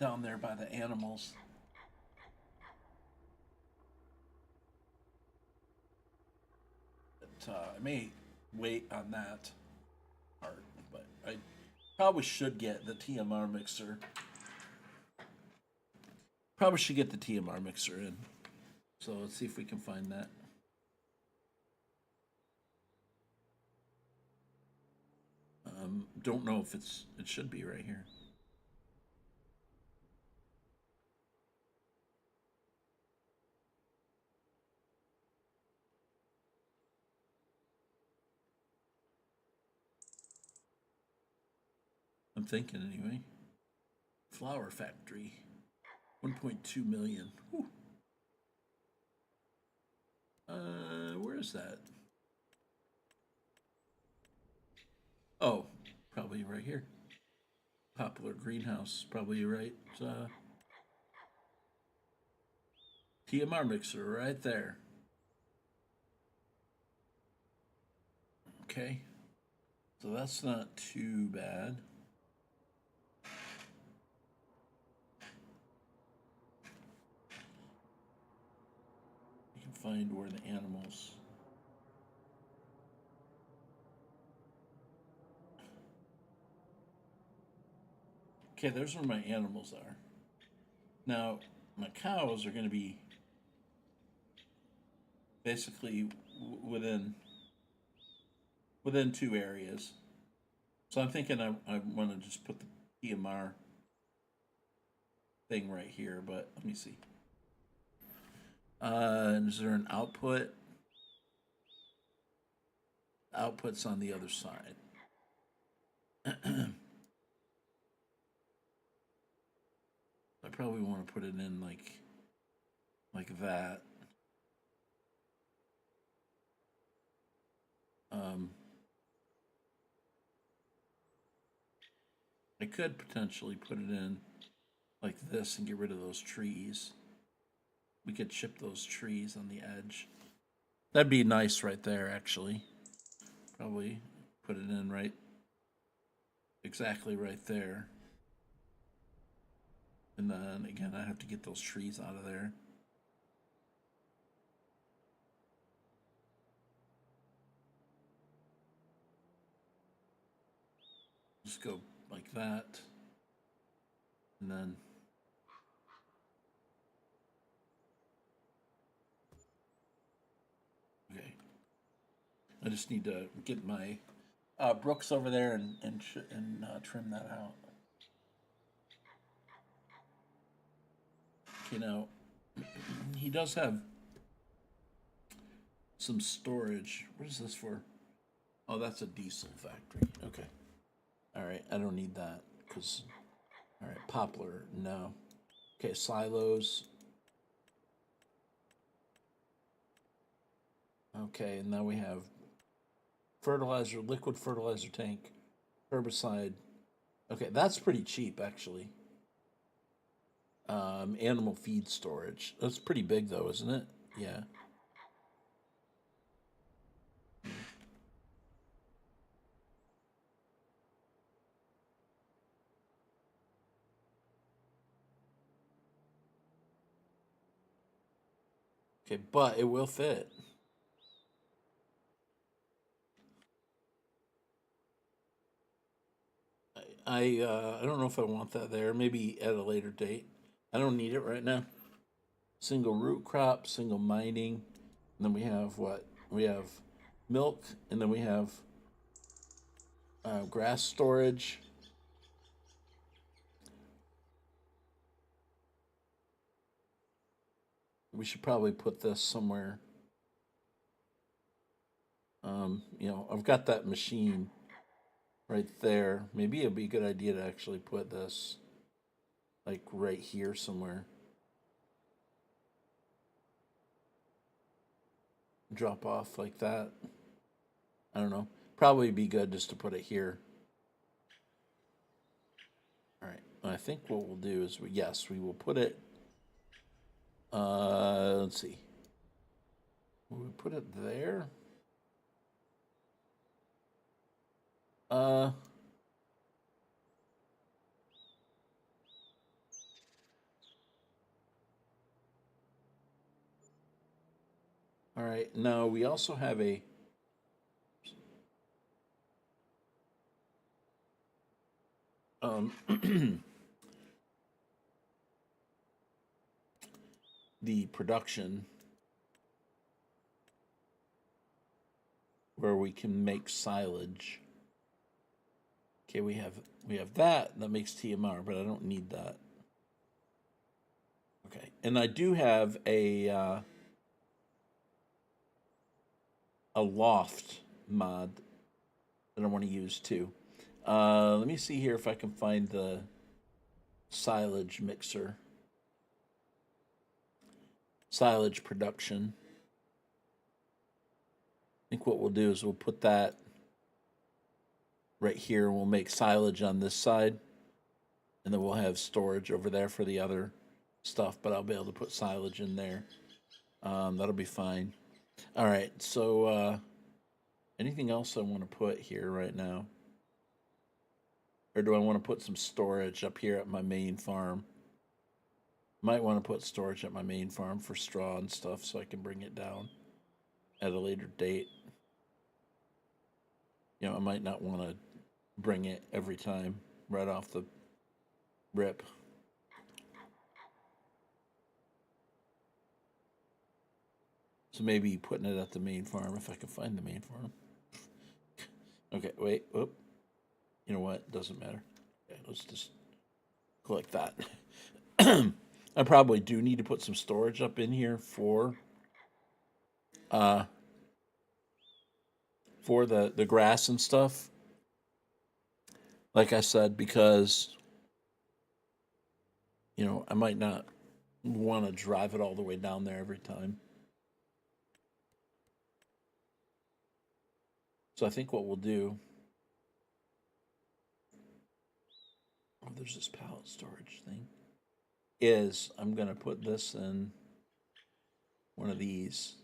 down there by the animals. But I may wait on that part, but I probably should get the TMR mixer. Probably should get the TMR mixer in. So let's see if we can find that. Don't know if it should be right here. thinking anyway. Flower factory, 1.2 million. Whew. Where is that? Oh, probably right here. Poplar greenhouse, probably right. TMR mixer right there. Okay, so that's not too bad. You can find where the animals. Okay, there's where my animals are. Now, my cows are going to be basically within two areas. So I'm thinking I want to just put the PMR thing right here, but let me see. Is there an output? Output's on the other side. I probably want to put it in like that. I could potentially put it in like this and get rid of those trees. We could chip those trees on the edge. That'd be nice right there, actually. Probably put it in right, exactly right there. And then again, I have to get those trees out of there. Just go like that. And then okay. I just need to get my Brooks over there and trim that out. Okay, now he does have some storage. What is this for? Oh, that's a diesel factory. Okay. All right, I don't need that because. All right, poplar, no. Okay, silos. Okay, and now we have fertilizer, liquid fertilizer tank, herbicide. Okay, that's pretty cheap actually. Animal feed storage. That's pretty big though, isn't it? Yeah. Okay, but it will fit. I don't know if I want that there. Maybe at a later date. I don't need it right now. Single root crop, single mining, and then we have what? We have milk, and then we have grass storage. We should probably put this somewhere. You know, I've got that machine right there. Maybe it'd be a good idea to actually put this like right here somewhere. Drop off like that. I don't know. Probably be good just to put it here. All right. I think what we'll do is, yes, we will put it. Let's see. Will we put it there? All right. Now we also have a. The production where we can make silage. Okay, we have that makes TMR, but I don't need that. Okay, and I do have a loft mod that I want to use too. Let me see here if I can find the silage mixer. Silage production. I think what we'll do is we'll put that right here. We'll make silage on this side, and then we'll have storage over there for the other stuff, but I'll be able to put silage in there. That'll be fine. All right, so anything else I want to put here right now? Or do I want to put some storage up here at my main farm? Might want to put storage at my main farm for straw and stuff so I can bring it down at a later date. You know, I might not want to bring it every time right off the rip. So maybe putting it at the main farm if I can find the main farm. Okay, wait, whoop. You know what? Doesn't matter. Okay, let's just go like that. I probably do need to put some storage up in here for the grass and stuff. Like I said, because you know, I might not want to drive it all the way down there every time. So I think what we'll do, oh, there's this pallet storage thing, is I'm going to put this in one of these.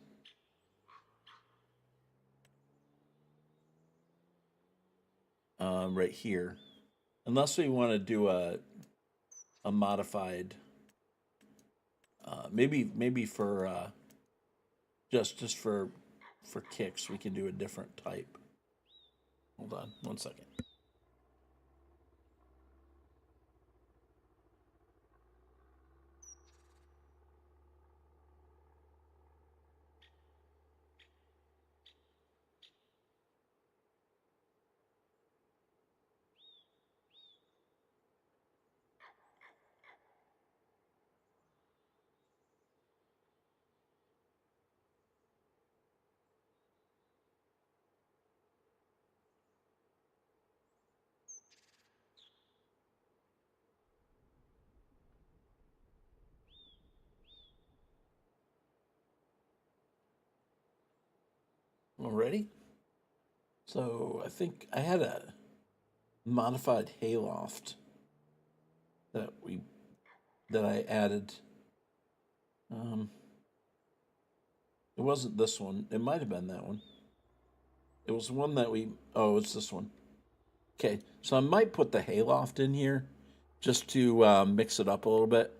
Right here. Unless we want to do a modified, maybe for just for kicks, we can do a different type. Hold on 1 second. Already? So I think I had a modified hayloft that I added. It wasn't this one. It might have been that one. It was one that oh, it's this one. Okay, so I might put the hayloft in here just to mix it up a little bit.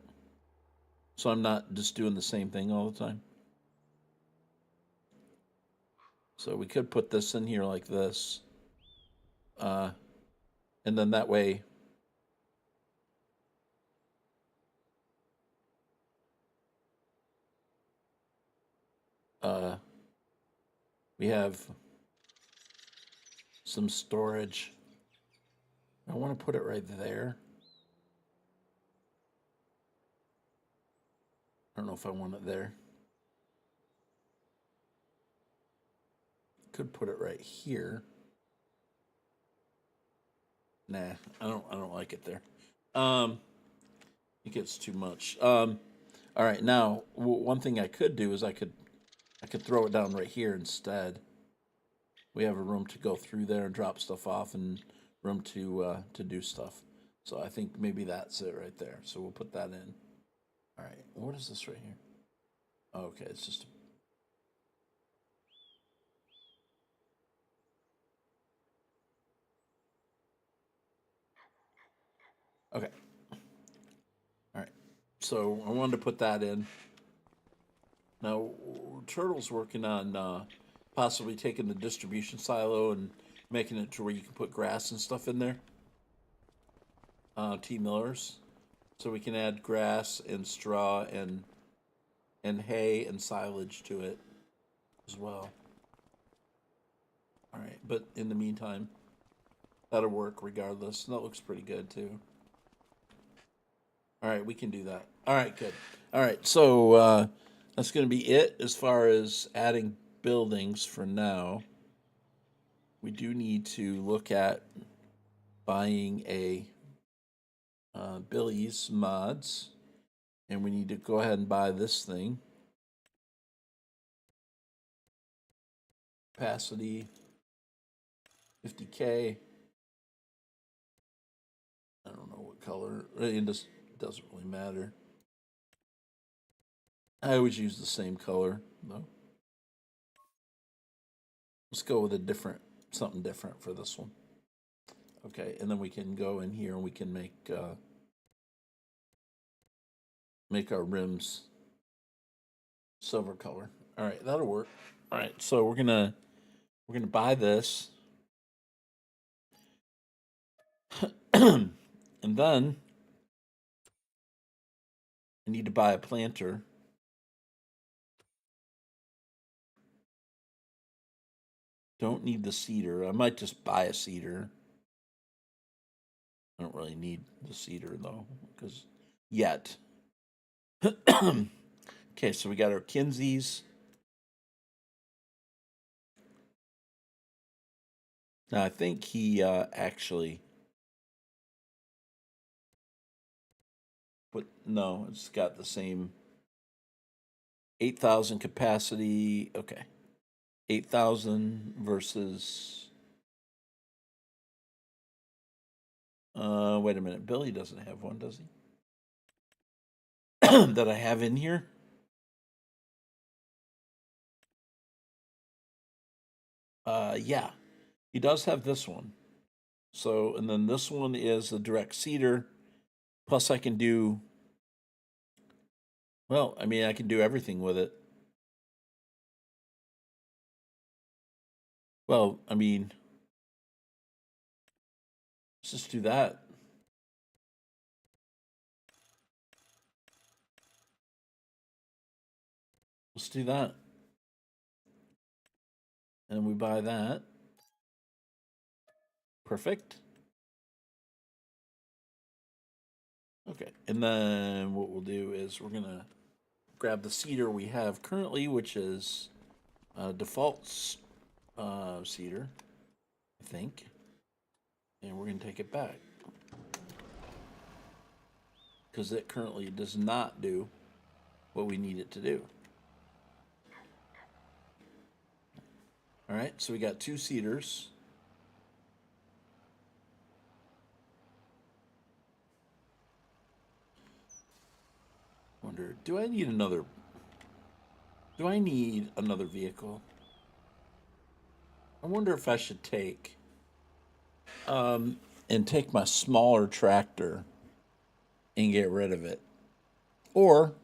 So I'm not just doing the same thing all the time. So we could put this in here like this. And then that way, we have some storage. I want to put it right there. I don't know if I want it there. Could put it right here. Nah, I don't like it there. It gets too much. All right, now one thing I could do is I could throw it down right here instead. We have a room to go through there and drop stuff off, and room to do stuff. So I think maybe that's it right there. So we'll put that in. All right, what is this right here? Oh, okay, it's just. Okay. All right. So I wanted to put that in. Now, Turtle's working on possibly taking the distribution silo and making it to where you can put grass and stuff in there. T. Miller's. So we can add grass and straw and hay and silage to it as well. All right, but in the meantime, that'll work regardless. And that looks pretty good too. All right, we can do that. All right, good. All right, so that's going to be it as far as adding buildings for now. We do need to look at buying a Billy's Mods, and we need to go ahead and buy this thing. Capacity 50K. I don't know what color. It just doesn't really matter. I always use the same color though. Let's go with something different for this one. Okay, and then we can go in here and we can make our rims silver color. All right, that'll work. All right, so we're gonna buy this, and then I need to buy a planter. Don't need the seeder. I might just buy a seeder. I don't really need the seeder though, because yet. Okay, so we got our Kinseys. Now I think he actually no, it's got the same 8,000 capacity. Okay. 8,000 versus wait a minute. Billy doesn't have one, does he? That I have in here? Yeah. He does have this one. So, and then this one is a direct seeder. Plus I can do, well, I mean, I can do everything with it. Well, I mean, let's just do that. Let's do that. And we buy that. Perfect. Okay, and then what we'll do is we're gonna grab the seeder we have currently, which is default seeder, I think, and we're gonna take it back because it currently does not do what we need it to do. All right, so we got 2 seeders. Wonder, do I need another vehicle? I wonder if I should take my smaller tractor and get rid of it. Or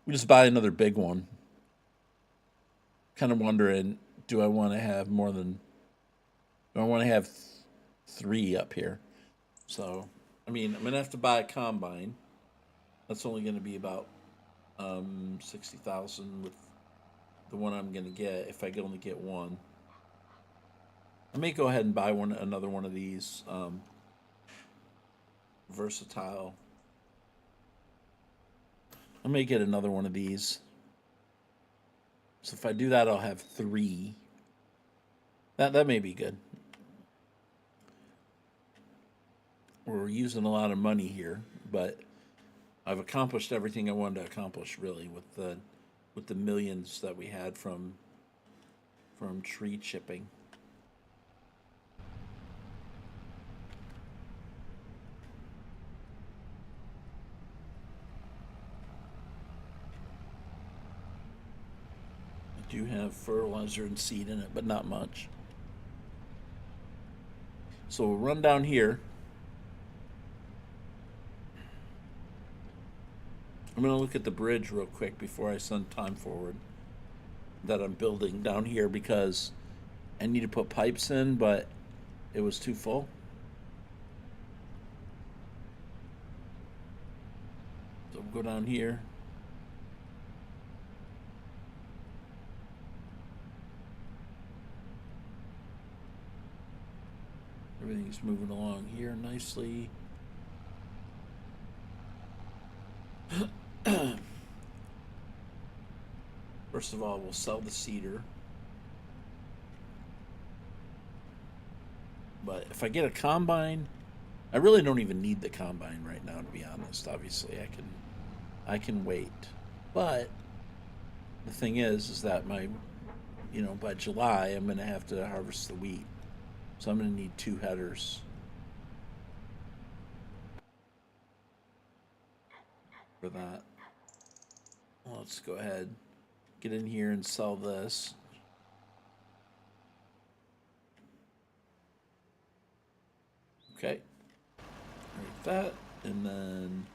we just buy another big one. Kind of wondering, do I want to have 3 up here? So, I mean, I'm going to have to buy a combine. That's only going to be about 60,000 with the one I'm going to get if I can only get one. I may go ahead and buy another one of these versatile. I may get another one of these. So if I do that, I'll have 3. That may be good. We're using a lot of money here, but I've accomplished everything I wanted to accomplish, really, with the millions that we had from tree chipping. I do have fertilizer and seed in it, but not much. So we'll run down here. I'm going to look at the bridge real quick before I send time forward that I'm building down here because I need to put pipes in, but it was too full. So we'll go down here. Everything's moving along here nicely. First of all, we'll sell the cedar. But But if I get a combine, I really don't even need the combine right now, to be honest. Obviously, I can wait. But the thing is that by July I'm going to have to harvest the wheat, so I'm going to need 2 headers for that. Let's go ahead, get in here and sell this. Okay, like that, and then,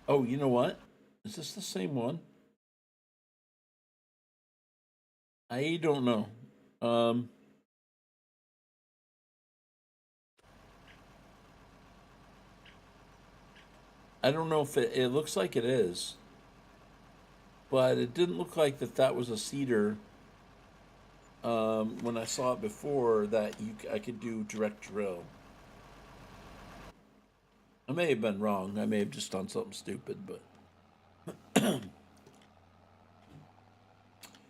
oh, you know what? Is this the same one? I don't know. I don't know if it looks like it is, but it didn't look like that was a seeder. When I saw it before, that I could do direct drill. I may have been wrong. I may have just done something stupid, but at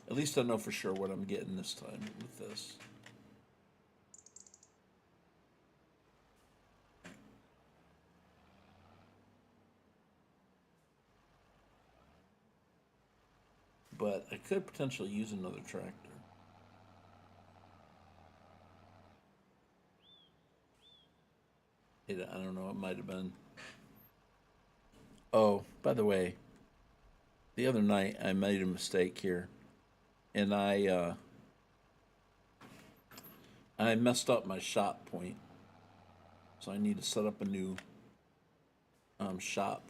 least I know for sure what I'm getting this time with this. But I could potentially use another tractor. I don't know, it might have been. Oh, by the way, the other night I made a mistake here, and I messed up my shop point, so I need to set up a new shop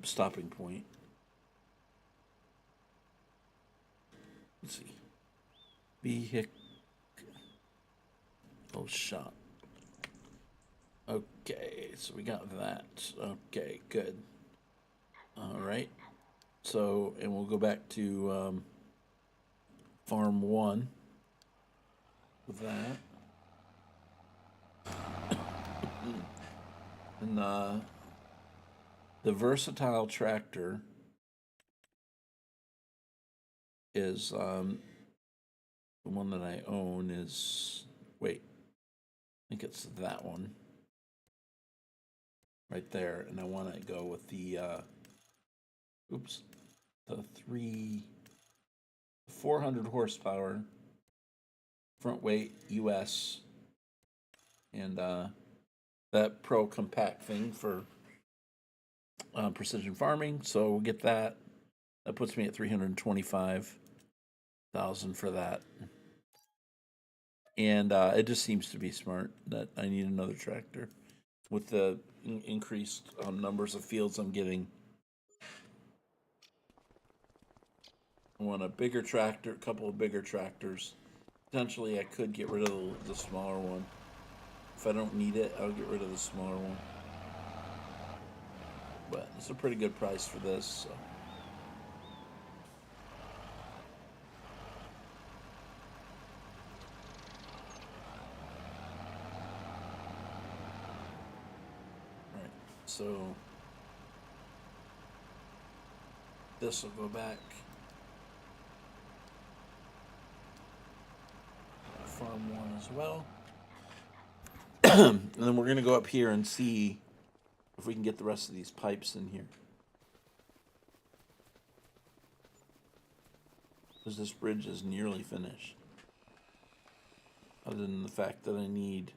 stopping point. Let's see, vehicle shop. Okay, so we got that. Okay, good. All right. So, and we'll go back to farm 1 with that. And the versatile tractor is the one that I own is, wait, I think it's that one right there, and I want to go with the the 400 horsepower front weight US, and that pro compact thing for precision farming. So we'll get that. That puts me at 325,000 for that. And it just seems to be smart that I need another tractor with the increased numbers of fields I'm getting. I want a bigger tractor, a couple of bigger tractors. Potentially, I could get rid of the smaller one. If I don't need it, I'll get rid of the smaller one. But it's a pretty good price for this. So. Alright, so this will go back. Farm 1 as well. And then we're going to go up here and see if we can get the rest of these pipes in here. Because this bridge is nearly finished. Other than the fact that I need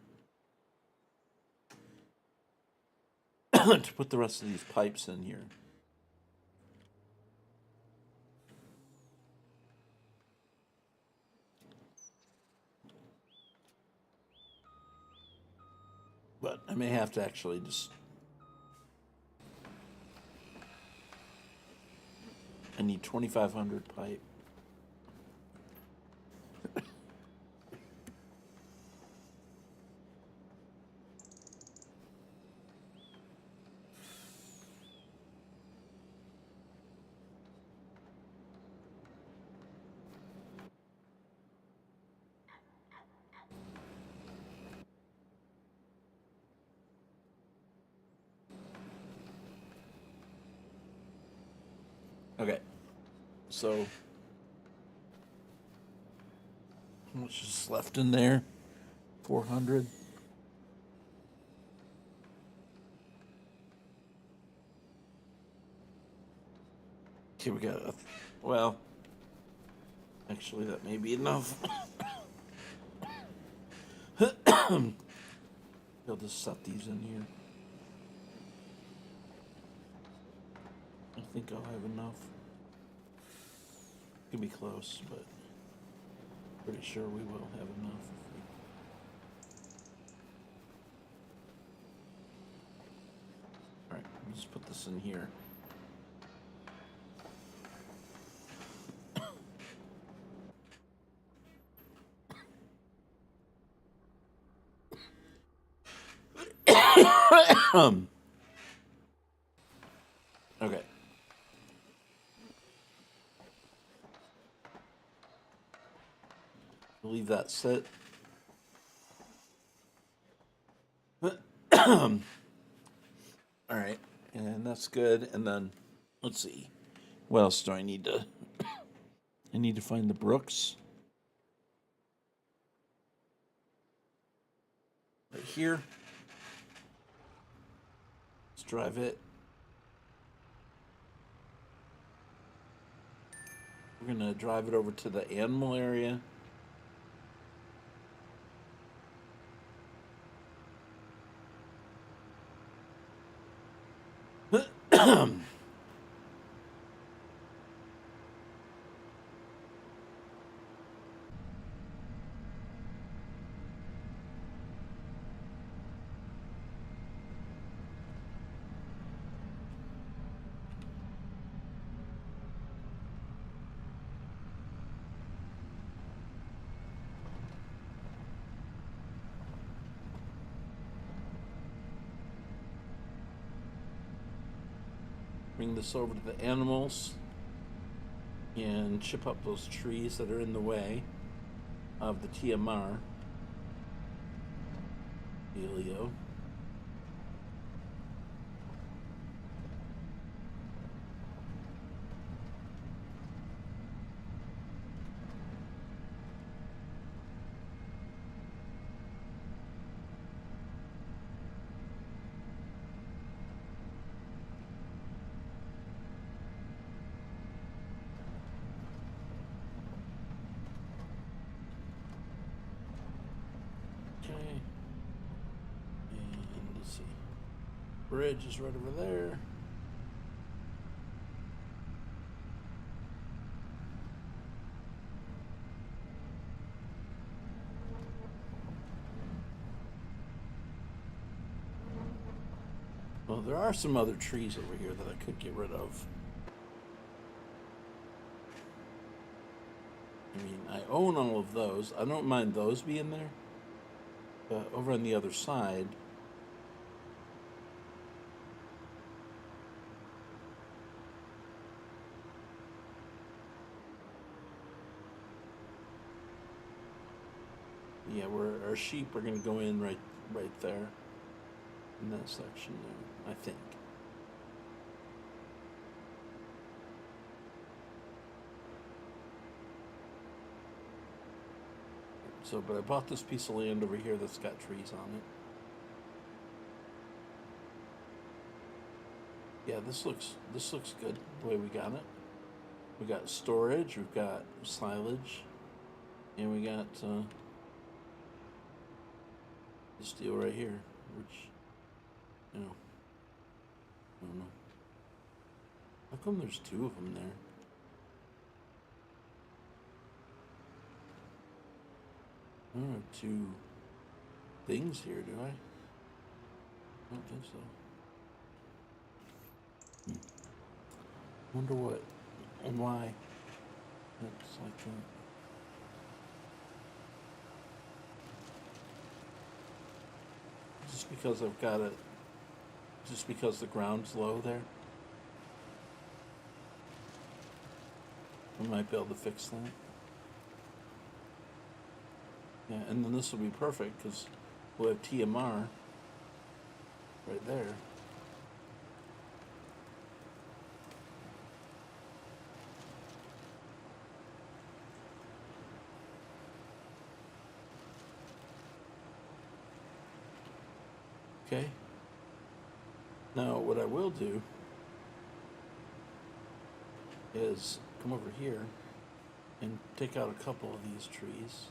to put the rest of these pipes in here. But I may have to actually just... I need 2,500 pipe. Okay. So, how much is left in there? 400. Okay, we got well, actually, that may be enough. I'll just set these in here. I think I'll have enough. Could be close, but pretty sure we will have enough. All right, let's put this in here. Okay. Leave that sit. All right, and that's good. And then let's see, what else do I need to? I need to find the Brooks. Right here. Let's drive it. We're gonna drive it over to the animal area. Bring this over to the animals and chip up those trees that are in the way of the TMR. Dealio. Okay. And let's see. Bridge is right over there. Well, there are some other trees over here that I could get rid of. I mean, I own all of those. I don't mind those being there. But over on the other side, yeah, where our sheep are going to go in right there, in that section there, I think. So, but I bought this piece of land over here that's got trees on it. Yeah, this looks good the way we got it. We got storage, we've got silage, and we got this deal right here, which, you know, I don't know. How come there's two of them there? I don't have two things here, do I? I don't think so. Wonder what and why it's like that. Just because I've got it, just because the ground's low there. I might be able to fix that. Yeah, and then this will be perfect because we'll have TMR right there. Okay. Now, what I will do is come over here and take out a couple of these trees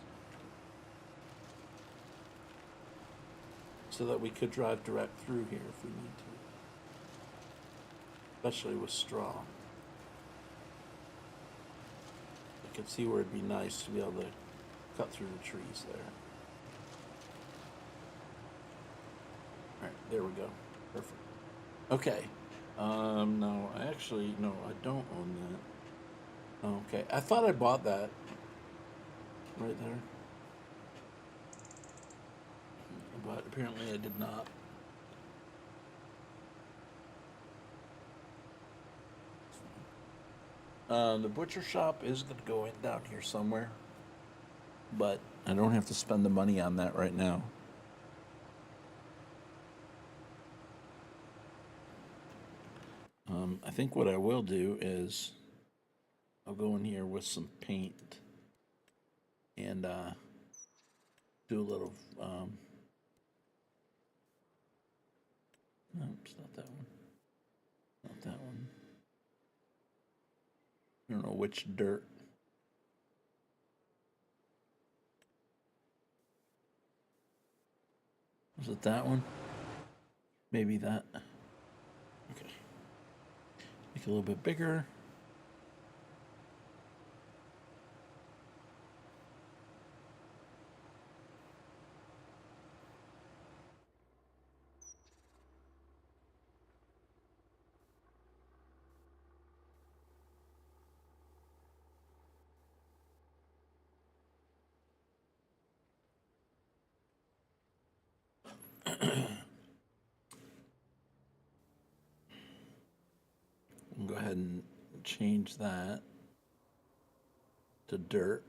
so that we could drive direct through here if we need to, especially with straw. I could see where it'd be nice to be able to cut through the trees there. All right, there we go. Perfect. Okay. No, no, I don't own that. Okay, I thought I bought that right there, but apparently I did not. The butcher shop is going to go in down here somewhere, but I don't have to spend the money on that right now. I think what I will do is I'll go in here with some paint and do a little. No, it's not that one. Not that one. I don't know which dirt. Was it that one? Maybe that. Okay. Make it a little bit bigger. Go ahead and change that to dirt.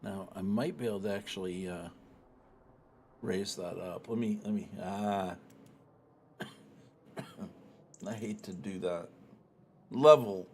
Now I might be able to actually raise that up. Let me I hate to do that. Level.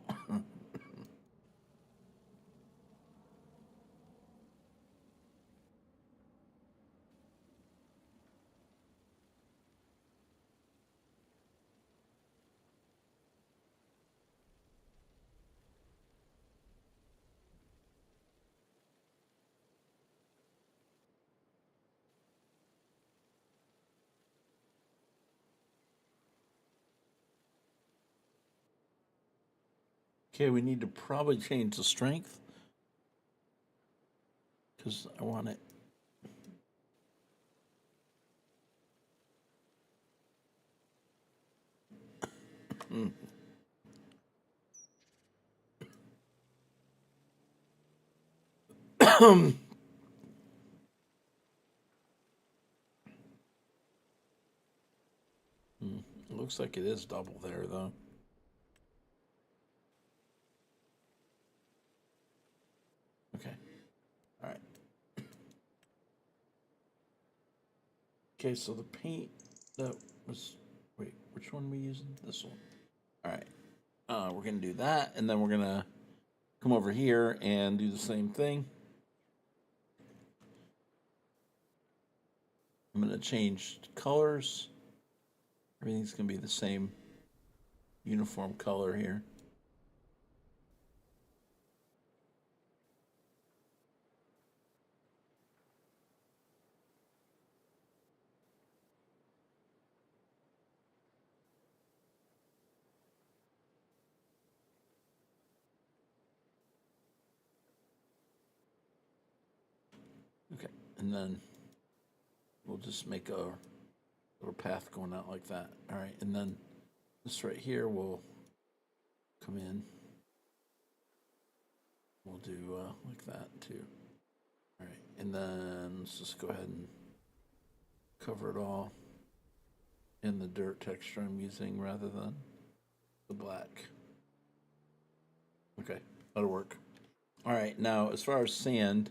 Okay, we need to probably change the strength because I want it. It looks like it is double there, though. Okay. All right. Okay, so the paint that was. Wait, which one are we using? This one. All right. We're going to do that, and then we're going to come over here and do the same thing. I'm going to change colors. Everything's going to be the same uniform color here. Okay, and then we'll just make a little path going out like that. All right, and then this right here will come in. We'll do like that too. All right, and then let's just go ahead and cover it all in the dirt texture I'm using rather than the black. Okay, that'll work. All right, now as far as sand,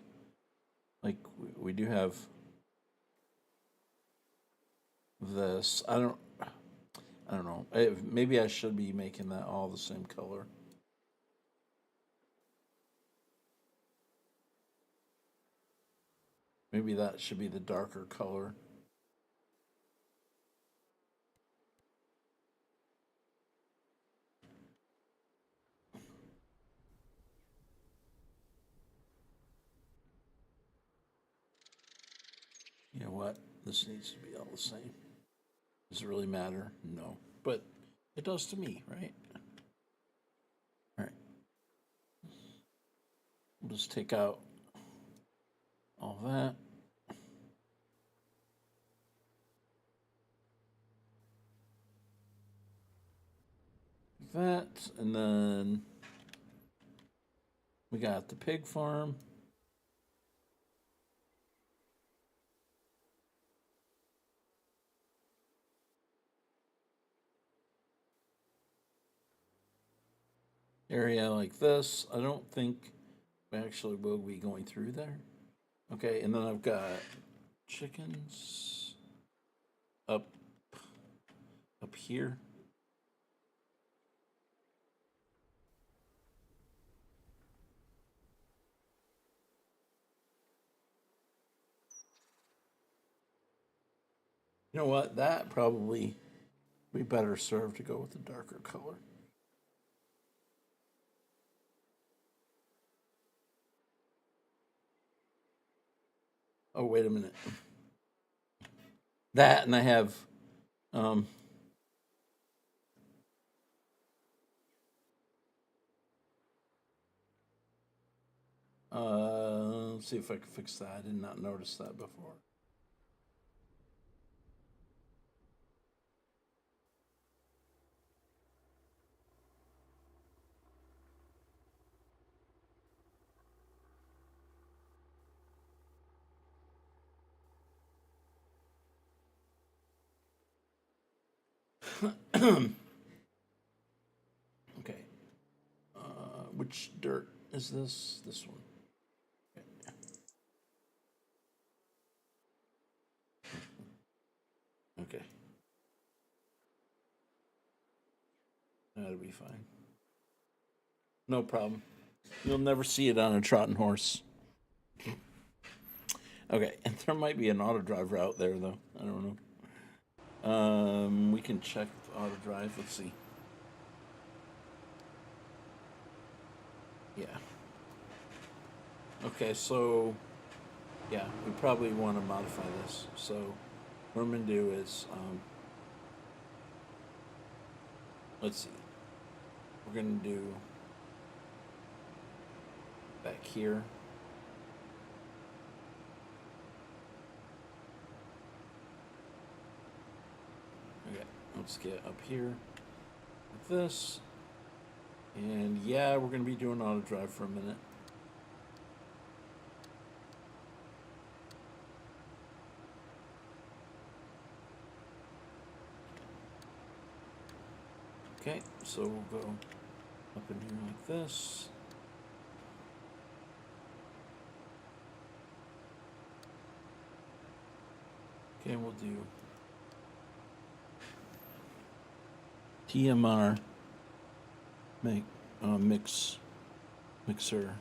like we do have this. I don't know. Maybe I should be making that all the same color. Maybe that should be the darker color. You know what? This needs to be all the same. Does it really matter? No. But it does to me, right? All right. We'll just take out all that. That, and then we got the pig farm. Area like this. I don't think we actually will be going through there. Okay, and then I've got chickens up here. You know what? That probably be better served to go with the darker color. Oh, wait a minute. That, and I have, let's see if I can fix that. I did not notice that before. Okay. Which dirt is this? This one. Okay. That'll be fine. No problem. You'll never see it on a trotting horse. Okay, and there might be an auto drive route there, though. I don't know. We can check the auto drive. Let's see. Yeah. Okay, so yeah, we probably want to modify this. So what I'm going to do is, let's see. We're going to do back here. Okay, let's get up here like this. And yeah, we're going to be doing auto drive for a minute. Okay, so we'll go up in here like this. Okay, we'll do TMR mixer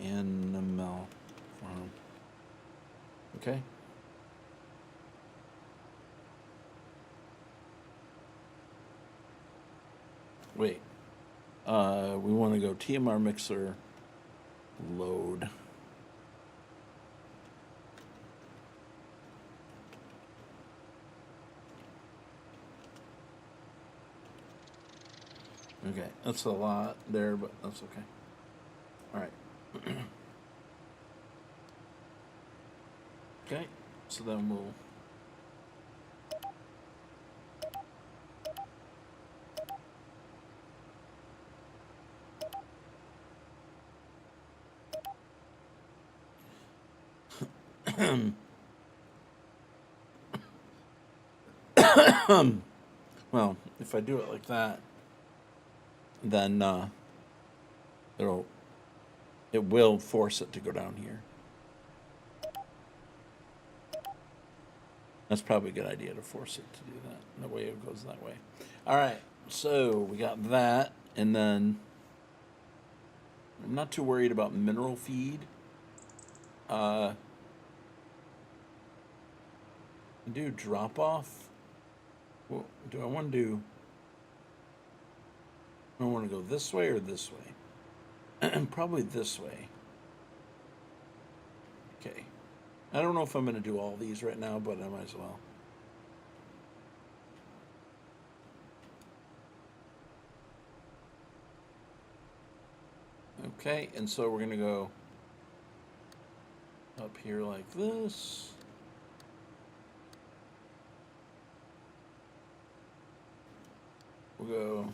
animal farm. Okay. Wait. We want to go TMR mixer load. Okay, that's a lot there, but that's okay. All right. Okay, so then we'll well, if I do it like that, then it will force it to go down here. That's probably a good idea to force it to do that. That way it goes that way. All right, so we got that, and then I'm not too worried about mineral feed. do drop off. Well, do I want to do? I want to go this way or this way? Probably this way. Okay. I don't know if I'm going to do all these right now, but I might as well. Okay, and so we're going to go up here like this. We'll go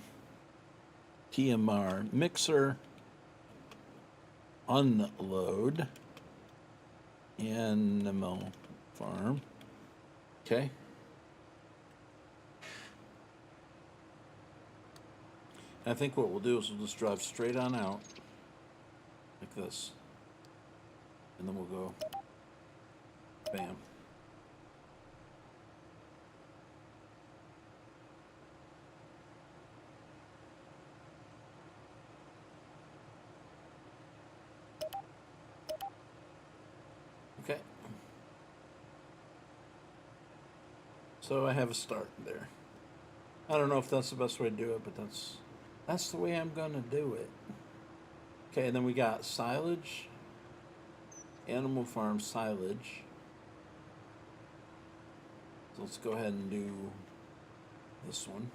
TMR mixer, unload, animal farm. Okay. I think what we'll do is we'll just drive straight on out like this. And then we'll go bam. Okay. So I have a start there. I don't know if that's the best way to do it, but that's the way I'm gonna do it. Okay, and then we got silage, animal farm silage. So let's go ahead and do this one.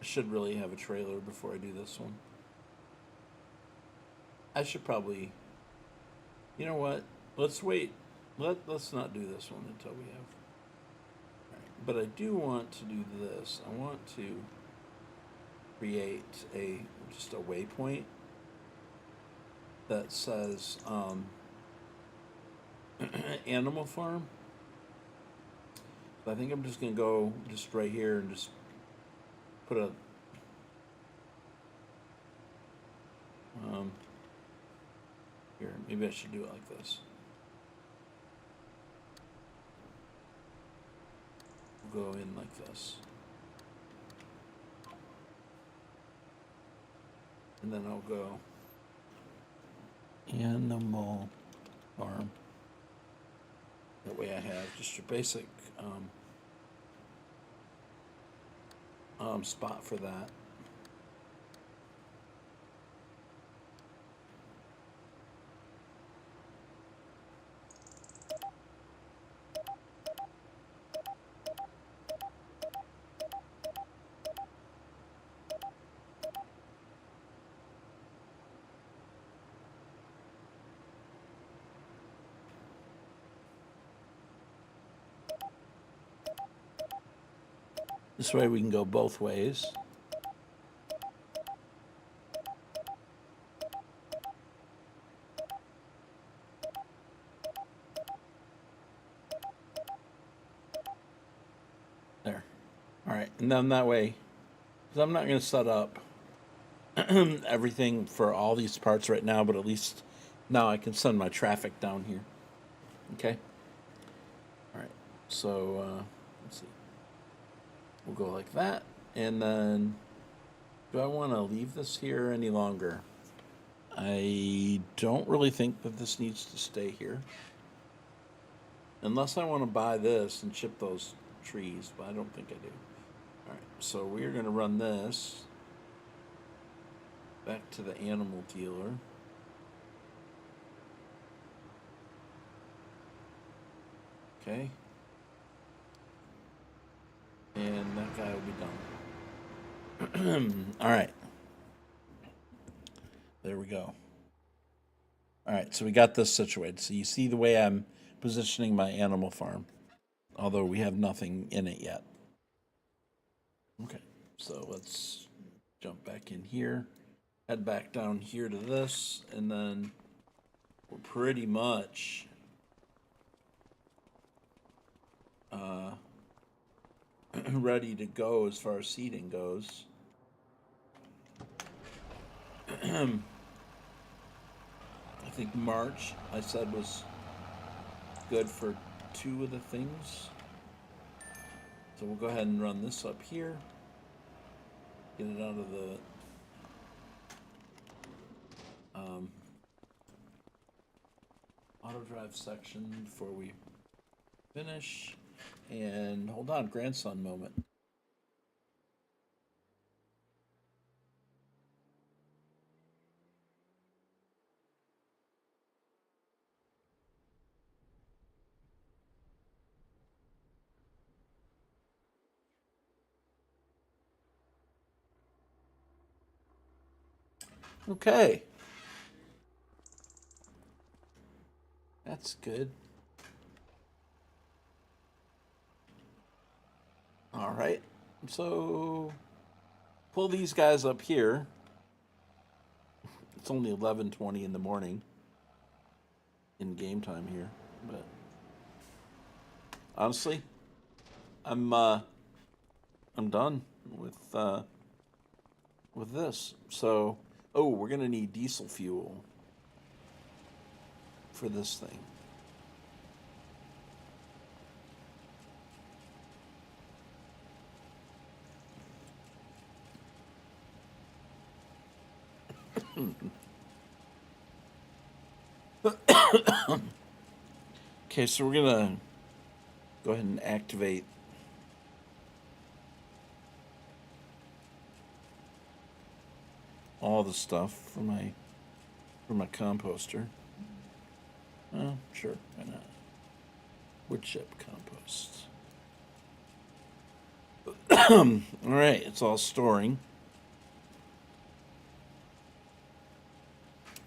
I should really have a trailer before I do this one. I should probably, you know what? Let's wait. Let's not do this one until we have. All right. But I do want to do this. I want to create just a waypoint that says animal farm. So I think I'm just gonna go just right here and just put a here, maybe I should do it like this. We'll go in like this. And then I'll go animal farm. That way I have just your basic spot for that. This way we can go both ways. There. All right, and then that way, because I'm not going to set up everything for all these parts right now, but at least now I can send my traffic down here. Okay? All right, so let's see. We'll go like that, and then do I want to leave this here any longer? I don't really think that this needs to stay here. Unless I want to buy this and chip those trees, but I don't think I do. All right, so we're going to run this back to the animal dealer. Okay. And that guy will be done. All right. There we go. All right, so we got this situated. So you see the way I'm positioning my animal farm, although we have nothing in it yet. Okay, so let's jump back in here, head back down here to this, and then we're pretty much ready to go as far as seeding goes. I think March, I said, was good for 2 of the things. So we'll go ahead and run this up here. Get it out of the auto drive section before we finish. And hold on, grandson moment. Okay. That's good. All right. So pull these guys up here. It's only 11:20 in the morning in game time here, but honestly, I'm done with this. So, oh, we're gonna need diesel fuel for this thing. Okay, so we're gonna go ahead and activate all the stuff for my composter. Sure, why not? Wood chip compost. All right, it's all storing.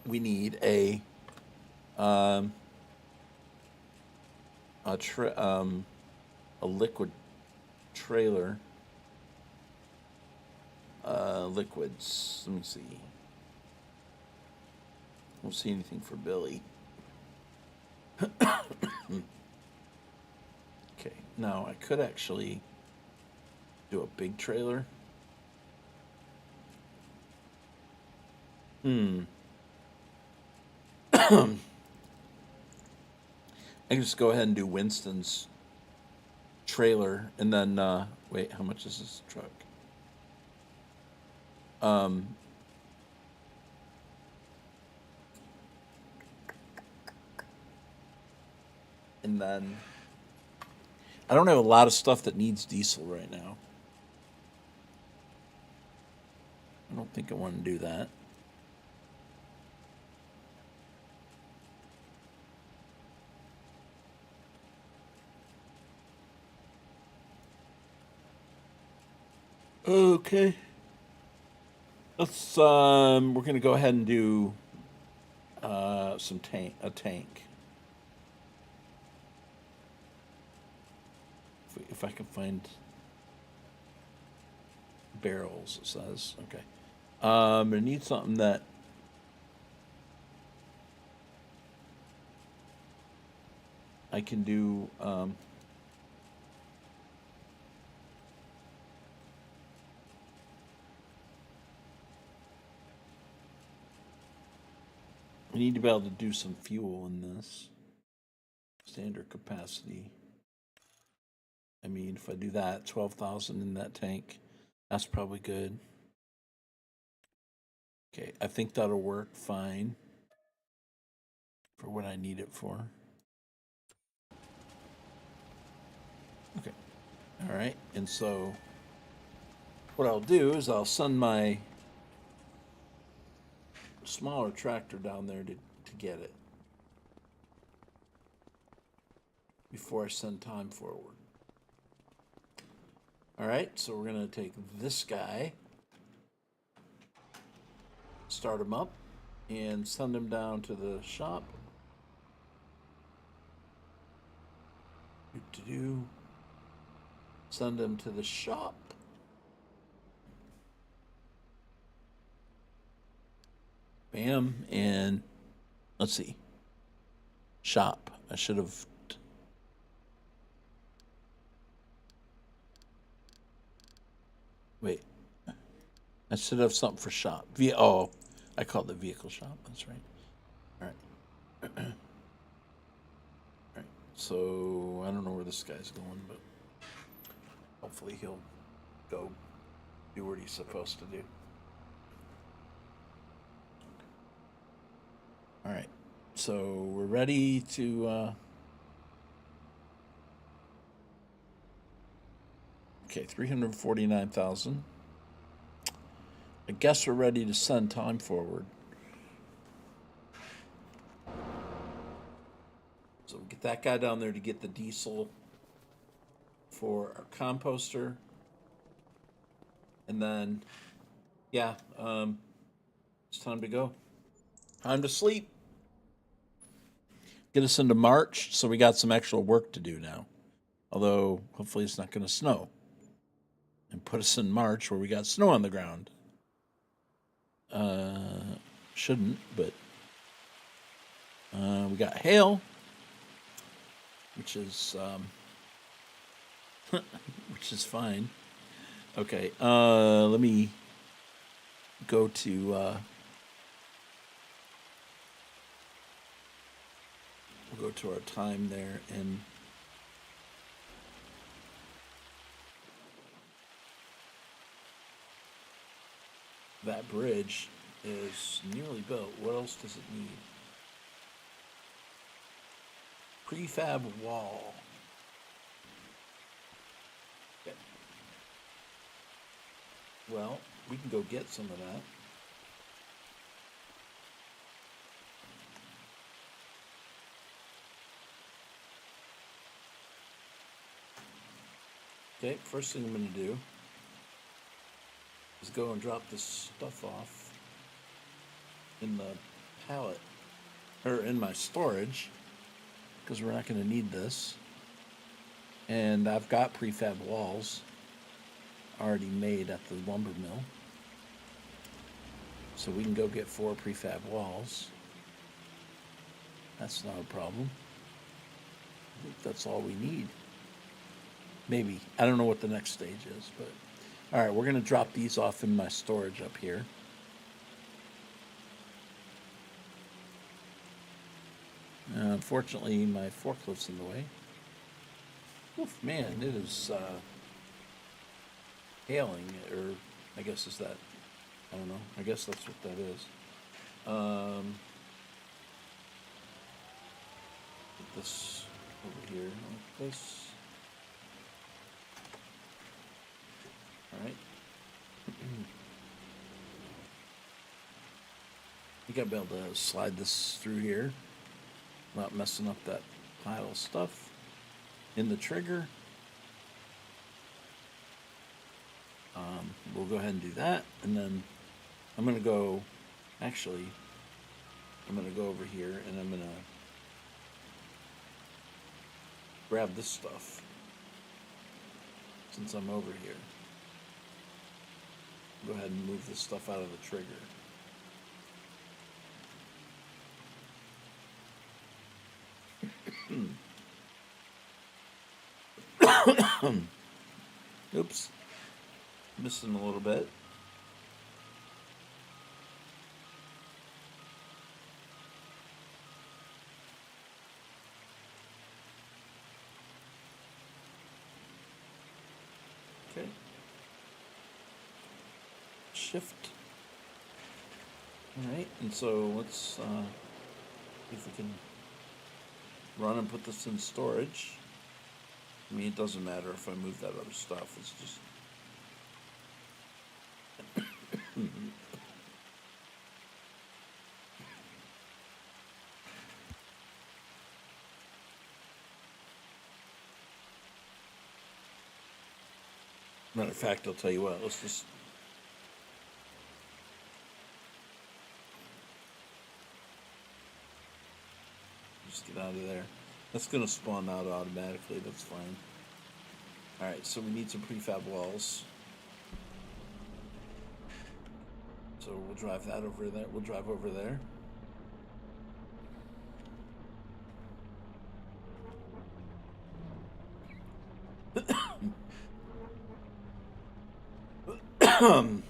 We need a liquid trailer. Liquids. Let me see. Don't see anything for Billy. Okay, now I could actually do a big trailer. I can just go ahead and do Winston's trailer, and then wait, how much is this truck? And then I don't have a lot of stuff that needs diesel right now. I don't think I want to do that. Okay. Let's we're gonna go ahead and do a tank. If I can find barrels, it says. Okay. I need something that I can do. I need to be able to do some fuel in this. Standard capacity. I mean, if I do that, 12,000 in that tank, that's probably good. Okay, I think that'll work fine for what I need it for. Okay, all right, and so what I'll do is I'll send my smaller tractor down there to get it before I send time forward. All right, so we're gonna take this guy, start him up, and send him down to the shop. Send him to the shop. Bam, and let's see. Shop. I should have. Wait. I should have something for shop. Oh, I called it vehicle shop. That's right. All right. All right. So I don't know where this guy's going, but hopefully he'll go do what he's supposed to do. All right. So we're ready to. Okay, 349,000. I guess we're ready to send time forward. So we get that guy down there to get the diesel for our composter. And then, yeah, it's time to go. Time to sleep. Get us into March, so we got some actual work to do now. Although, hopefully it's not going to snow. And put us in March where we got snow on the ground. Shouldn't, but we got hail, which is which is fine. Okay, let me go to we'll go to our time there, and that bridge is nearly built. What else does it need? Prefab wall. Okay. Well, we can go get some of that. Okay, first thing I'm going to do is go and drop this stuff off in the pallet, or in my storage, because we're not going to need this. And I've got prefab walls already made at the lumber mill, so we can go get 4 prefab walls. That's not a problem. I think that's all we need. Maybe. I don't know what the next stage is, but all right, we're going to drop these off in my storage up here. Unfortunately, my forklift's in the way. Oof, man, it is hailing, or I guess is that, I don't know. I guess that's what that is. Put this over here like this. All right. You gotta be able to slide this through here without messing up that pile of stuff in the trigger. We'll go ahead and do that, and then I'm gonna go. Actually, I'm gonna go over here and I'm gonna grab this stuff since I'm over here. Go ahead and move this stuff out of the trigger. Oops. Missing a little bit. Okay. Shift. All right, and so let's see if we can run and put this in storage. I mean, it doesn't matter if I move that other stuff. It's just matter of fact, I'll tell you what. Let's just get out of there. That's going to spawn out automatically. That's fine. All right, so we need some prefab walls. So we'll drive that over there. We'll drive over there. All right,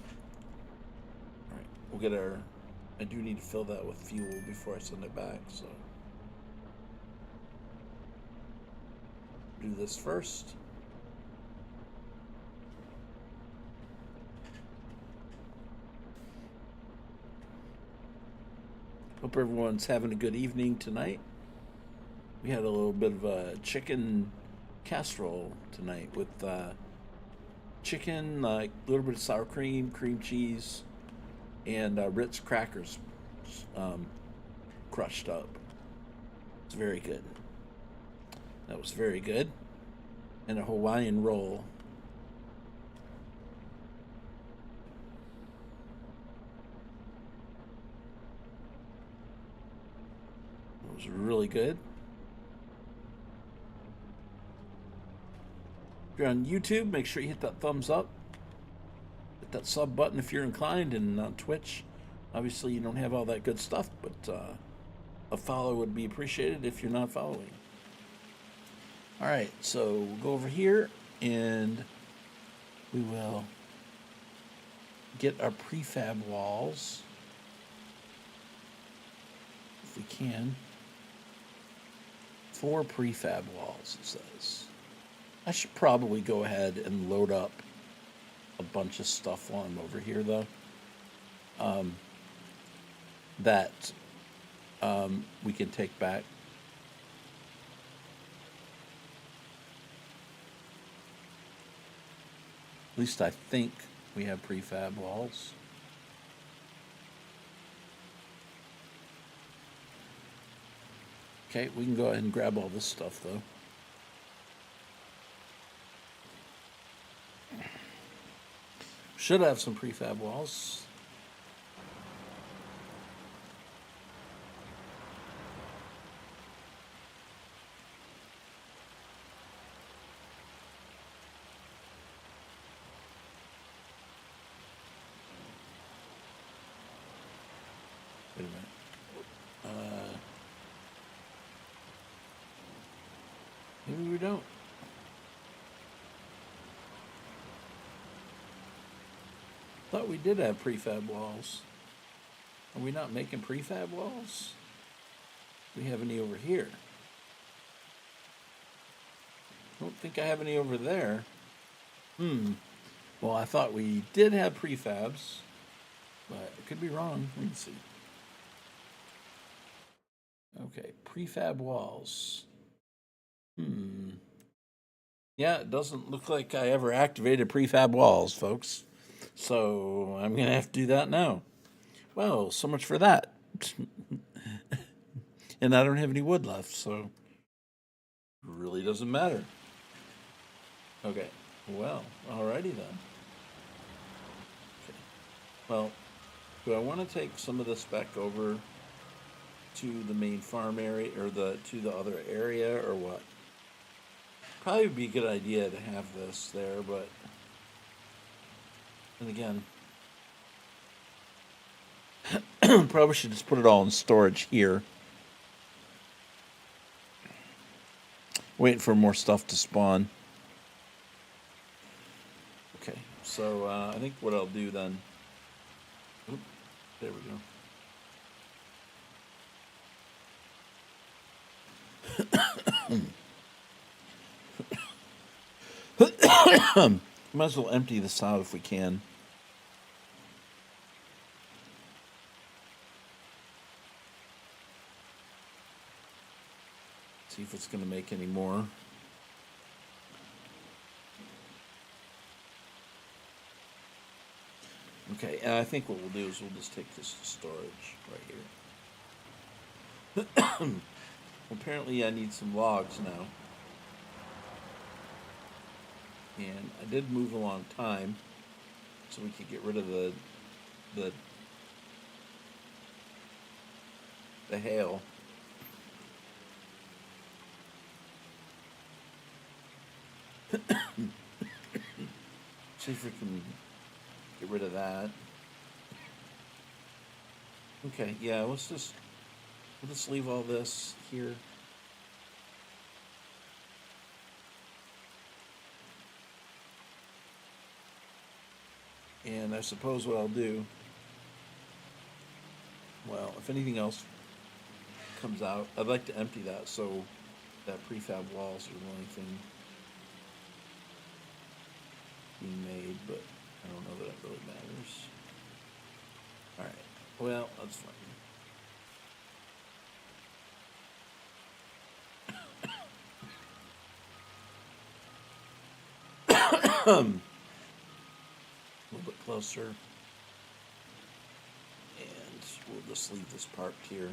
we'll get our. I do need to fill that with fuel before I send it back, so do this first. Hope everyone's having a good evening tonight. We had a little bit of a chicken casserole tonight with chicken, like a little bit of sour cream, cream cheese, and Ritz crackers um, crushed up. It's very good. That was very good. And a Hawaiian roll. It was really good. If you're on YouTube, make sure you hit that thumbs up. Hit that sub button if you're inclined. And on Twitch, obviously you don't have all that good stuff, but a follow would be appreciated if you're not following. All right, so we'll go over here and we will get our prefab walls if we can. 4 prefab walls, it says. I should probably go ahead and load up a bunch of stuff while I'm over here, though. That we can take back. At least I think we have prefab walls. Okay, we can go ahead and grab all this stuff, though. Should have some prefab walls. Wait a minute. Maybe we don't. Thought we did have prefab walls. Are we not making prefab walls? Do we have any over here? I don't think I have any over there. Well, I thought we did have prefabs, but I could be wrong. Let me see. Okay, prefab walls. Yeah, it doesn't look like I ever activated prefab walls, folks. So I'm going to have to do that now. Well, so much for that. And I don't have any wood left, so it really doesn't matter. Okay, well, alrighty then. Okay. Well, do I want to take some of this back over to the main farm area, or to the other area, or what? Probably would be a good idea to have this there, but and again, probably should just put it all in storage here. Waiting for more stuff to spawn. Okay, so I think what I'll do then. Oop, there we go. Might as well empty this out if we can. See if it's going to make any more. Okay, and I think what we'll do is we'll just take this to storage right here. Apparently I need some logs now. And I did move a long time so we could get rid of the hail. See if we can get rid of that. Okay, yeah, we'll just leave all this here. And I suppose what I'll do, well, if anything else comes out, I'd like to empty that so that prefab walls are the only thing being made, but I don't know that it really matters. Alright, well, that's fine. A little bit closer. And we'll just leave this parked here.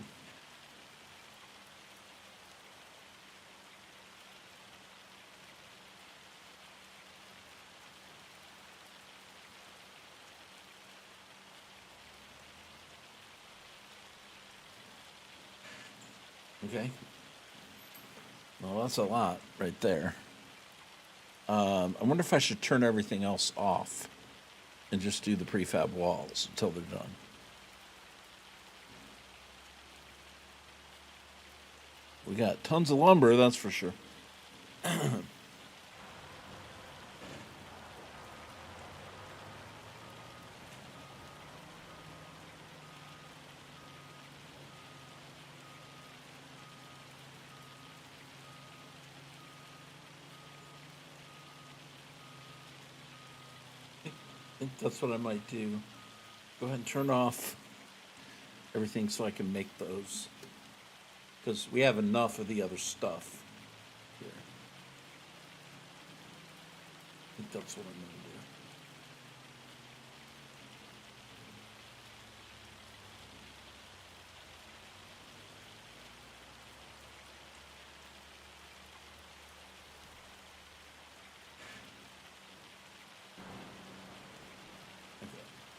Okay. Well, that's a lot right there. I wonder if I should turn everything else off and just do the prefab walls until they're done. We got tons of lumber, that's for sure. I think that's what I might do. Go ahead and turn off everything so I can make those. Because we have enough of the other stuff here. I think that's what I'm going to do.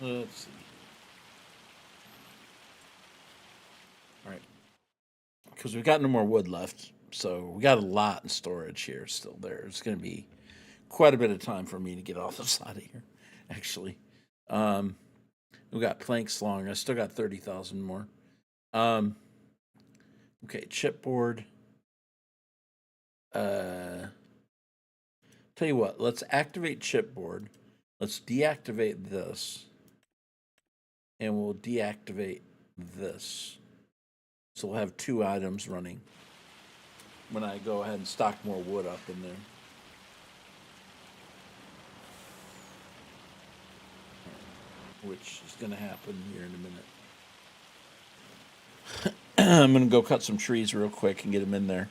Okay, let's see. All right. Because we've got no more wood left, so we got a lot in storage here still there. It's going to be quite a bit of time for me to get all this out of here, actually. We got planks long. I still got 30,000 more. Okay, chipboard. Tell you what, let's activate chipboard. Let's deactivate this. And we'll deactivate this. So we'll have two items running when I go ahead and stock more wood up in there. Which is going to happen here in a minute. I'm going to go cut some trees real quick and get them in there.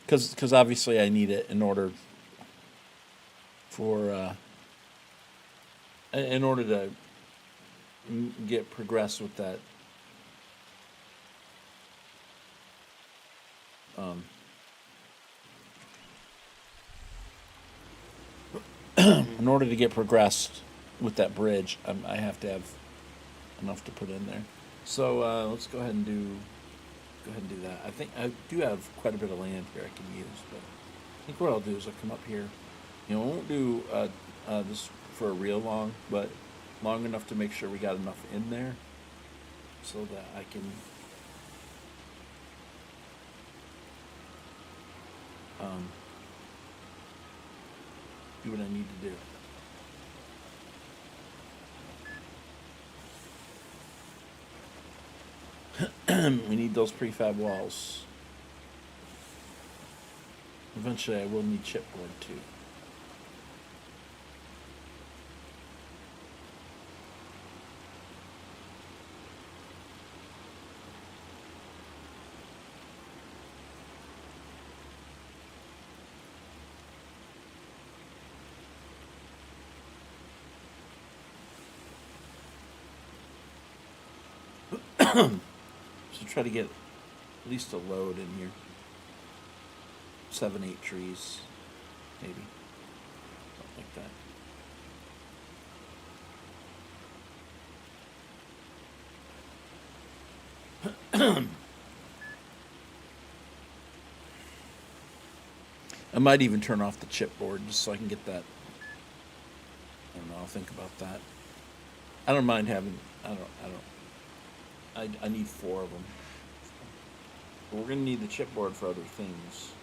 Because obviously I need it in order for in order to get progress with that. In order to get progressed with that bridge, I have to have enough to put in there. So let's go ahead and do that. I think I do have quite a bit of land here I can use, but I think what I'll do is I'll come up here. You know, I won't do this for a real long, but long enough to make sure we got enough in there so that I can do what I need to do. We need those prefab walls. Eventually I will need chipboard too. So try to get at least a load in here. 7, 8 trees, maybe. Something like that. I might even turn off the chipboard just so I can get that. I don't know, I'll think about that. I don't mind having, I need 4 of them. But we're going to need the chipboard for other things.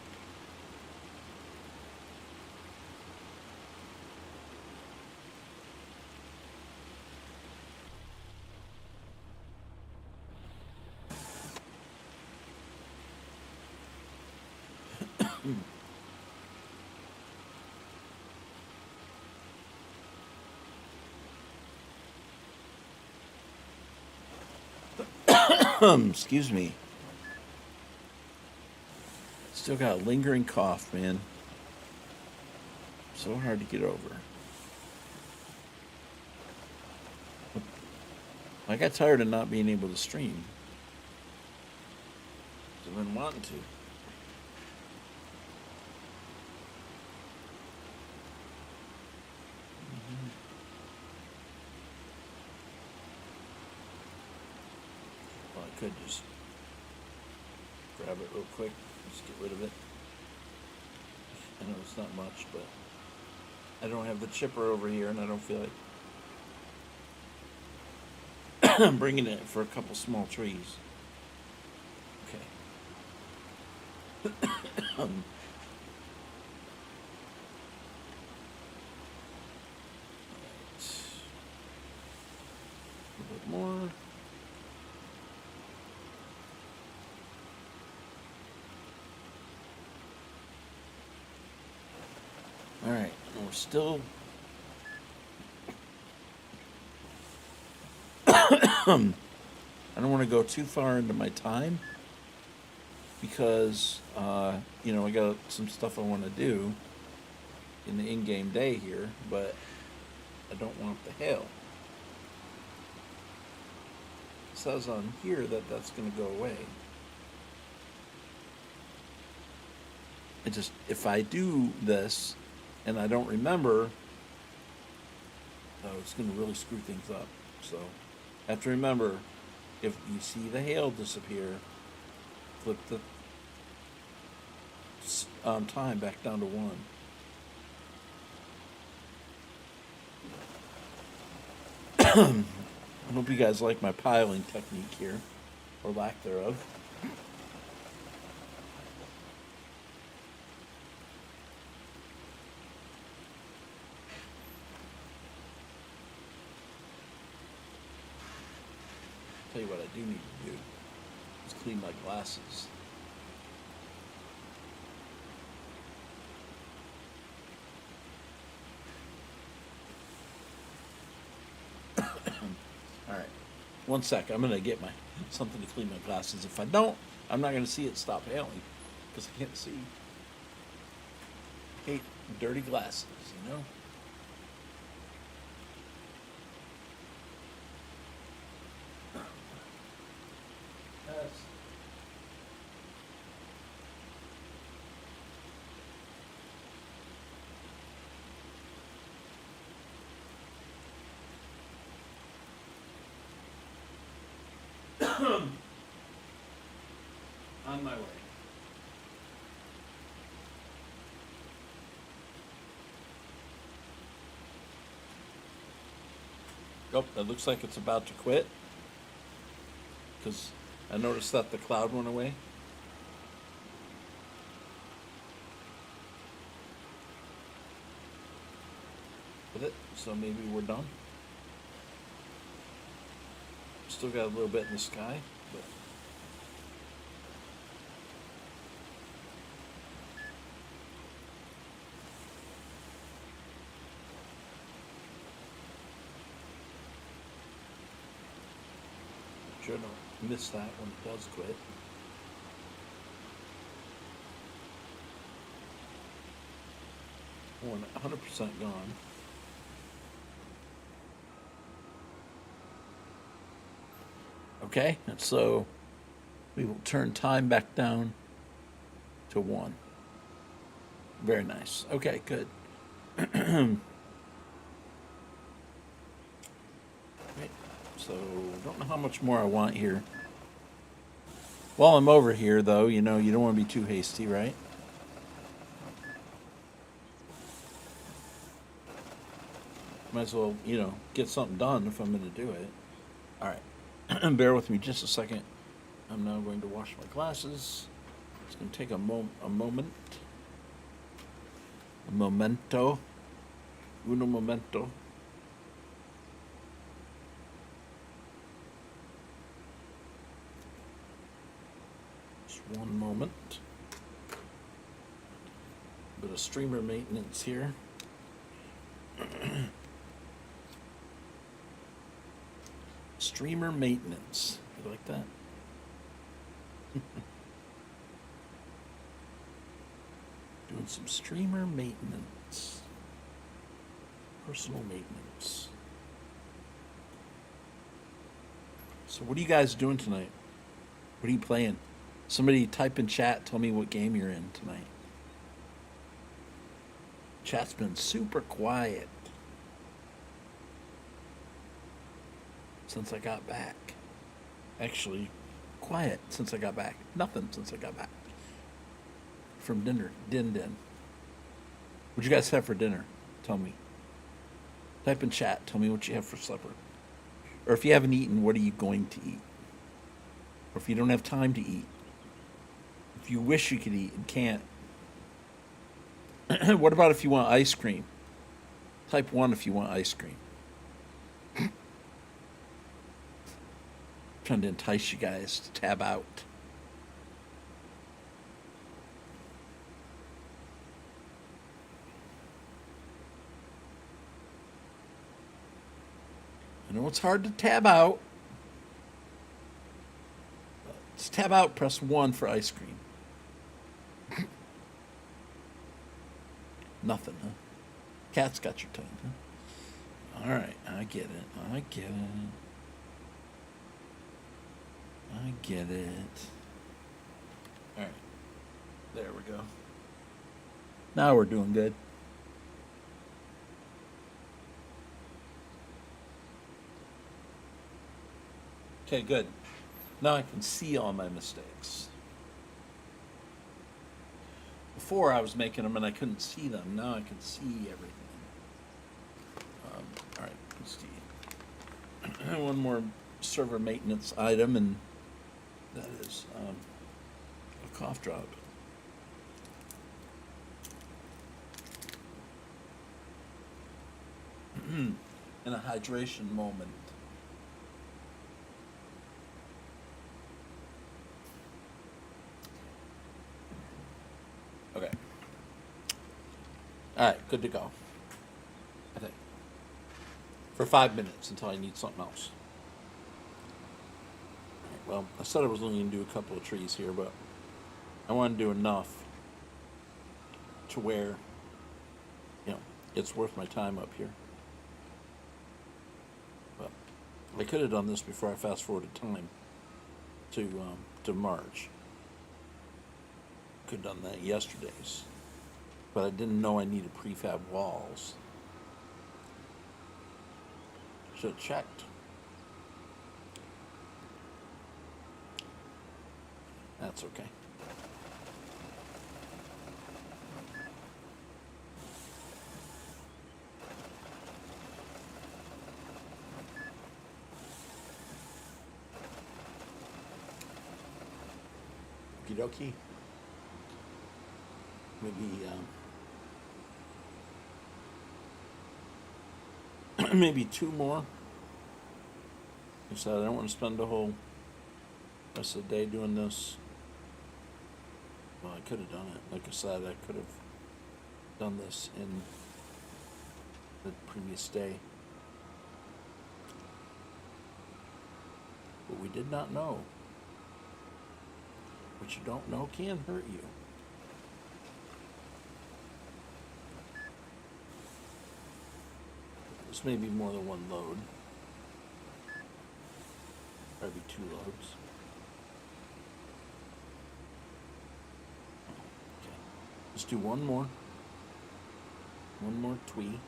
Excuse me. Still got a lingering cough, man. So hard to get over. I got tired of not being able to stream. I've been wanting to. Well, I could just grab it real quick, just get rid of it. I know it's not much, but I don't have the chipper over here, and I don't feel like bringing it for a couple small trees. Okay. A little bit more. All right, we're still. I don't want to go too far into my time because, you know, I got some stuff I want to do in the in-game day here, but I don't want the hail. It says on here that that's going to go away. It just, if I do this and I don't remember, it's going to really screw things up. So I have to remember, if you see the hail disappear, flip the time back down to 1. I hope you guys like my piling technique here, or lack thereof. Tell you what I do need to do is clean my glasses. All right, 1 sec. I'm gonna get my something to clean my glasses. If I don't, I'm not gonna see it stop hailing because I can't see. Hate dirty glasses, you know. On my way. Oh, that looks like it's about to quit. Because I noticed that the cloud went away. With it, so maybe we're done. Still got a little bit in the sky, but sure don't miss that when it does quit. We're 100% gone. Okay, and so we will turn time back down to 1. Very nice. Okay, good. Right. So, don't know how much more I want here. While I'm over here, though, you know, you don't want to be too hasty, right? Might as well, you know, get something done if I'm going to do it. All right. Bear with me just a second. I'm now going to wash my glasses. It's going to take a moment. A momento. Uno momento. Just one moment. Bit of streamer maintenance here. Streamer maintenance. You like that? Doing some streamer maintenance. Personal maintenance. So what are you guys doing tonight? What are you playing? Somebody type in chat, tell me what game you're in tonight. Chat's been super quiet since I got back. Actually, quiet since I got back. Nothing since I got back. From dinner. Din. What'd you guys have for dinner? Tell me. Type in chat. Tell me what you have for supper. Or if you haven't eaten, what are you going to eat? Or if you don't have time to eat. If you wish you could eat and can't. What about if you want ice cream? Type 1 if you want ice cream. Trying to entice you guys to tab out. I know it's hard to tab out. Let's tab out, press 1 for ice cream. Nothing, huh? Cat's got your tongue, huh? Alright, I get it. I get it. Alright. There we go. Now we're doing good. Okay, good. Now I can see all my mistakes. Before I was making them and I couldn't see them. Now I can see everything. All right, let's see. One more server maintenance item, and that is a cough drop. And a hydration moment. Okay. All right, good to go. I think. For 5 minutes until I need something else. All right, well, I said I was only going to do a couple of trees here, but I want to do enough to where, it's worth my time up here. But I could have done this before I fast forwarded time to March. Could have done that yesterday's, but I didn't know I needed prefab walls. Should have checked. That's okay. Okie dokie. Maybe maybe 2 more. I said I don't want to spend the whole rest of the day doing this. Well, I could have done it. Like I said, I could have done this in the previous day. But we did not know. What you don't know can hurt you. This may be more than one load. Probably 2 loads. Okay. Let's do one more. One more twee.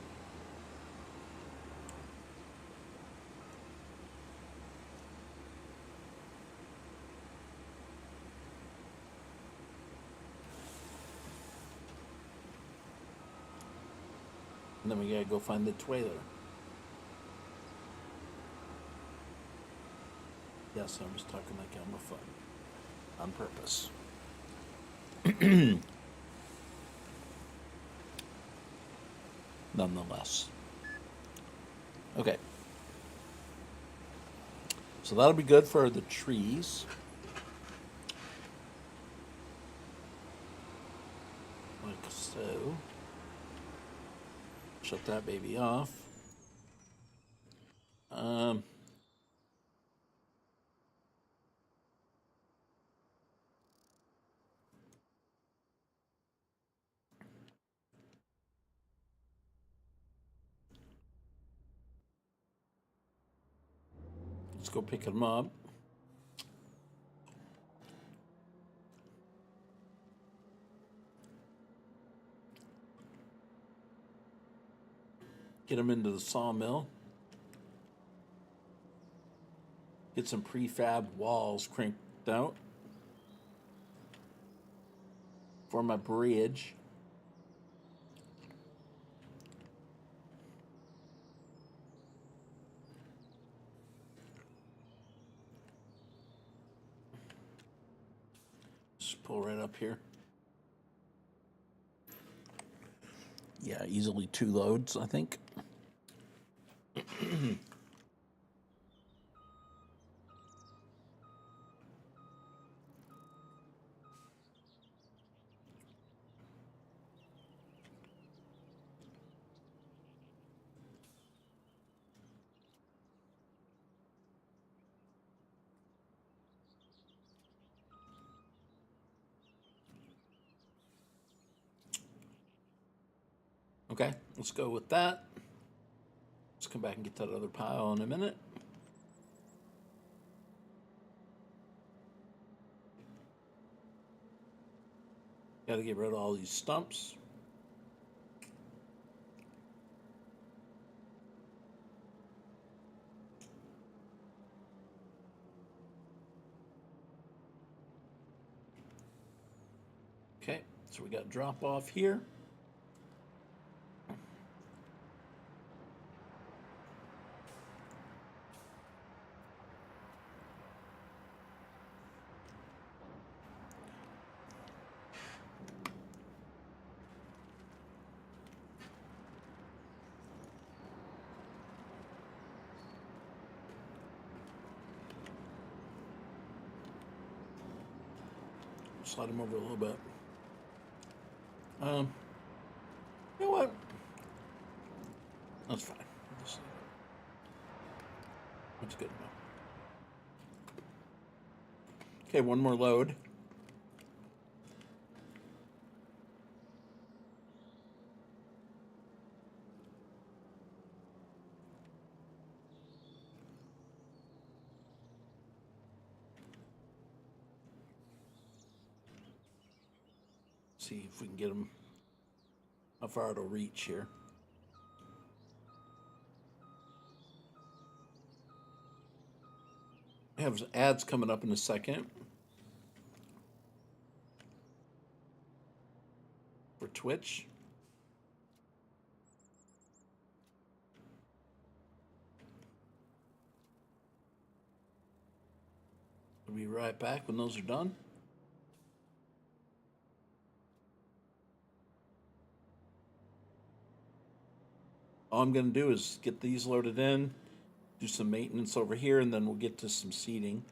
And then we gotta go find the trailer. Yes, I'm just talking like I'm a fun. On purpose. Nonetheless. Okay. So that'll be good for the trees. Like so. Shut that baby off. Let's go pick them up. Get them into the sawmill. Get some prefab walls cranked out for my bridge. Just pull right up here. Yeah, easily 2 loads, I think. Okay, let's go with that. Let's come back and get that other pile in a minute. Got to get rid of all these stumps. Okay, so we got drop off here. Slide them over a little bit. You know what? That's fine. That's good enough. Okay, one more load. See if we can get them how far it'll reach here. I have ads coming up in a second for Twitch. I'll be right back when those are done. All I'm going to do is get these loaded in, do some maintenance over here, and then we'll get to some seating.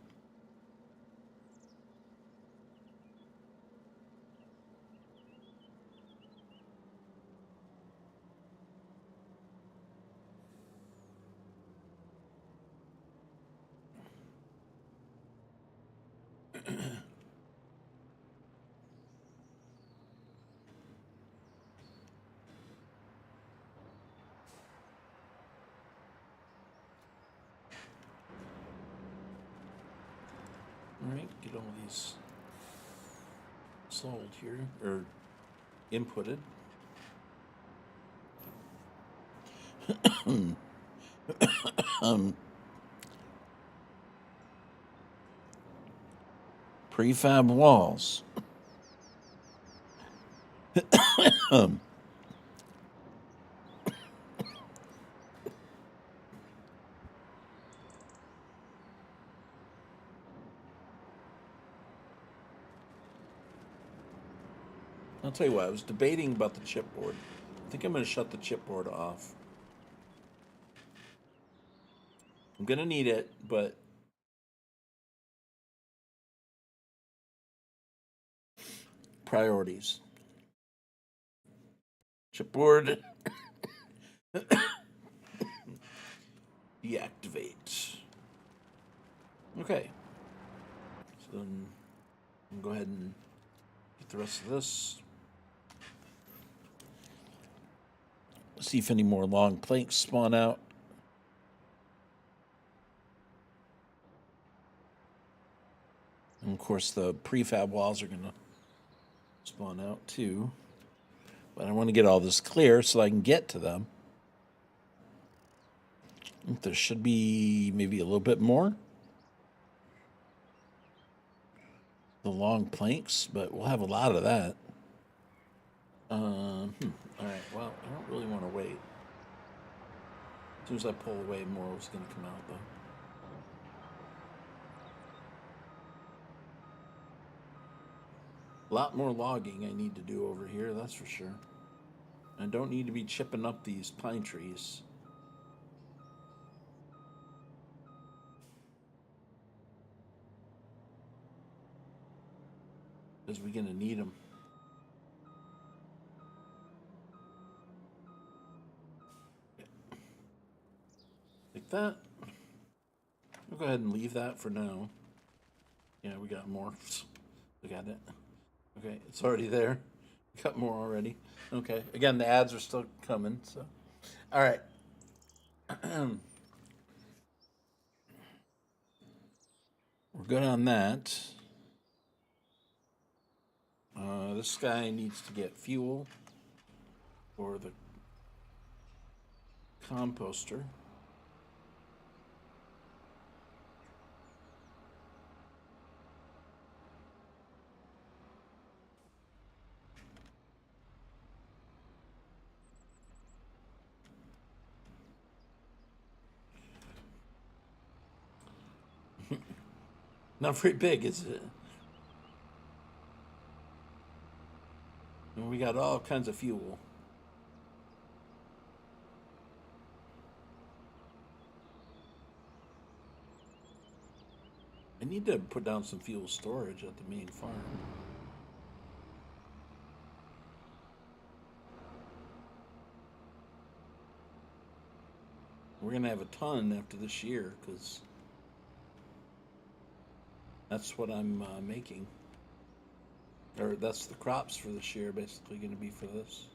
All right, get all these sold here, or inputted. Prefab walls. I'll tell you what, I was debating about the chipboard. I think I'm going to shut the chipboard off. I'm going to need it, but priorities. Chipboard. Deactivate. Okay. So then I'll go ahead and get the rest of this. See if any more long planks spawn out. And of course, the prefab walls are going to spawn out too. But I want to get all this clear so I can get to them. I think there should be maybe a little bit more. The long planks, but we'll have a lot of that. All right, well, I don't really want to wait. As soon as I pull away, more is going to come out, though. A lot more logging I need to do over here, that's for sure. I don't need to be chipping up these pine trees. Because we're going to need them. Like that. We'll go ahead and leave that for now. Yeah, we got more. We got it. Okay, it's already there. We got more already. Okay, again, the ads are still coming, so. All right. We're good on that. This guy needs to get fuel for the composter. Not very big, is it? And we got all kinds of fuel. I need to put down some fuel storage at the main farm. We're gonna have a ton after this year because that's what I'm making. Or that's the crops for this year, basically going to be for this.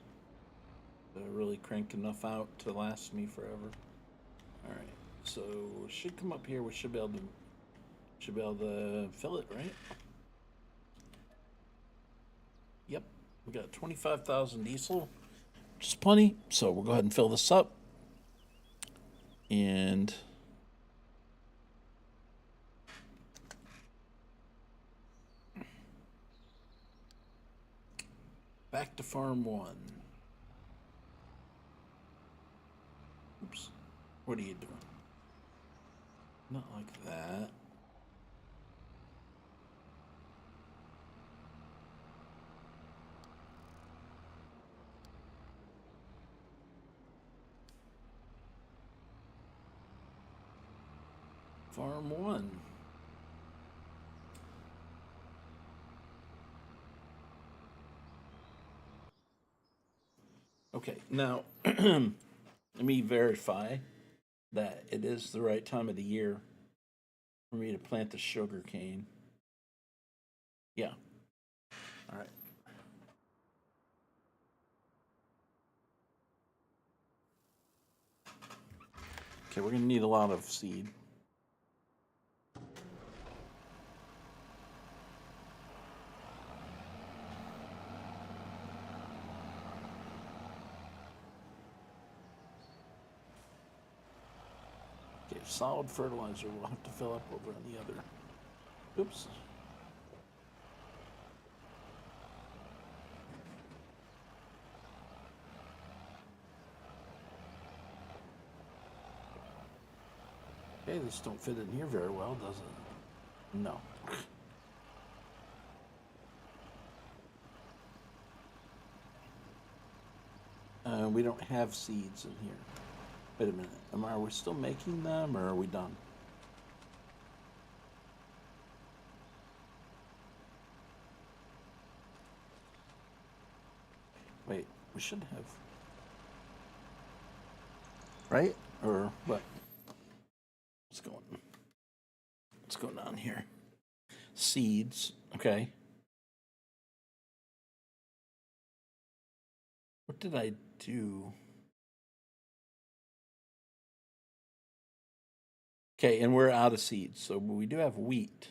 Really crank enough out to last me forever. All right, so it should come up here. We should be able to fill it, right? Yep, we got 25,000 diesel, which is plenty. So we'll go ahead and fill this up. And back to farm 1. Oops. What are you doing? Not like that. Farm 1. Okay, now let me verify that it is the right time of the year for me to plant the sugar cane. Yeah. All right. Okay, we're gonna need a lot of seed. Okay, solid fertilizer we'll have to fill up over on the other. Oops. Okay, this don't fit in here very well, does it? No. We don't have seeds in here. Wait a minute. Are we still making them, or are we done? Wait, we should have. Right? Or what? What's going on here? Seeds. Okay. What did I do? Okay, and we're out of seeds, so we do have wheat.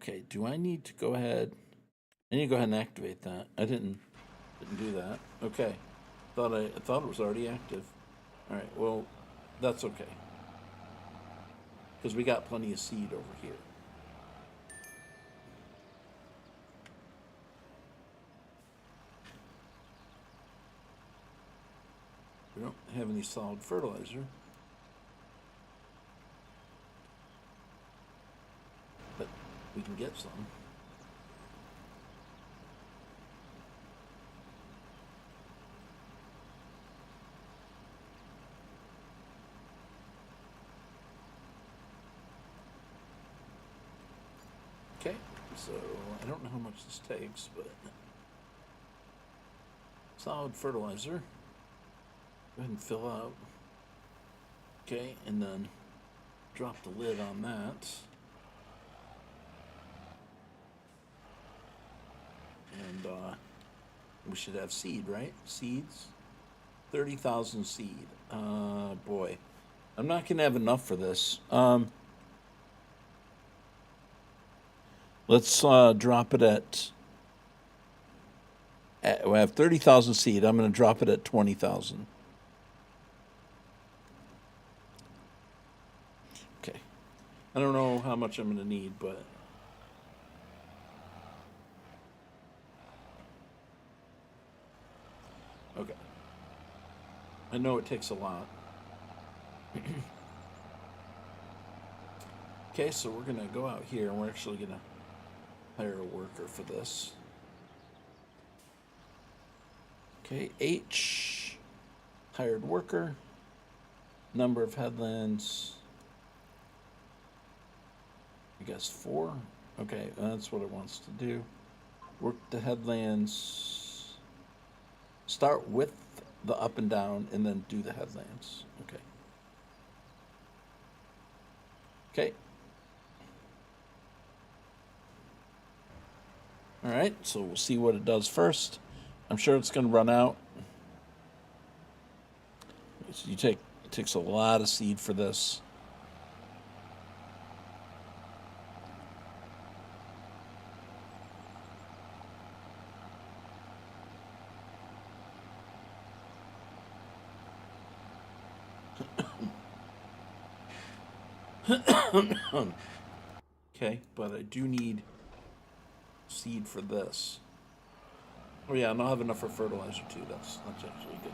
Okay, do I need to go ahead? I need to go ahead and activate that. I didn't do that. Okay. I thought it was already active. All right, well, that's okay. Because we got plenty of seed over here. We don't have any solid fertilizer. But we can get some. Okay, so I don't know how much this takes, but solid fertilizer. Go ahead and fill out. Okay, and then drop the lid on that. And we should have seed, right? Seeds. 30,000 seed. Boy, I'm not gonna have enough for this. Let's drop it at. We have 30,000 seed. I'm gonna drop it at 20,000. Okay. I don't know how much I'm gonna need, but. Okay. I know it takes a lot. Okay, so we're gonna go out here and we're actually gonna hire a worker for this. Okay, H, hired worker, number of headlands, I guess 4. Okay, that's what it wants to do. Work the headlands, start with the up and down, and then do the headlands. Okay. Okay. All right, so we'll see what it does first. I'm sure it's going to run out. So it takes a lot of seed for this. Okay, but I do need seed for this. Oh yeah, and I'll have enough for fertilizer too. That's actually good.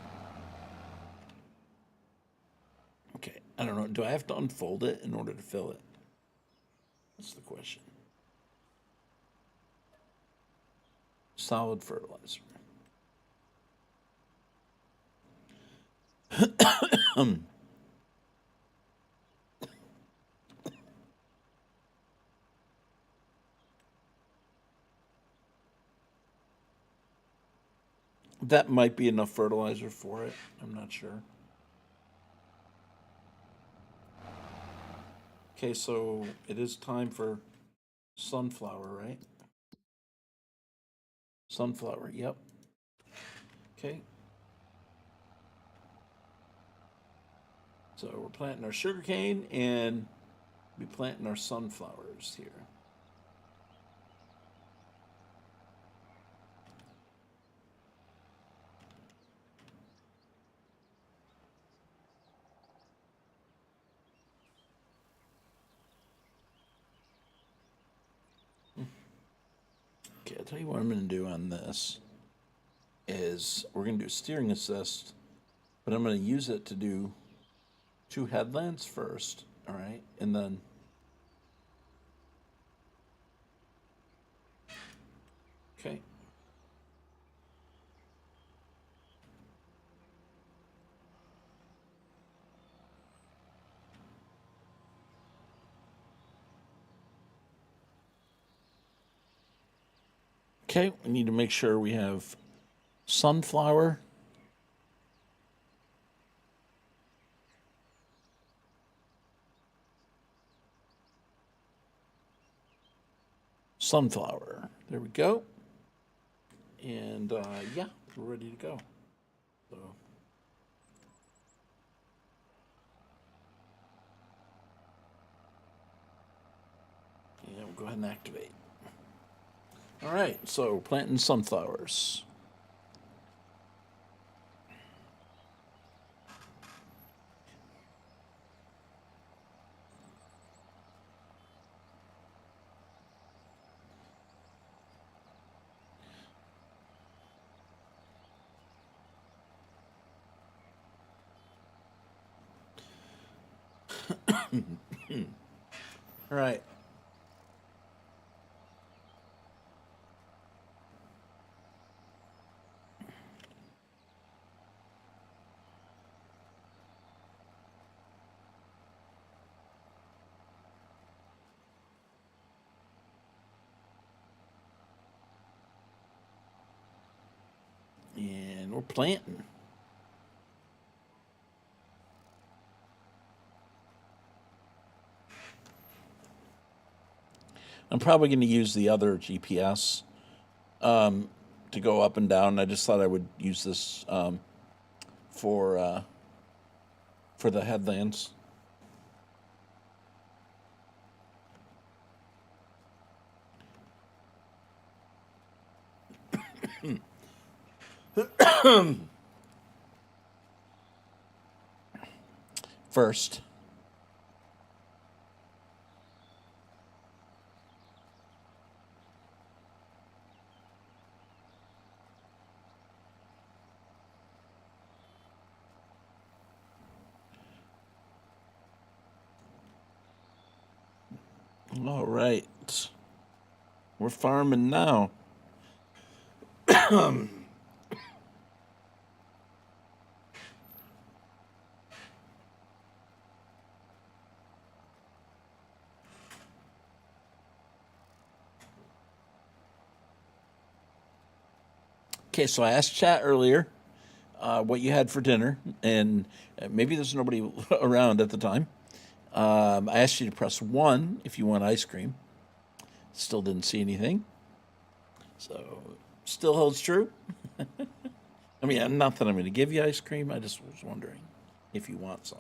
Okay, I don't know. Do I have to unfold it in order to fill it? That's the question. Solid fertilizer. That might be enough fertilizer for it. I'm not sure. Okay, so it is time for sunflower, right? Sunflower, yep. Okay. So we're planting our sugarcane and be planting our sunflowers here. Okay, I'll tell you what I'm going to do on this is we're going to do steering assist, but I'm going to use it to do 2 headlands first, all right? And then okay. Okay, we need to make sure we have sunflower. Sunflower. There we go. And yeah, we're ready to go. So Yeah, we'll go ahead and activate. All right, so planting sunflowers. All right. And we're planting. I'm probably going to use the other GPS to go up and down. I just thought I would use this for uh, for the headlands. First. All right. We're farming now. Okay, so I asked chat earlier what you had for dinner, and maybe there's nobody around at the time. I asked you to press 1 if you want ice cream. Still didn't see anything. So, still holds true. I mean, not that I'm going to give you ice cream. I just was wondering if you want some.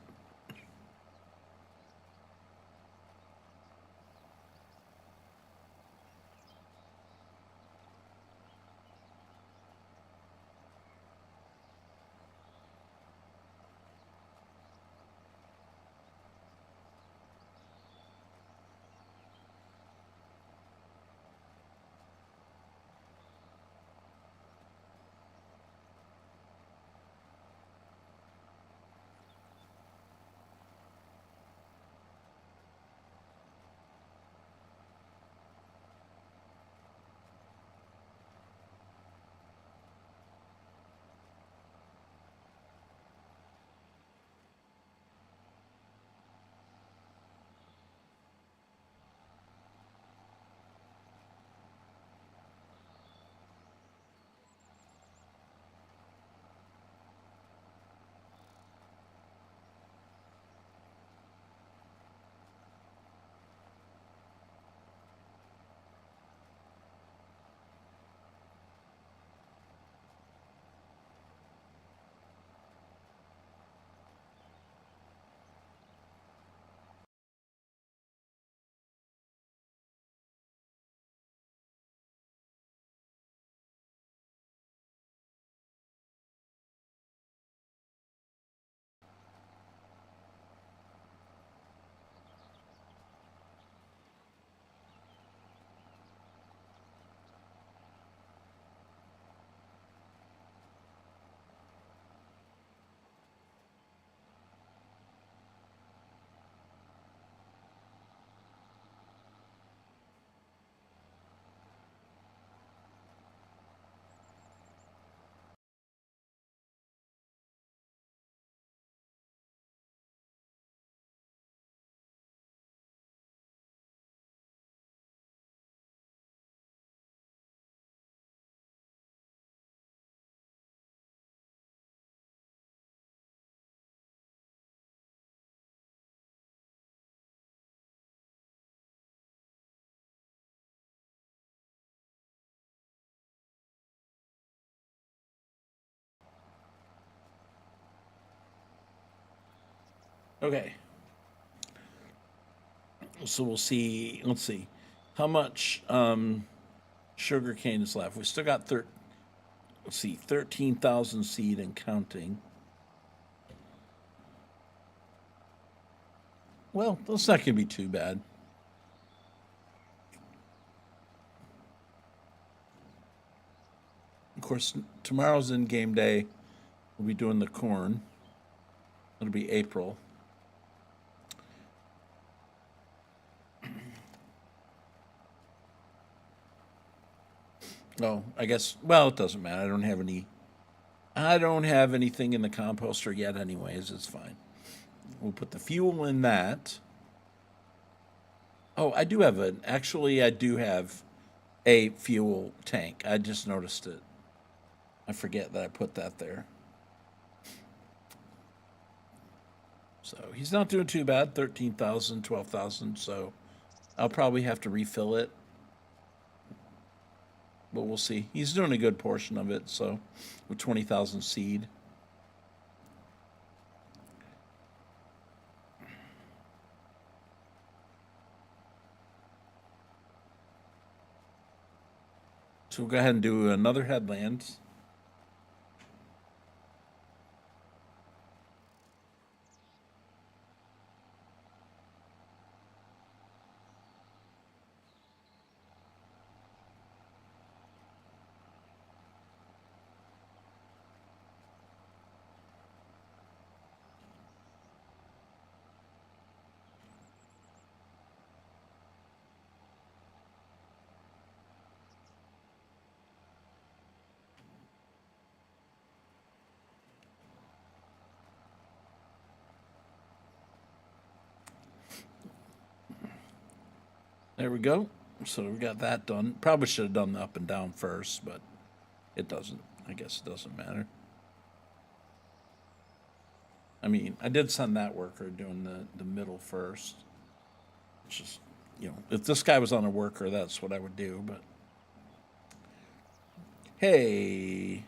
Okay. So we'll see. Let's see. How much sugar cane is left? We still got let's see, 13,000 seed and counting. Well, that's not going to be too bad. Of course, tomorrow's in game day. We'll be doing the corn. It'll be April. Oh, I guess. Well, it doesn't matter. I don't have any. I don't have anything in the composter yet, anyways. It's fine. We'll put the fuel in that. Oh, I do have an. Actually, I do have a fuel tank. I just noticed it. I forget that I put that there. So he's not doing too bad. 13,000, 12,000. So I'll probably have to refill it. But we'll see. He's doing a good portion of it. So with 20,000 seed. So we'll go ahead and do another headland. There we go. So we got that done. Probably should have done the up and down first, but it doesn't. I guess it doesn't matter. I mean, I did send that worker doing the middle first. It's just, if this guy was on a worker, that's what I would do, but. Hey,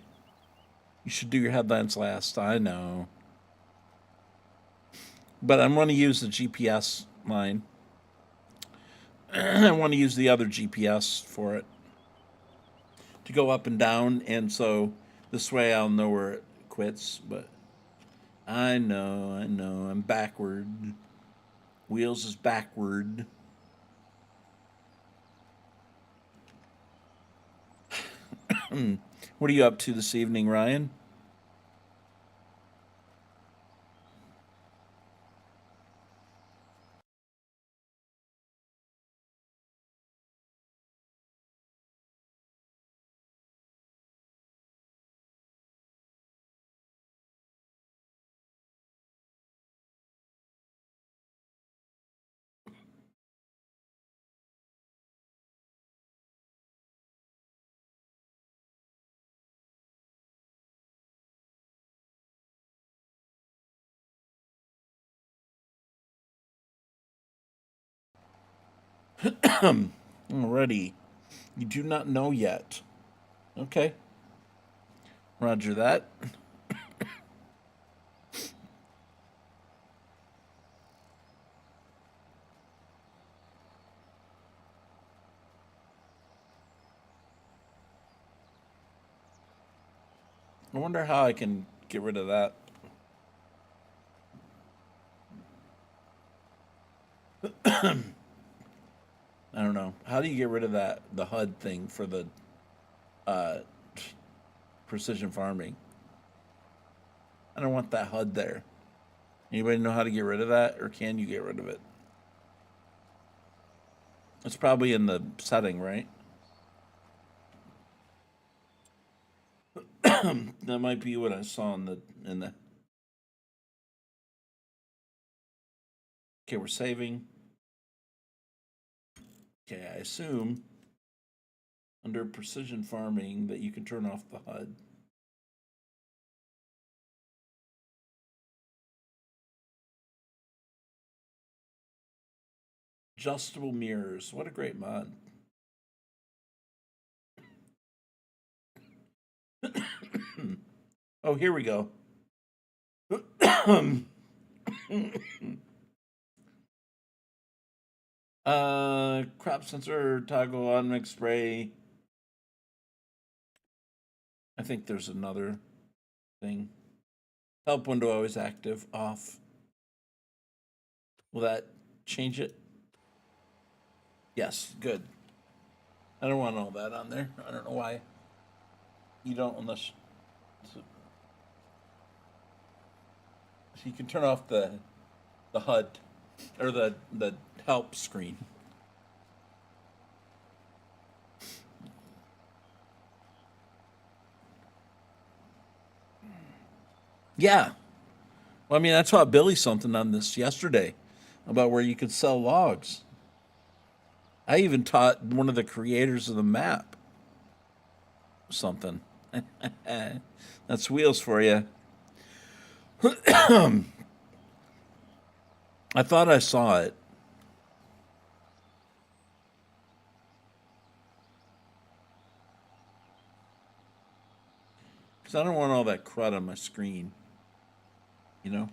you should do your headlands last. I know. But I'm going to use the GPS line. I want to use the other GPS for it to go up and down, and so this way I'll know where it quits. But I know, I'm backward. Wheels is backward. What are you up to this evening, Ryan? Alrighty. You do not know yet. Okay. Roger that. I wonder how I can get rid of that. I don't know. How do you get rid of that, the HUD thing for the precision farming? I don't want that HUD there. Anybody know how to get rid of that, or can you get rid of it? It's probably in the setting, right? That might be what I saw in the. Okay, we're saving. Okay, I assume under precision farming that you can turn off the HUD. Adjustable mirrors. What a great mod. Oh, here we go. Crop sensor toggle automatic spray. I think there's another thing. Help window always active, off. Will that change it? Yes, good. I don't want all that on there. I don't know why you don't, unless so you can turn off the HUD or the help screen. Yeah. Well, I mean, I taught Billy something on this yesterday about where you could sell logs. I even taught one of the creators of the map something. That's wheels for you. I thought I saw it. Because I don't want all that crud on my screen. You know?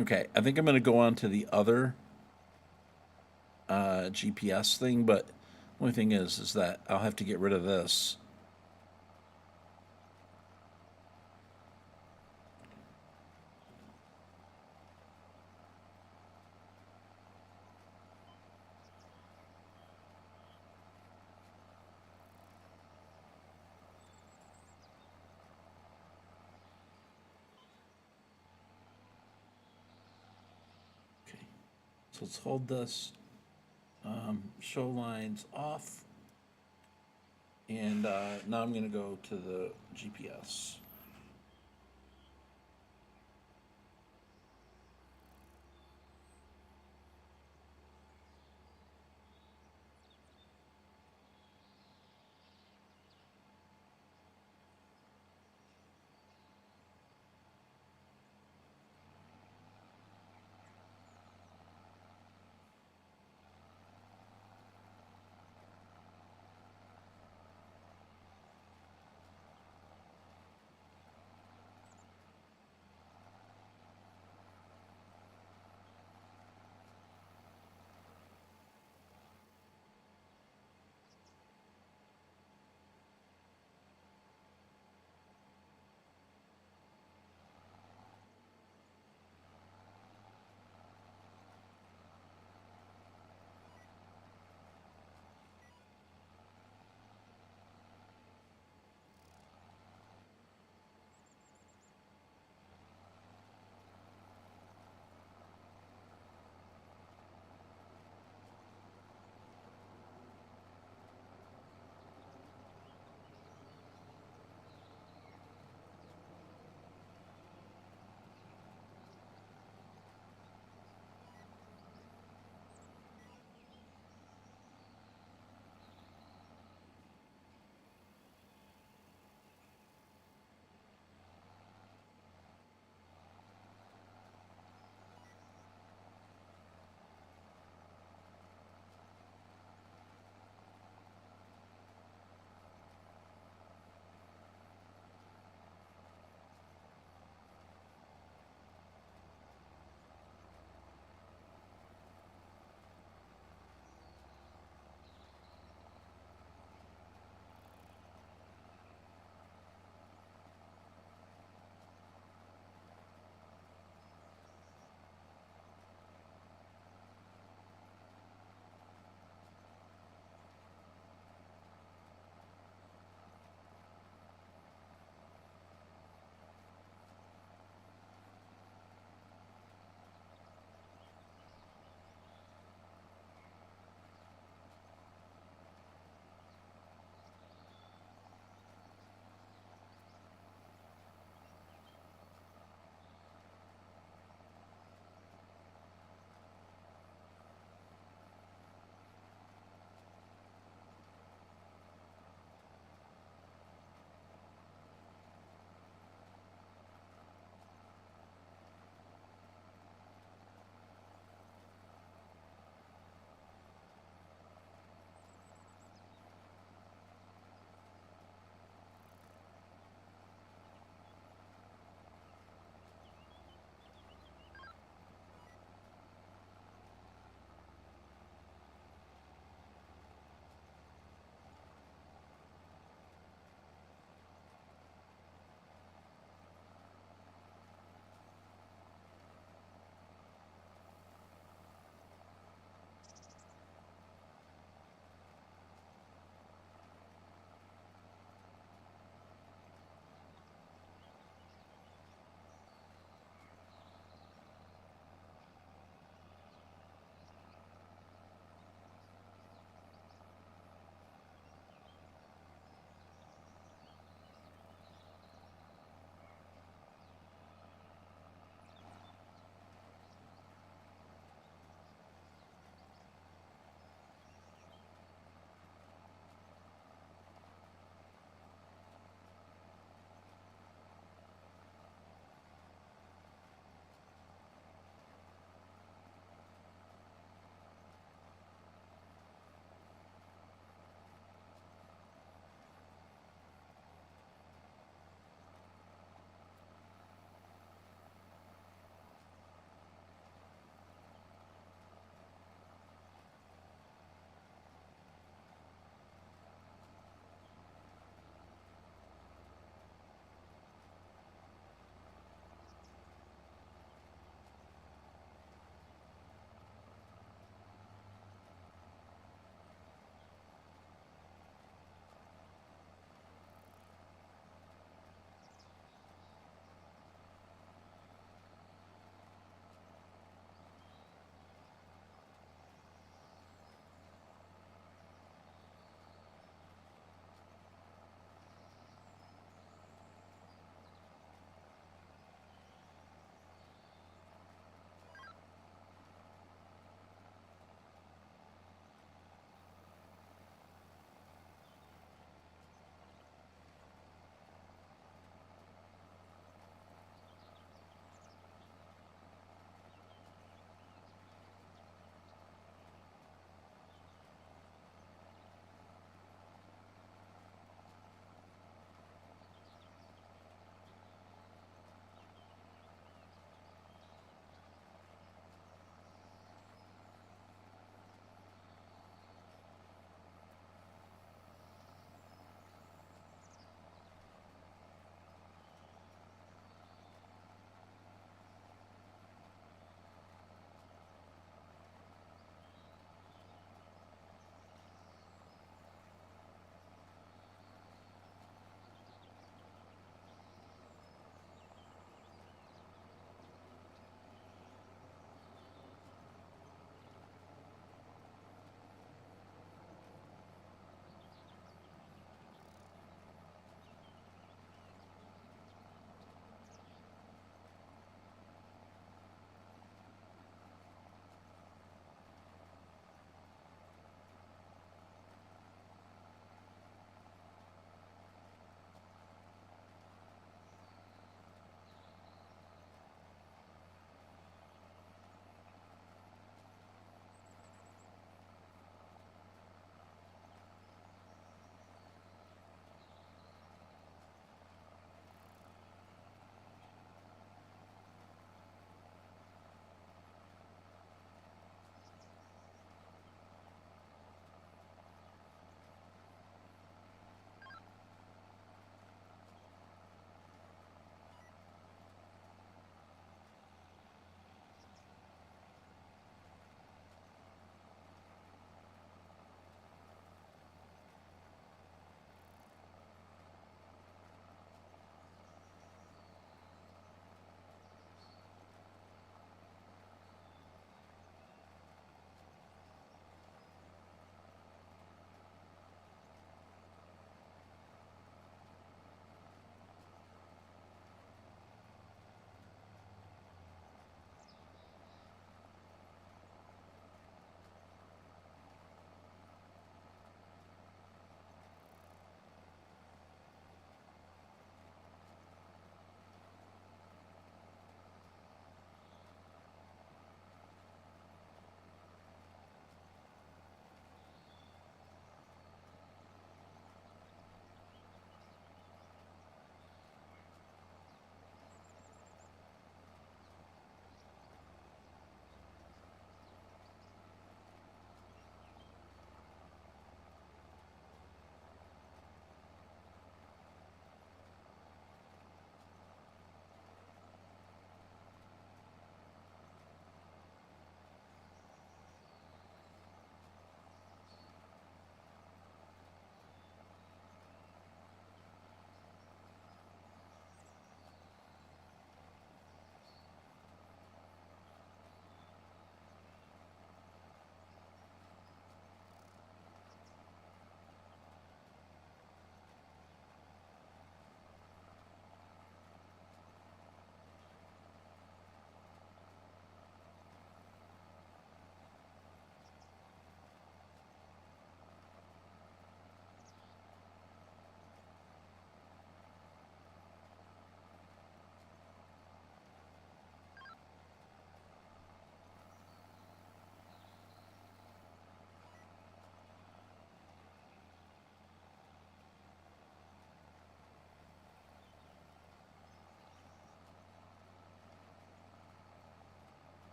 Okay, I think I'm going to go on to the other GPS thing, but the only thing is that I'll have to get rid of this. Okay, so let's hold this. Show lines off. And now I'm going to go to the GPS.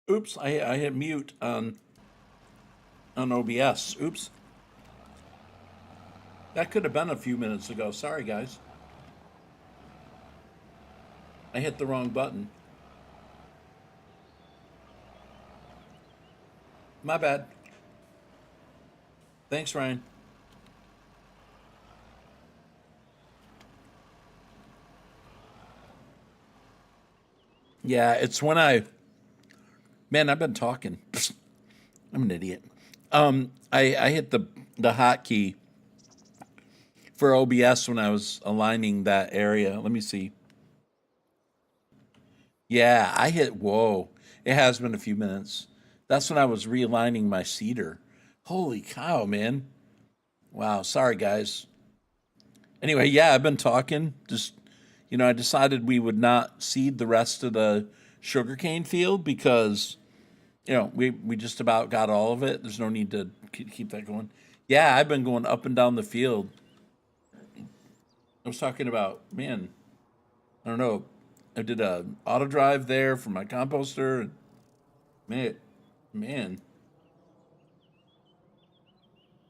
Oops, I hit mute on OBS. Oops. That could have been a few minutes ago. Sorry, guys. I hit the wrong button. My bad. Thanks, Ryan. Yeah, it's when man, I've been talking. I'm an idiot. I hit the hotkey for OBS when I was aligning that area. Let me see. Yeah, I hit whoa. It has been a few minutes. That's when I was realigning my cedar. Holy cow, man. Wow, sorry guys. Anyway, yeah, I've been talking. Just I decided we would not seed the rest of the sugarcane field because we just about got all of it. There's no need to keep that going. Yeah, I've been going up and down the field. I was talking about, man, I don't know. I did a auto drive there for my composter. And man,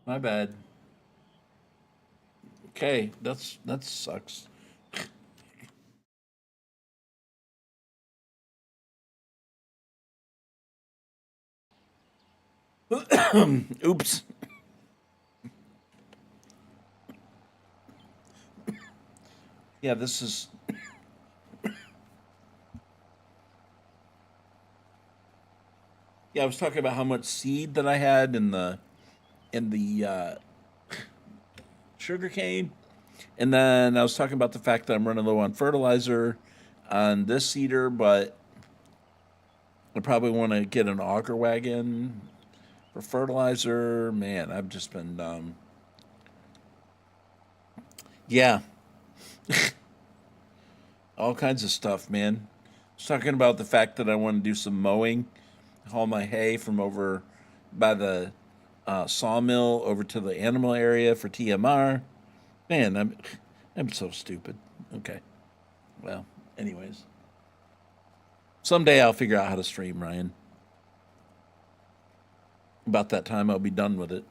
my bad. Okay, that sucks. Oops. Yeah, this is. Yeah, I was talking about how much seed that I had in the sugar cane, and then I was talking about the fact that I'm running low on fertilizer on this seeder, but I probably want to get an auger wagon for fertilizer. Man, I've just been yeah, all kinds of stuff, man. I was talking about the fact that I want to do some mowing, haul my hay from over by the sawmill over to the animal area for TMR. Man, I'm so stupid. Okay. Well, anyways, someday I'll figure out how to stream, Ryan. About that time, I'll be done with it.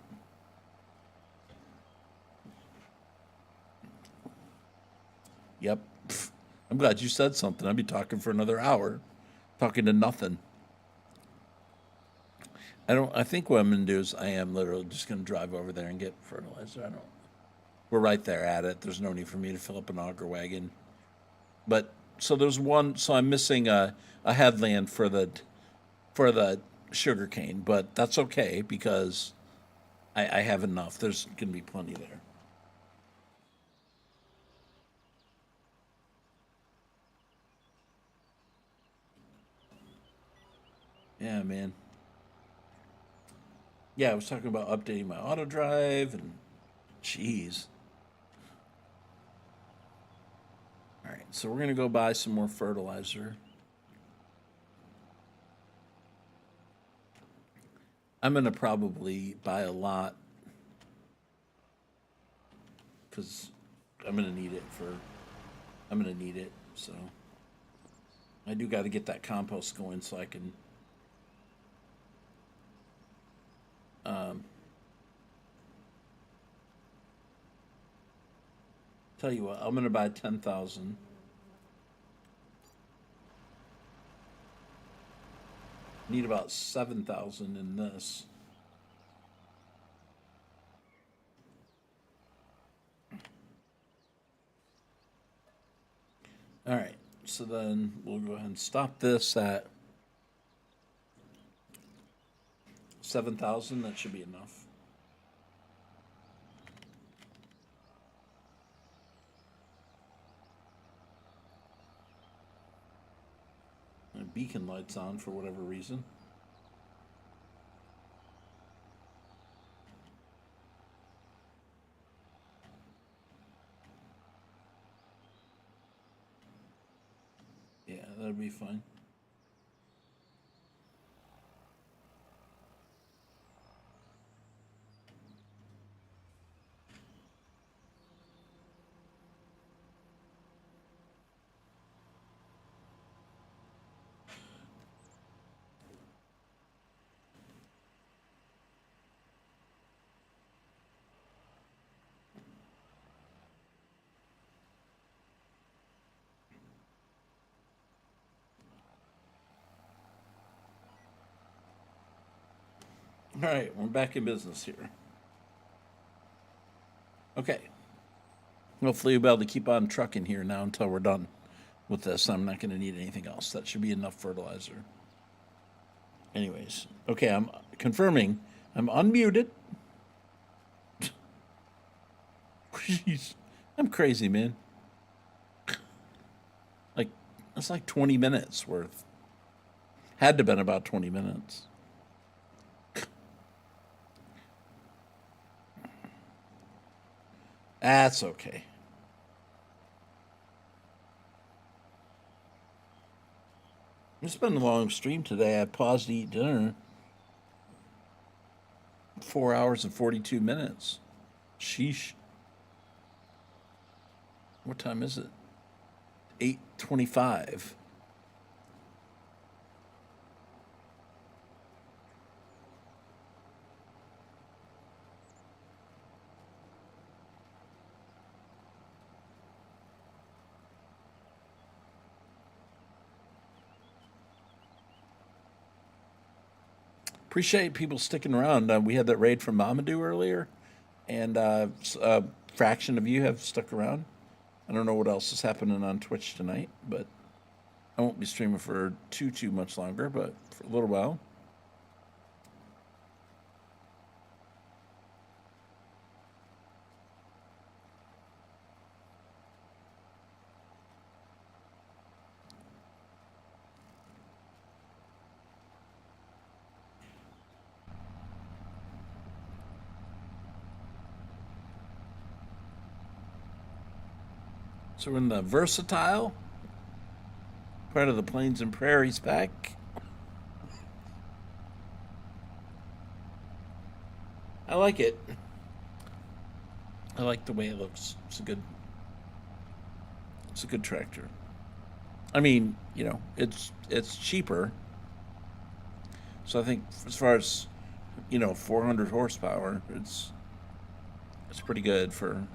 Yep. Pfft. I'm glad you said something. I'd be talking for another hour, talking to nothing. I think what I'm gonna do is I am literally just gonna drive over there and get fertilizer. I don't. We're right there at it. There's no need for me to fill up an auger wagon. But so there's one. So I'm missing a headland for the sugar cane, but that's okay because I have enough. There's gonna be plenty there. Yeah, man. Yeah, I was talking about updating my auto drive and jeez. All right, so we're gonna go buy some more fertilizer. I'm gonna probably buy a lot because I'm gonna need it for. I'm gonna need it, so I do got to get that compost going so I can. Um, Tell you what, I'm gonna buy 10,000. Need about 7,000 in this. All right, so then we'll go ahead and stop this at 7,000. That should be enough. And beacon lights on for whatever reason. Yeah, that'll be fine. All right, we're back in business here. Okay. Hopefully we'll be able to keep on trucking here now until we're done with this. I'm not going to need anything else. That should be enough fertilizer. Anyways, okay, I'm confirming. I'm unmuted. Jeez, I'm crazy, man. Like, that's like 20 minutes worth. Had to been about 20 minutes. That's okay. It's been a long stream today. I paused to eat dinner. 4 hours and 42 minutes. Sheesh. What time is it? 8:25. Appreciate people sticking around. We had that raid from Mamadou earlier, and a fraction of you have stuck around. I don't know what else is happening on Twitch tonight, but I won't be streaming for too much longer, but for a little while. So we're in the Versatile, part of the Plains and Prairies pack. I like it. I like the way it looks. It's a good tractor. I mean, it's cheaper. So I think as far as 400 horsepower, it's pretty good for.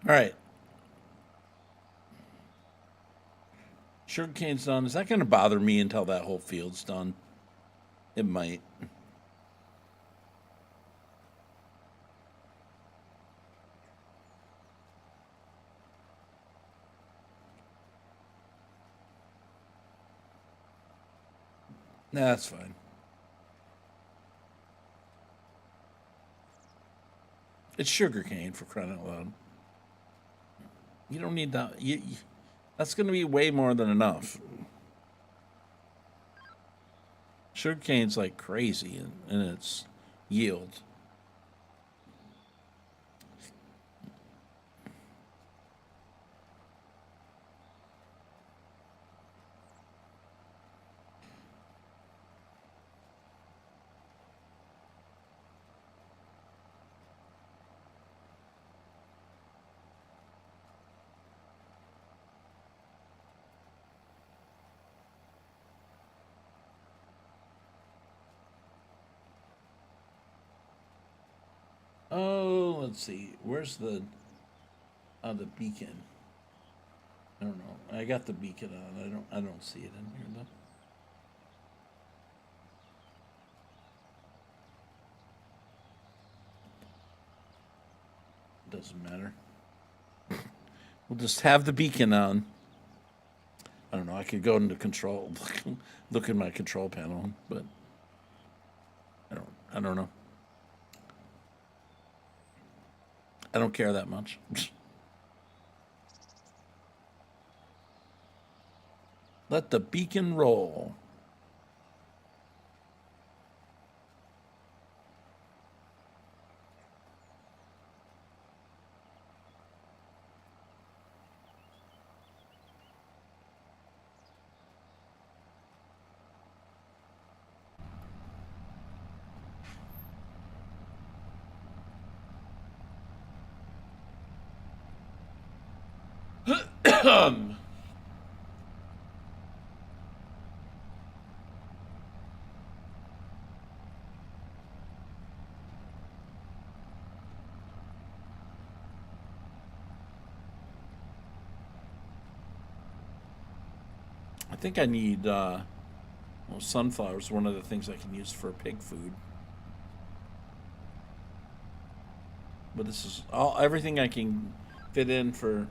All right. Sugarcane's done. Is that going to bother me until that whole field's done? It might. Nah, that's fine. It's sugarcane, for crying out loud. You don't need that. That's going to be way more than enough. Sugarcane's like crazy in its yield. Oh, let's see. Where's the beacon? I don't know. I got the beacon on. I don't see it in here though. Doesn't matter. We'll just have the beacon on. I don't know. I could go into control, look in my control panel, but I don't know. I don't care that much. Let the beacon roll. I think I need sunflowers. One of the things I can use for pig food. But this is all everything I can fit in for.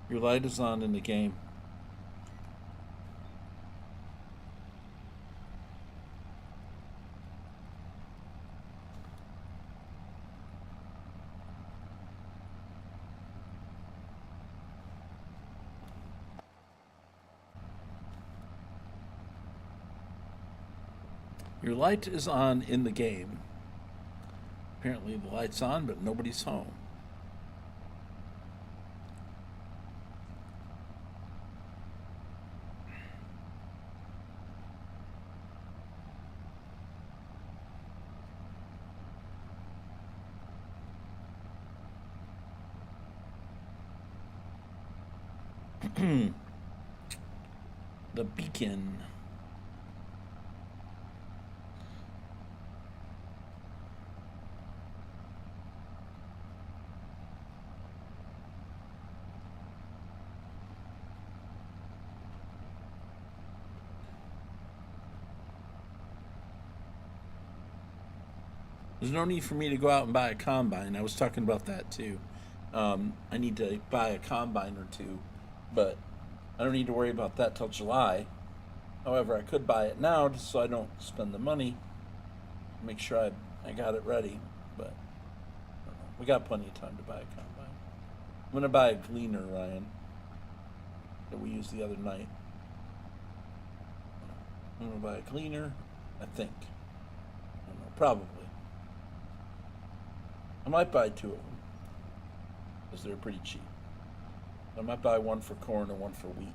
Your light is on in the game. Your light is on in the game. Apparently the light's on, but nobody's home. The beacon. There's no need for me to go out and buy a combine. I was talking about that too. I need to buy a combine or two, but I don't need to worry about that till July. However, I could buy it now just so I don't spend the money. Make sure I got it ready, but I don't know. We got plenty of time to buy a combine. I'm gonna buy a gleaner, Ryan, that we used the other night. I'm gonna buy a gleaner, I think. I don't know, probably. I might buy two of them because they're pretty cheap. I might buy one for corn and one for wheat.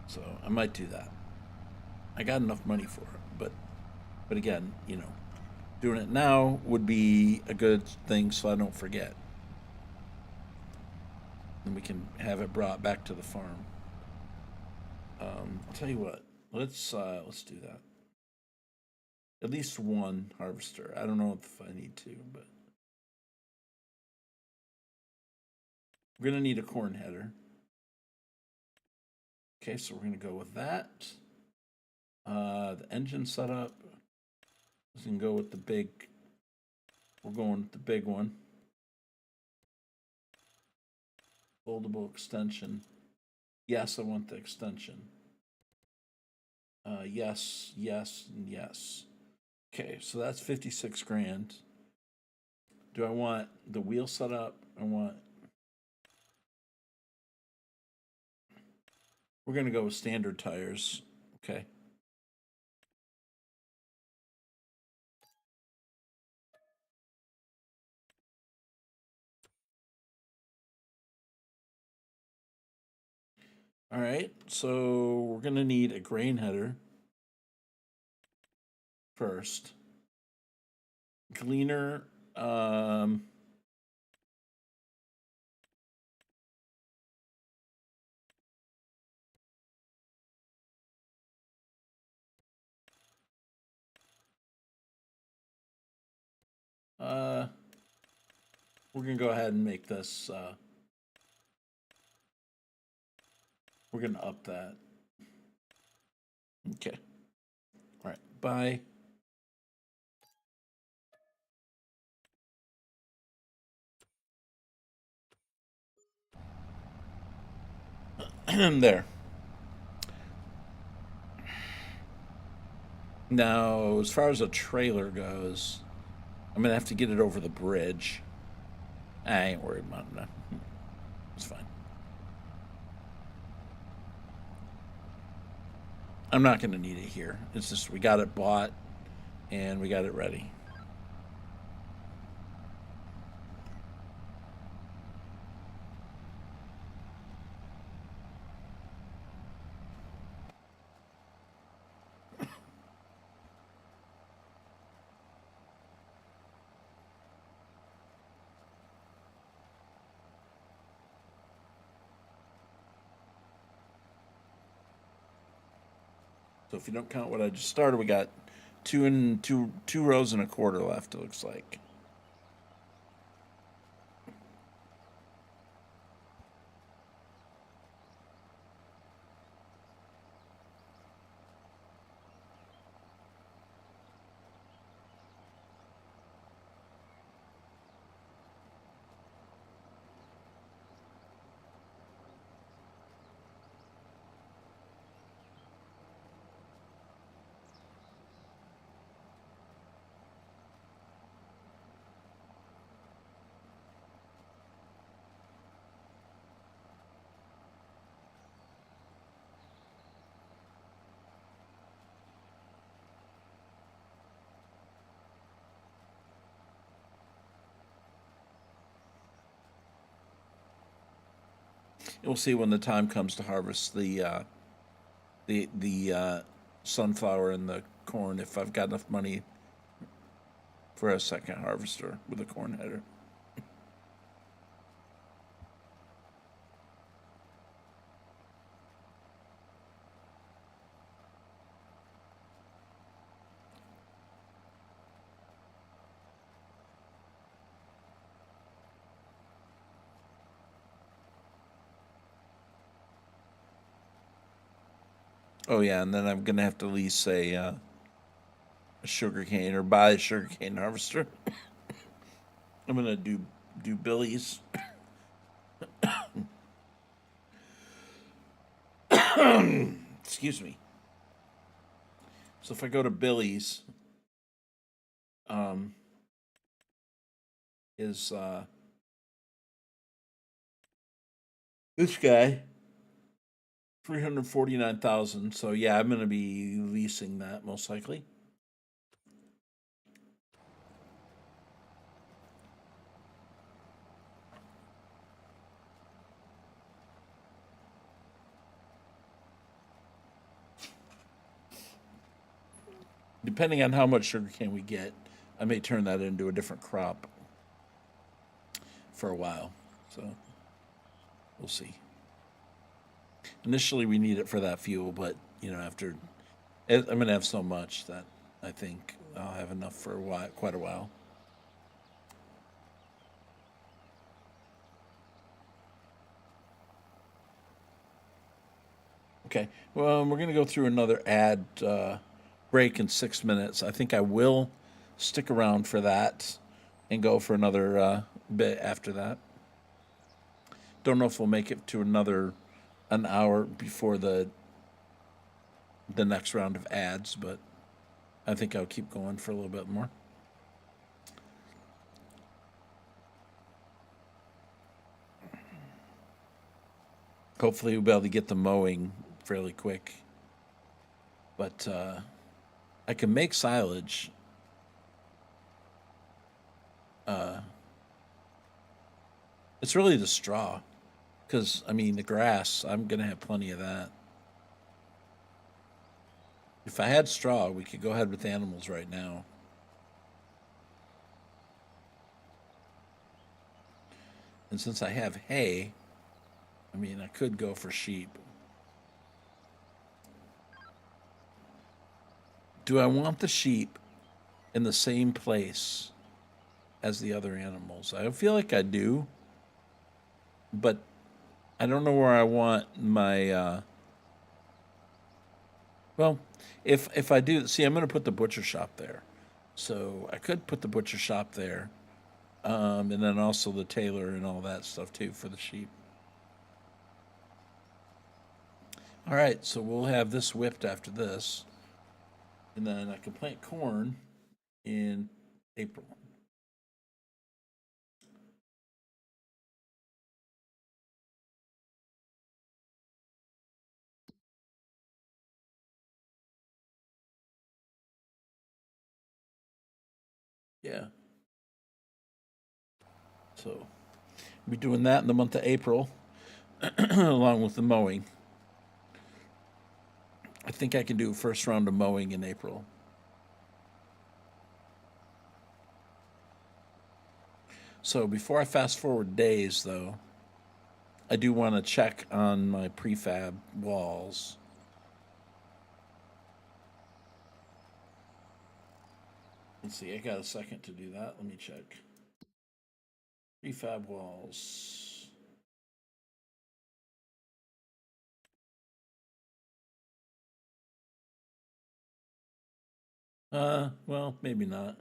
So I might do that. I got enough money for it, but again, doing it now would be a good thing so I don't forget. And we can have it brought back to the farm. I'll tell you what. Let's do that. At least one harvester. I don't know if I need two, but we're gonna need a corn header. Okay, so we're gonna go with that. The engine setup. We can go with the big. We're going with the big one. Foldable extension. Yes, I want the extension. Yes, yes, and yes. Okay, so that's 56 grand. Do I want the wheel set up? We're gonna go with standard tires. Okay. All right, so we're gonna need a grain header first. Gleaner, We're going to go ahead and make this, we're going to up that. Okay. All right. Bye. There. Now, as far as a trailer goes, I'm going to have to get it over the bridge. I ain't worried about it. It's fine. I'm not going to need it here. It's just we got it bought and we got it ready. So if you don't count what I just started, we got two rows and a quarter left, it looks like. We'll see when the time comes to harvest the sunflower and the corn if I've got enough money for a second harvester with a corn header. Oh yeah, and then I'm gonna have to lease a sugarcane or buy a sugarcane harvester. I'm gonna do Billy's. Excuse me. So if I go to Billy's, is this guy 349,000. So yeah, I'm gonna be leasing that most likely. Depending on how much sugarcane we get, I may turn that into a different crop for a while. So we'll see. Initially, we need it for that fuel, but you know, after I'm gonna have so much that I think I'll have enough for a while, quite a while. Okay, well, we're gonna go through another ad break in 6 minutes. I think I will stick around for that and go for another bit after that. Don't know if we'll make it to an hour before the next round of ads, but I think I'll keep going for a little bit more. Hopefully we'll be able to get the mowing fairly quick. But I can make silage. It's really the straw. Because, I mean, the grass, I'm going to have plenty of that. If I had straw, we could go ahead with animals right now. And since I have hay, I mean, I could go for sheep. Do I want the sheep in the same place as the other animals. I feel like I do, but I don't know where I want my well, if I do, see, I'm going to put the butcher shop there. So I could put the butcher shop there, and then also the tailor and all that stuff too for the sheep. All right, so we'll have this whipped after this, and then I can plant corn in April. Yeah. So we'll be doing that in the month of April, along with the mowing. I think I can do a first round of mowing in April. So before I fast forward days, though, I do want to check on my prefab walls. Let's see, I got a second to do that. Let me check. Prefab walls. Well, maybe not.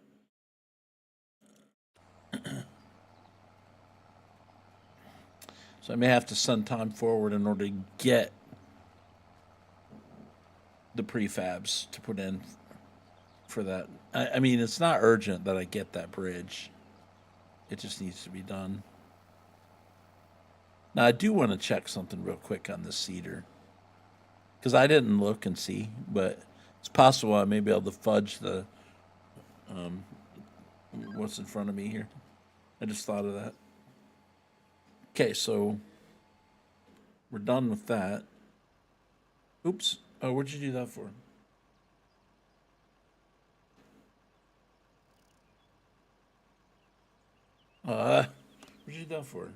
So I may have to send time forward in order to get the prefabs to put in for that. I mean, it's not urgent that I get that bridge. It just needs to be done. Now, I do want to check something real quick on this cedar. Because I didn't look and see, but it's possible I may be able to fudge the what's in front of me here. I just thought of that. Okay, so we're done with that. Oops. Oh, what'd you do that for? What'd you do that for?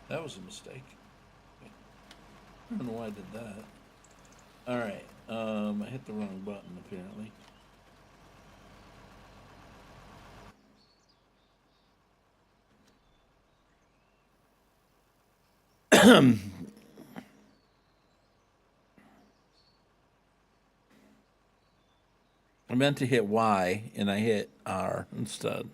That was a mistake. I don't know why I did that. All right. I hit the wrong button apparently. I meant to hit Y and I hit R instead.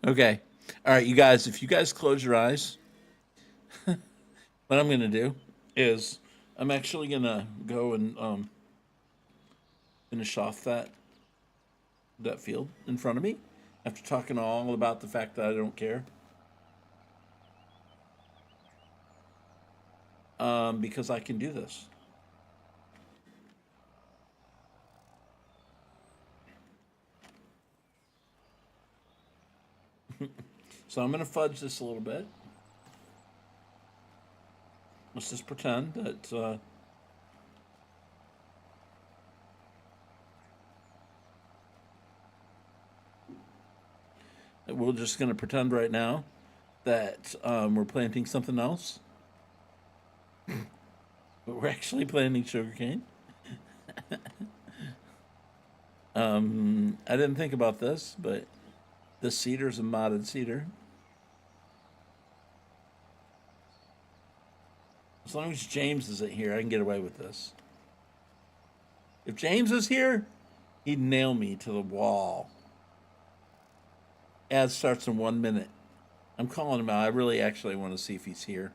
Okay. All right, you guys, if you guys close your eyes, what I'm going to do is I'm actually going to go and finish off that field in front of me after talking all about the fact that I don't care. Because I can do this. So I'm going to fudge this a little bit. Let's just pretend that we're just going to pretend right now that we're planting something else. But we're actually planting sugarcane. I didn't think about this, but this cedar is a modded cedar. As long as James isn't here, I can get away with this. If James is here, he'd nail me to the wall. Ad starts in 1 minute. I'm calling him out. I really actually want to see if he's here.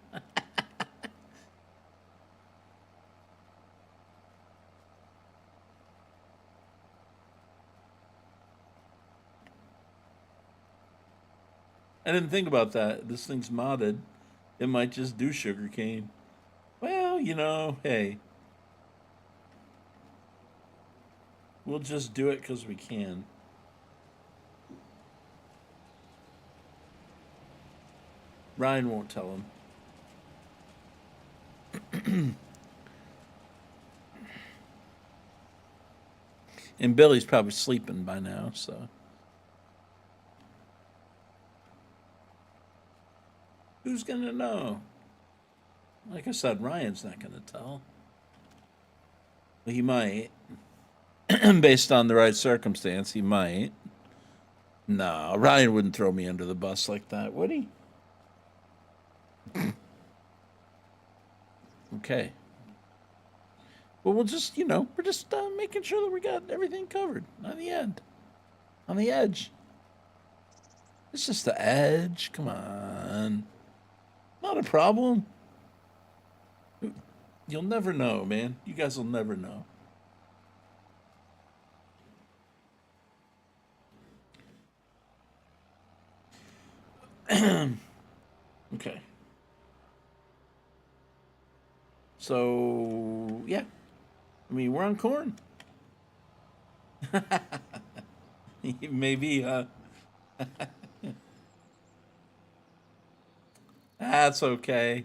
I didn't think about that. This thing's modded. It might just do sugarcane. Well, hey. We'll just do it because we can. Ryan won't tell him. And Billy's probably sleeping by now, so. Who's gonna know? Like I said, Ryan's not gonna tell. He might. Based on the right circumstance, he might. No, Ryan wouldn't throw me under the bus like that, would he? Okay. Well, we'll just, we're just making sure that we got everything covered on the end. On the edge. It's just the edge. Come on. Not a problem. You'll never know, man. You guys will never know. Okay. So, yeah. I mean, we're on corn. Maybe, that's okay.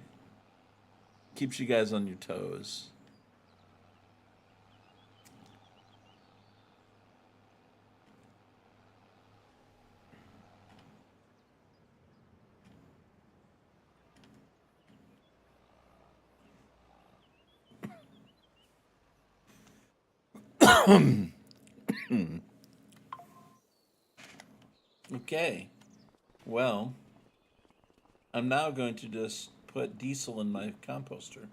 Keeps you guys on your toes. Okay. Well, I'm now going to just put diesel in my composter.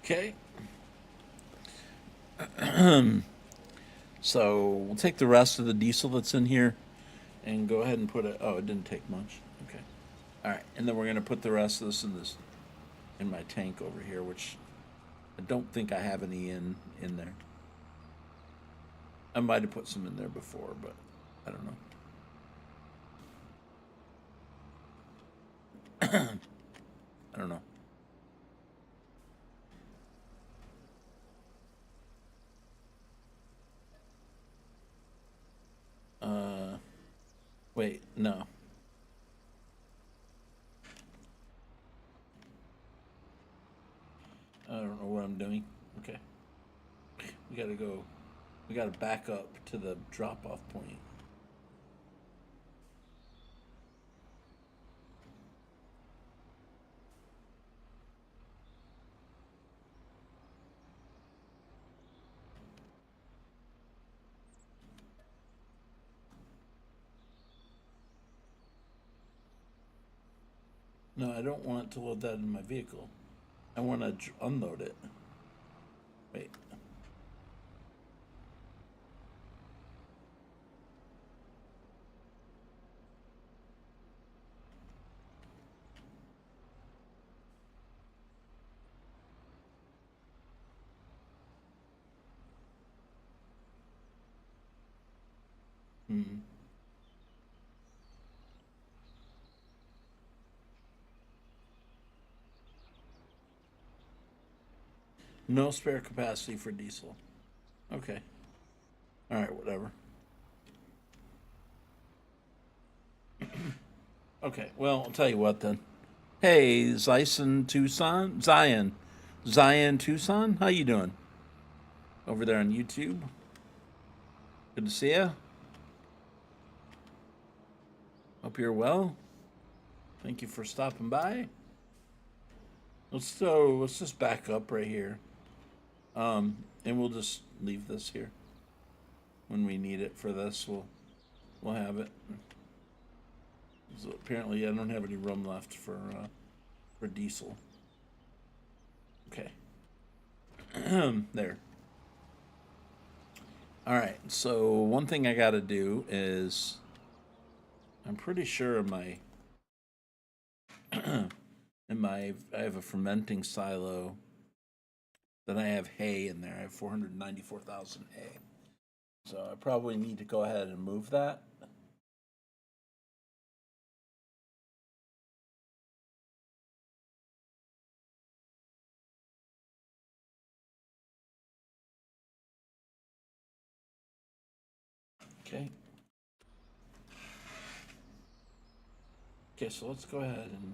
Okay. So we'll take the rest of the diesel that's in here and go ahead and put it. Oh, it didn't take much. Okay. All right, and then we're gonna put the rest of this in my tank over here, which I don't think I have any in there. I might have put some in there before, but I don't know. I don't know. Wait, no. I don't know what I'm doing. Okay. We gotta go. We gotta back up to the drop off point. No, I don't want to load that in my vehicle. I want to unload it. Wait. Hmm. No spare capacity for diesel. Okay. All right, whatever. Okay, well, I'll tell you what then. Hey, Zyson Tucson? Zion Tucson? How you doing? Over there on YouTube? Good to see ya. Hope you're well. Thank you for stopping by. Let's just back up right here. And we'll just leave this here. When we need it for this, we'll have it. So apparently I don't have any room left for diesel. Okay. There. All right. So one thing I got to do is I'm pretty sure in I have a fermenting silo. Then I have hay in there. I have 494,000 hay. So I probably need to go ahead and move that. Okay. Okay, so let's go ahead and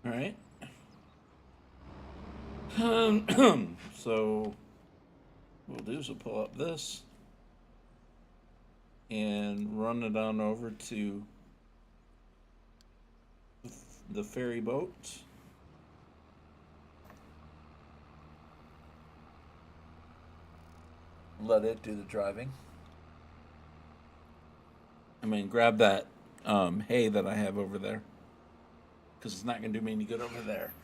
all right. So what we'll do is we'll pull up this and run it on over to the ferry boat. Let it do the driving. I mean, grab that hay that I have over there because it's not going to do me any good over there.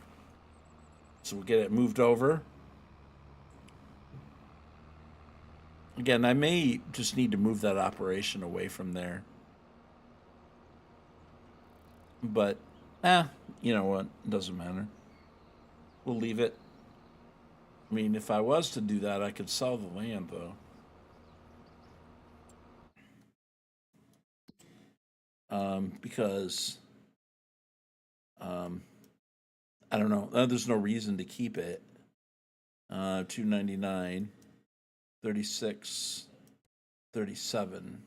So we'll get it moved over. Again, I may just need to move that operation away from there. But, you know what? It doesn't matter. We'll leave it. I mean, if I was to do that, I could sell the land, though. Because I don't know. There's no reason to keep it. 299, 36, 37.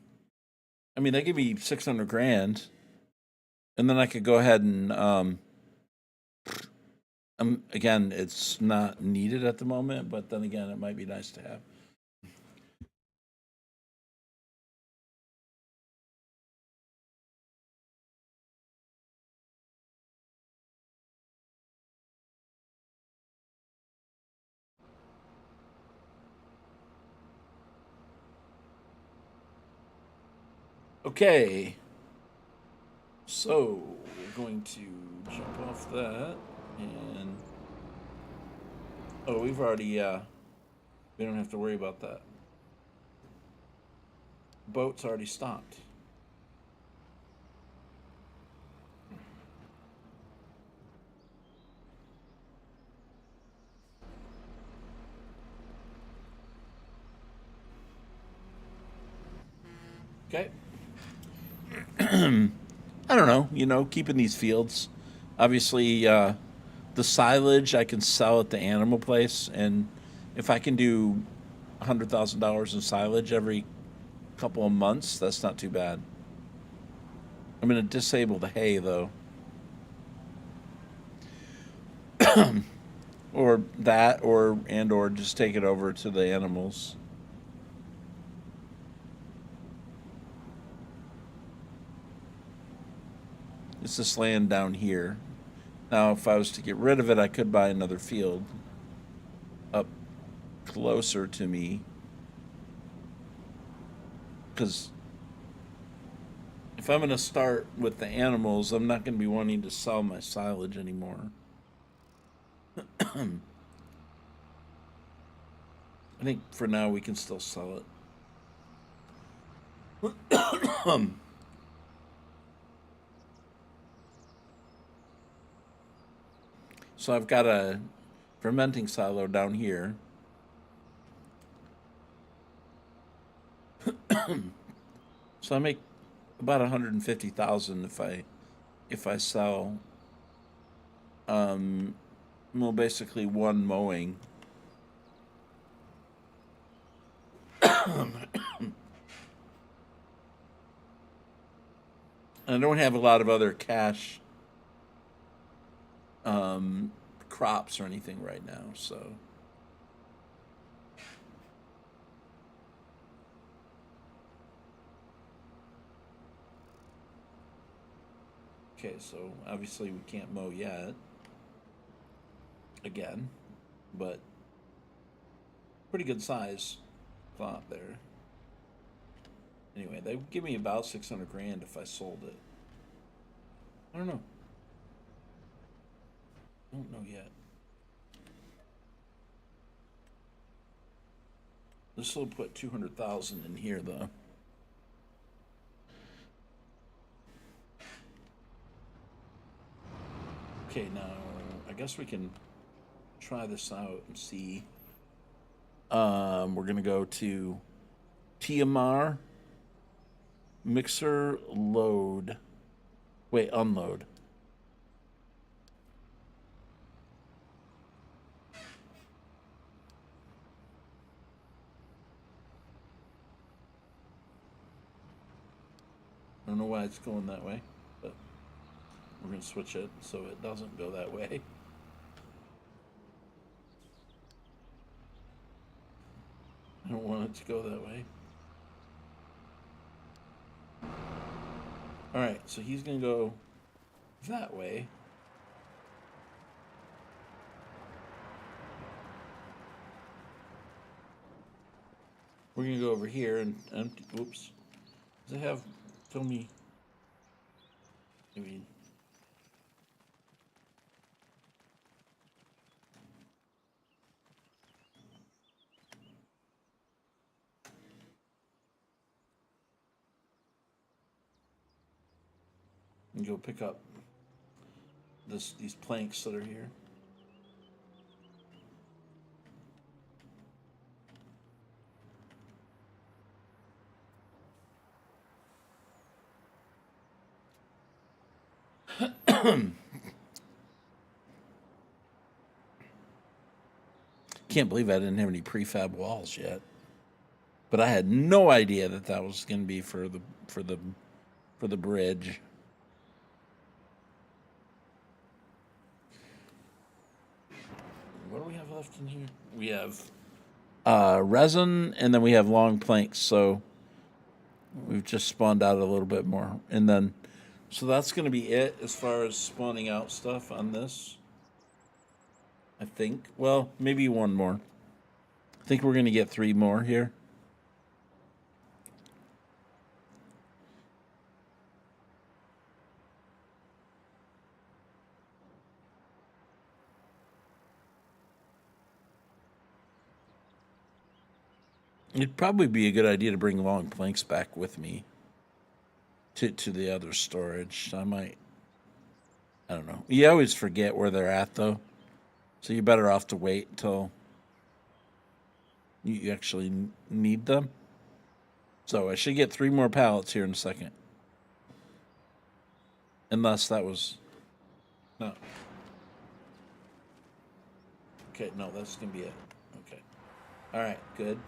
I mean, they give me 600 grand, and then I could go ahead and again, it's not needed at the moment, but then again, it might be nice to have. Okay. So we're going to jump off that and we've already we don't have to worry about that. Boat's already stopped. Okay. I don't know, keeping these fields. Obviously, the silage I can sell at the animal place, and if I can do $100,000 in silage every couple of months, that's not too bad. I'm going to disable the hay, though. Or that, or just take it over to the animals. It's this land down here. Now, if I was to get rid of it, I could buy another field up closer to me. Because if I'm going to start with the animals, I'm not going to be wanting to sell my silage anymore. I think for now we can still sell it. So I've got a fermenting silo down here. So I make about 150,000 if I sell well, basically one mowing. I don't have a lot of other cash crops or anything right now, so. Okay, so obviously we can't mow yet. Again, but pretty good size plot there. Anyway, they would give me about 600 grand if I sold it. I don't know. Don't know yet. This will put 200,000 in here though. Okay, now I guess we can try this out and see. We're gonna go to TMR, mixer, load. Wait, unload. I don't know why it's going that way, but we're going to switch it so it doesn't go that way. I don't want it to go that way. All right, so he's going to go that way. We're going to go over here and empty. Oops. Does it have... Tell me. I mean. And go pick up these planks that are here. Can't believe I didn't have any prefab walls yet, but I had no idea that that was going to be for the bridge. What do we have left in here? We have resin, and then we have long planks. So we've just spawned out a little bit more, and then so that's going to be it as far as spawning out stuff on this. I think. Well, maybe one more. I think we're going to get 3 more here. It'd probably be a good idea to bring long planks back with me to the other storage. I might. I don't know. You always forget where they're at, though. So you're better off to wait until you actually need them. So I should get 3 more pallets here in a second. Unless that was... No. Okay, no, that's going to be it. Okay. All right, good.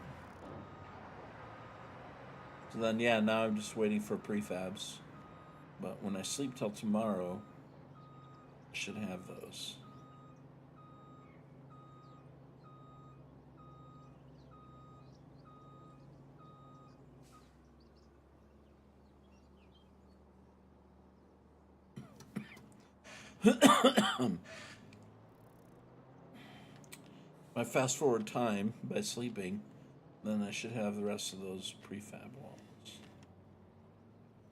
So then, yeah, now I'm just waiting for prefabs. But when I sleep till tomorrow, I should have those. If I fast forward time by sleeping, then I should have the rest of those prefab walls.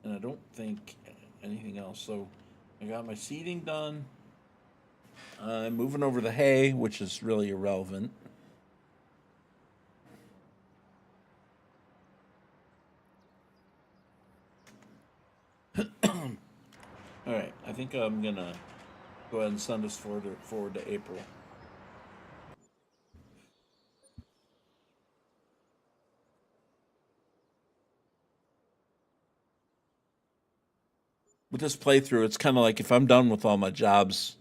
And I don't think anything else. So I got my seeding done. I'm moving over the hay, which is really irrelevant. All right, I think I'm gonna go ahead and send us forward to April. With this playthrough, it's kind of like if I'm done with all my jobs,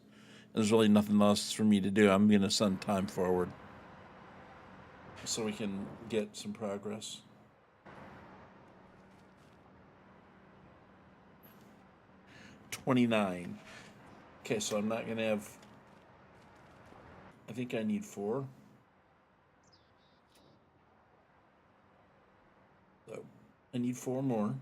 there's really nothing else for me to do. I'm gonna send time forward so we can get some progress. $29. Okay, so I'm not gonna have. I think I need 4. So I need 4 more.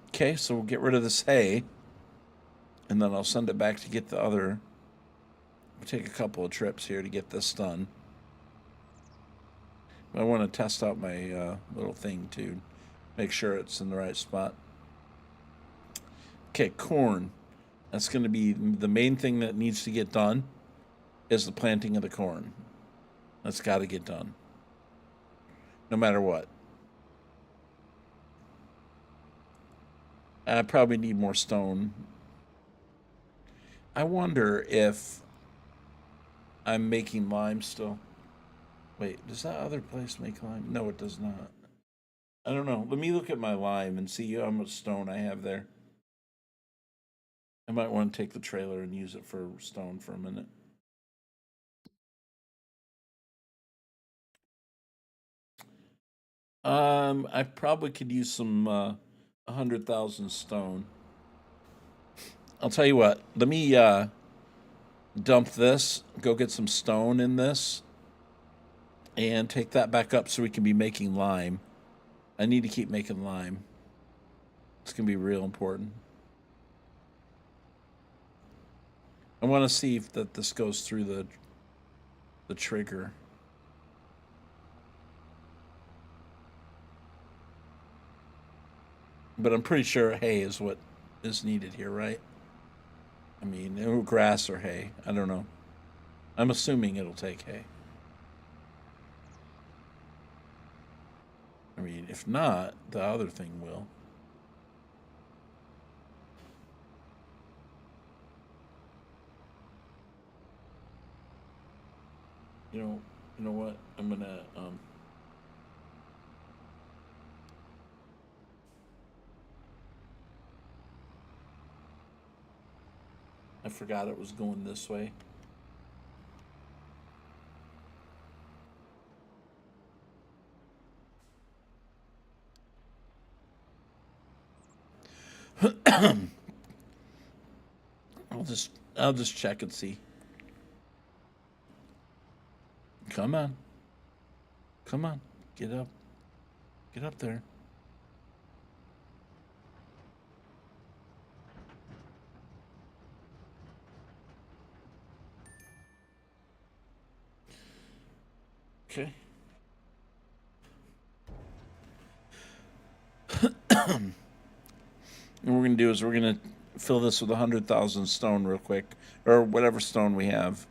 Okay, so we'll get rid of this hay, and then I'll send it back to get the other. We'll take a couple of trips here to get this done. I want to test out my little thing to make sure it's in the right spot. Okay, corn. That's going to be the main thing that needs to get done is the planting of the corn. That's got to get done. No matter what. I probably need more stone. I wonder if I'm making lime still. Wait, does that other place make lime? No, it does not. I don't know. Let me look at my lime and see how much stone I have there. I might want to take the trailer and use it for stone for a minute. I probably could use some 100,000 stone. I'll tell you what. Let me dump this, go get some stone in this, and take that back up so we can be making lime. I need to keep making lime. It's gonna be real important. I want to see if that this goes through the trigger. But I'm pretty sure hay is what is needed here, right? I mean, grass or hay. I don't know. I'm assuming it'll take hay. I mean, if not, the other thing will. You know what? I'm gonna I forgot it was going this way. I'll just check and see. Come on. Come on. Get up. Get up there. Okay. And what we're gonna do is we're gonna fill this with 100,000 stone real quick, or whatever stone we have.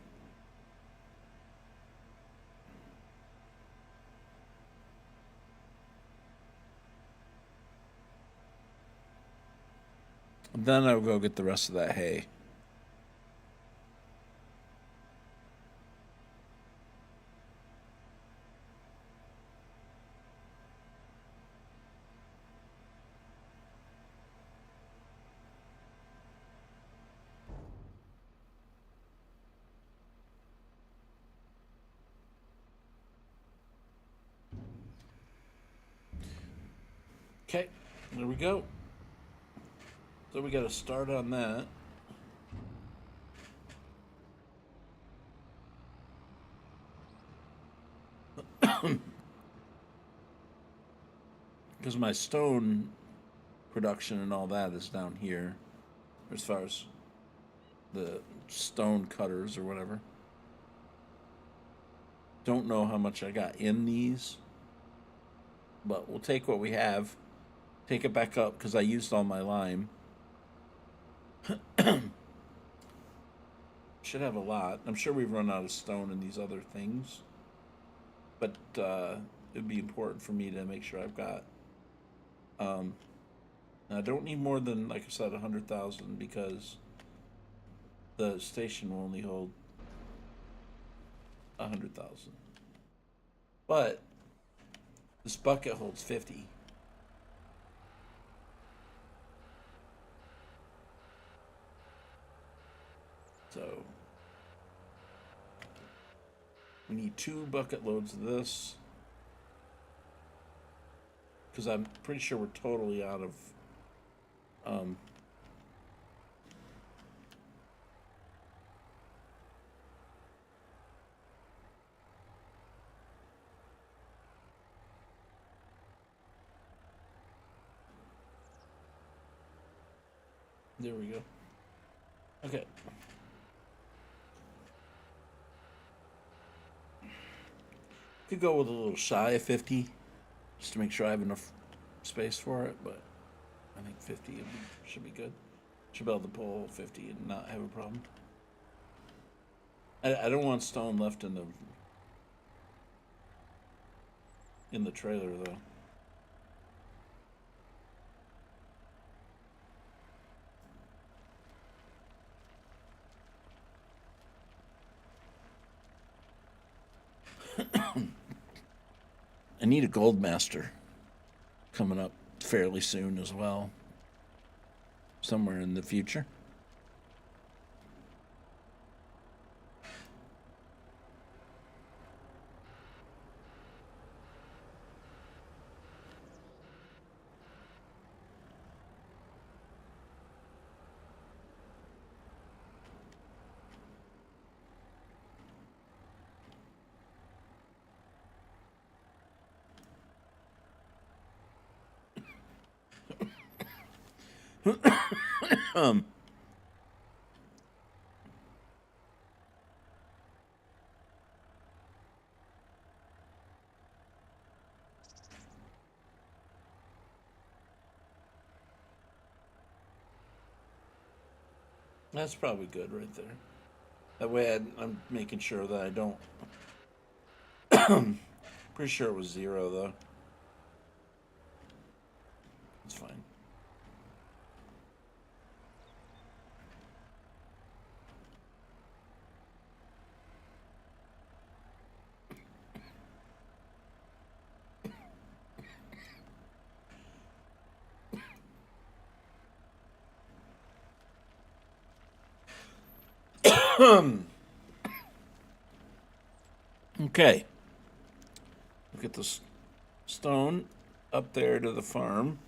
Then I'll go get the rest of that hay. Okay, there we go. So we got to start on that. Because my stone production and all that is down here, as far as the stone cutters or whatever. Don't know how much I got in these, but we'll take what we have, take it back up because I used all my lime. Should have a lot. I'm sure we've run out of stone in these other things, but it'd be important for me to make sure I've got. I don't need more than, like I said, 100,000 because the station will only hold 100,000. But this bucket holds 50. So we need 2 bucket loads of this because I'm pretty sure we're totally out of there we go. Okay. Could go with a little shy of 50, just to make sure I have enough space for it. But I think 50 should be good. Should be able to pull 50 and not have a problem. I don't want stone left in the trailer though. I need a gold master coming up fairly soon as well. Somewhere in the future. That's probably good right there. That way I'm making sure that I don't. Pretty sure it was 0 though. It's fine. Okay. Look at this stone up there to the farm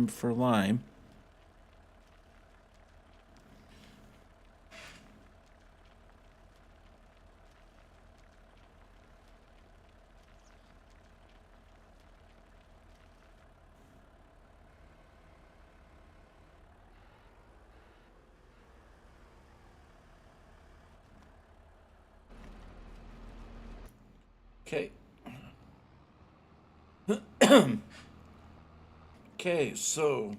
for lime. Okay. Okay, so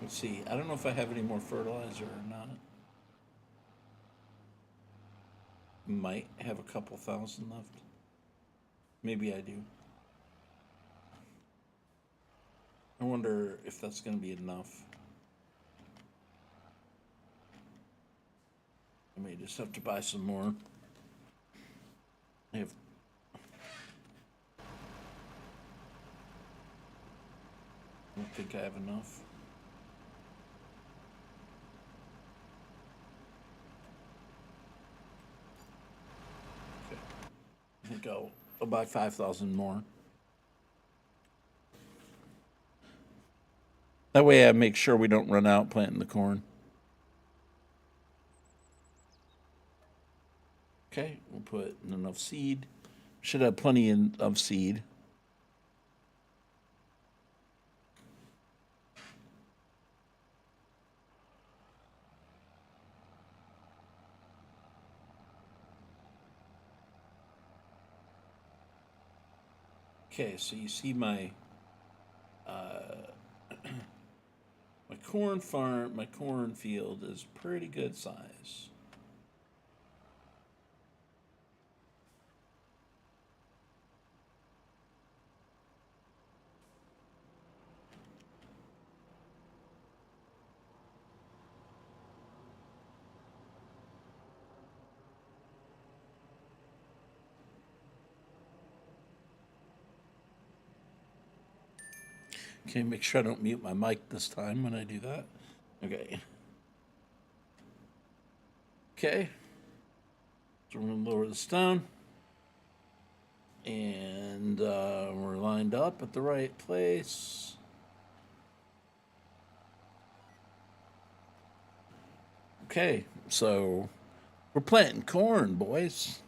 let's see. I don't know if I have any more fertilizer or not. Might have a couple thousand left. Maybe I do. I wonder if that's going to be enough. I may just have to buy some more. I have. I don't think I have enough. Okay. I think I'll buy 5,000 more. That way I make sure we don't run out planting the corn. Okay, we'll put enough seed. Should have plenty of seed. Okay, so you see my my corn farm, my corn field is pretty good size. Okay, make sure I don't mute my mic this time when I do that. Okay. Okay. So we're going to lower the stone. And we're lined up at the right place. Okay, so we're planting corn, boys.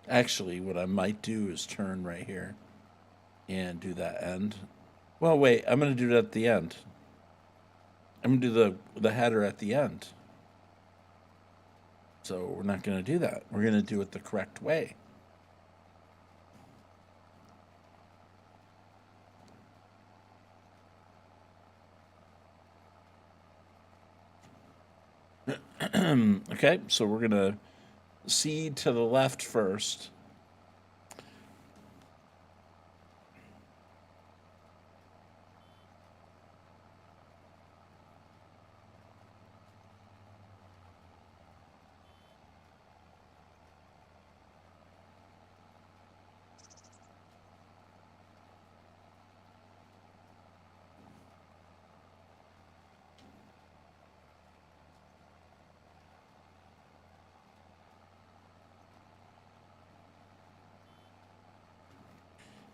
Actually, what I might do is turn right here and do that end. Well, wait, I'm going to do it at the end. I'm going to do the header at the end. So we're not going to do that. We're going to do it the correct way. Okay, so we're going to seed to the left first.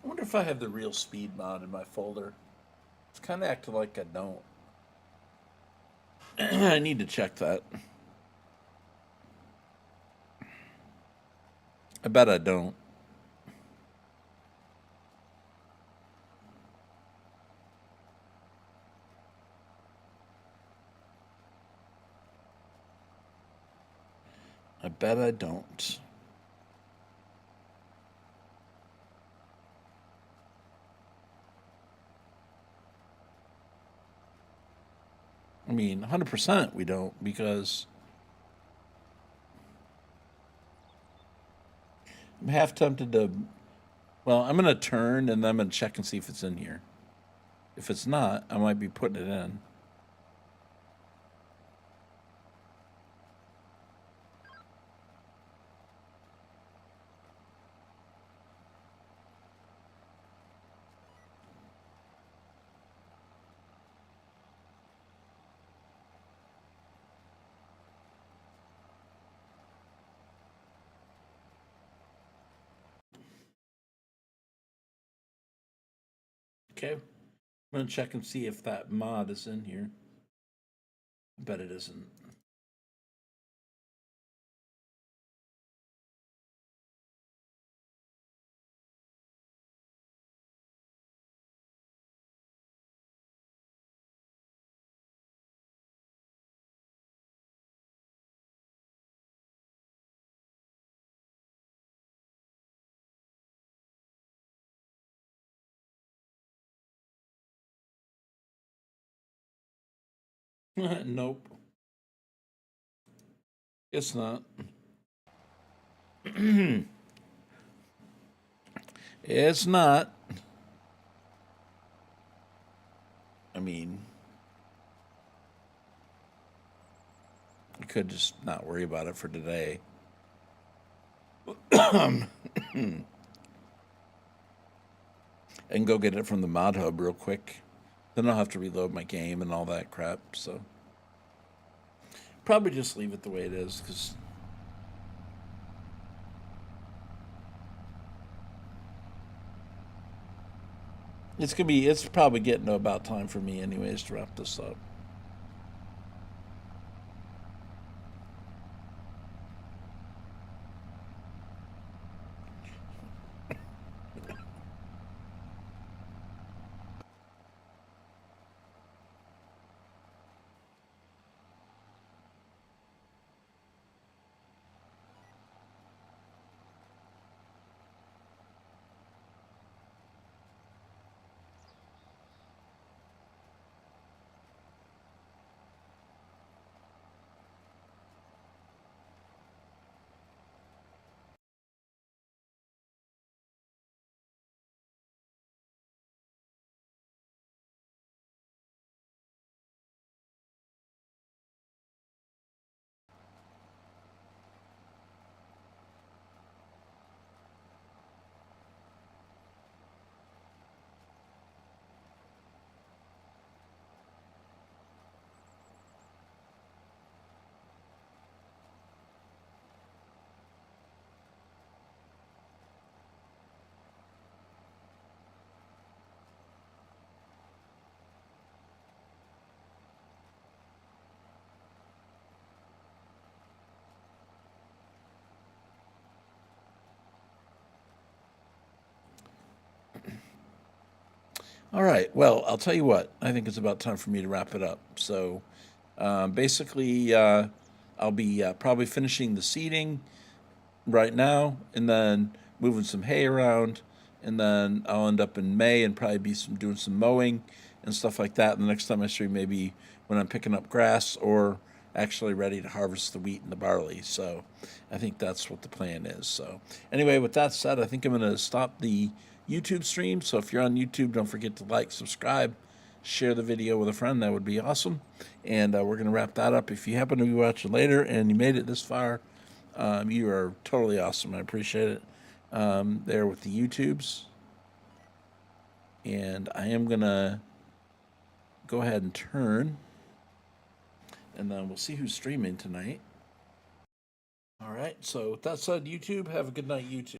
I wonder if I have the real speed mod in my folder. It's kind of acting like I don't. I need to check that. I bet I don't. I bet I don't. I mean, 100% we don't, because I'm half tempted to. Well, I'm going to turn and then I'm going to check and see if it's in here. If it's not, I might be putting it in. Okay. I'm going to check and see if that mod is in here. I bet it isn't. Nope. It's not. It's not. I mean, I could just not worry about it for today. And go get it from the mod hub real quick. Then I'll have to reload my game and all that crap, so. Probably just leave it the way it is, because it's probably getting to about time for me anyways to wrap this up. All right. Well, I'll tell you what. I think it's about time for me to wrap it up. So, basically, I'll be probably finishing the seeding right now, and then moving some hay around, and then I'll end up in May and probably be doing some mowing and stuff like that. And the next time I stream, maybe when I'm picking up grass or actually ready to harvest the wheat and the barley. So I think that's what the plan is. So anyway, with that said, I think I'm going to stop the YouTube stream. So if you're on YouTube, don't forget to like, subscribe, share the video with a friend. That would be awesome. And we're going to wrap that up. If you happen to be watching later and you made it this far, you are totally awesome. I appreciate it. There with the YouTubes. And I am going to go ahead and turn. And then we'll see who's streaming tonight. All right. So with that said, YouTube, have a good night, YouTube.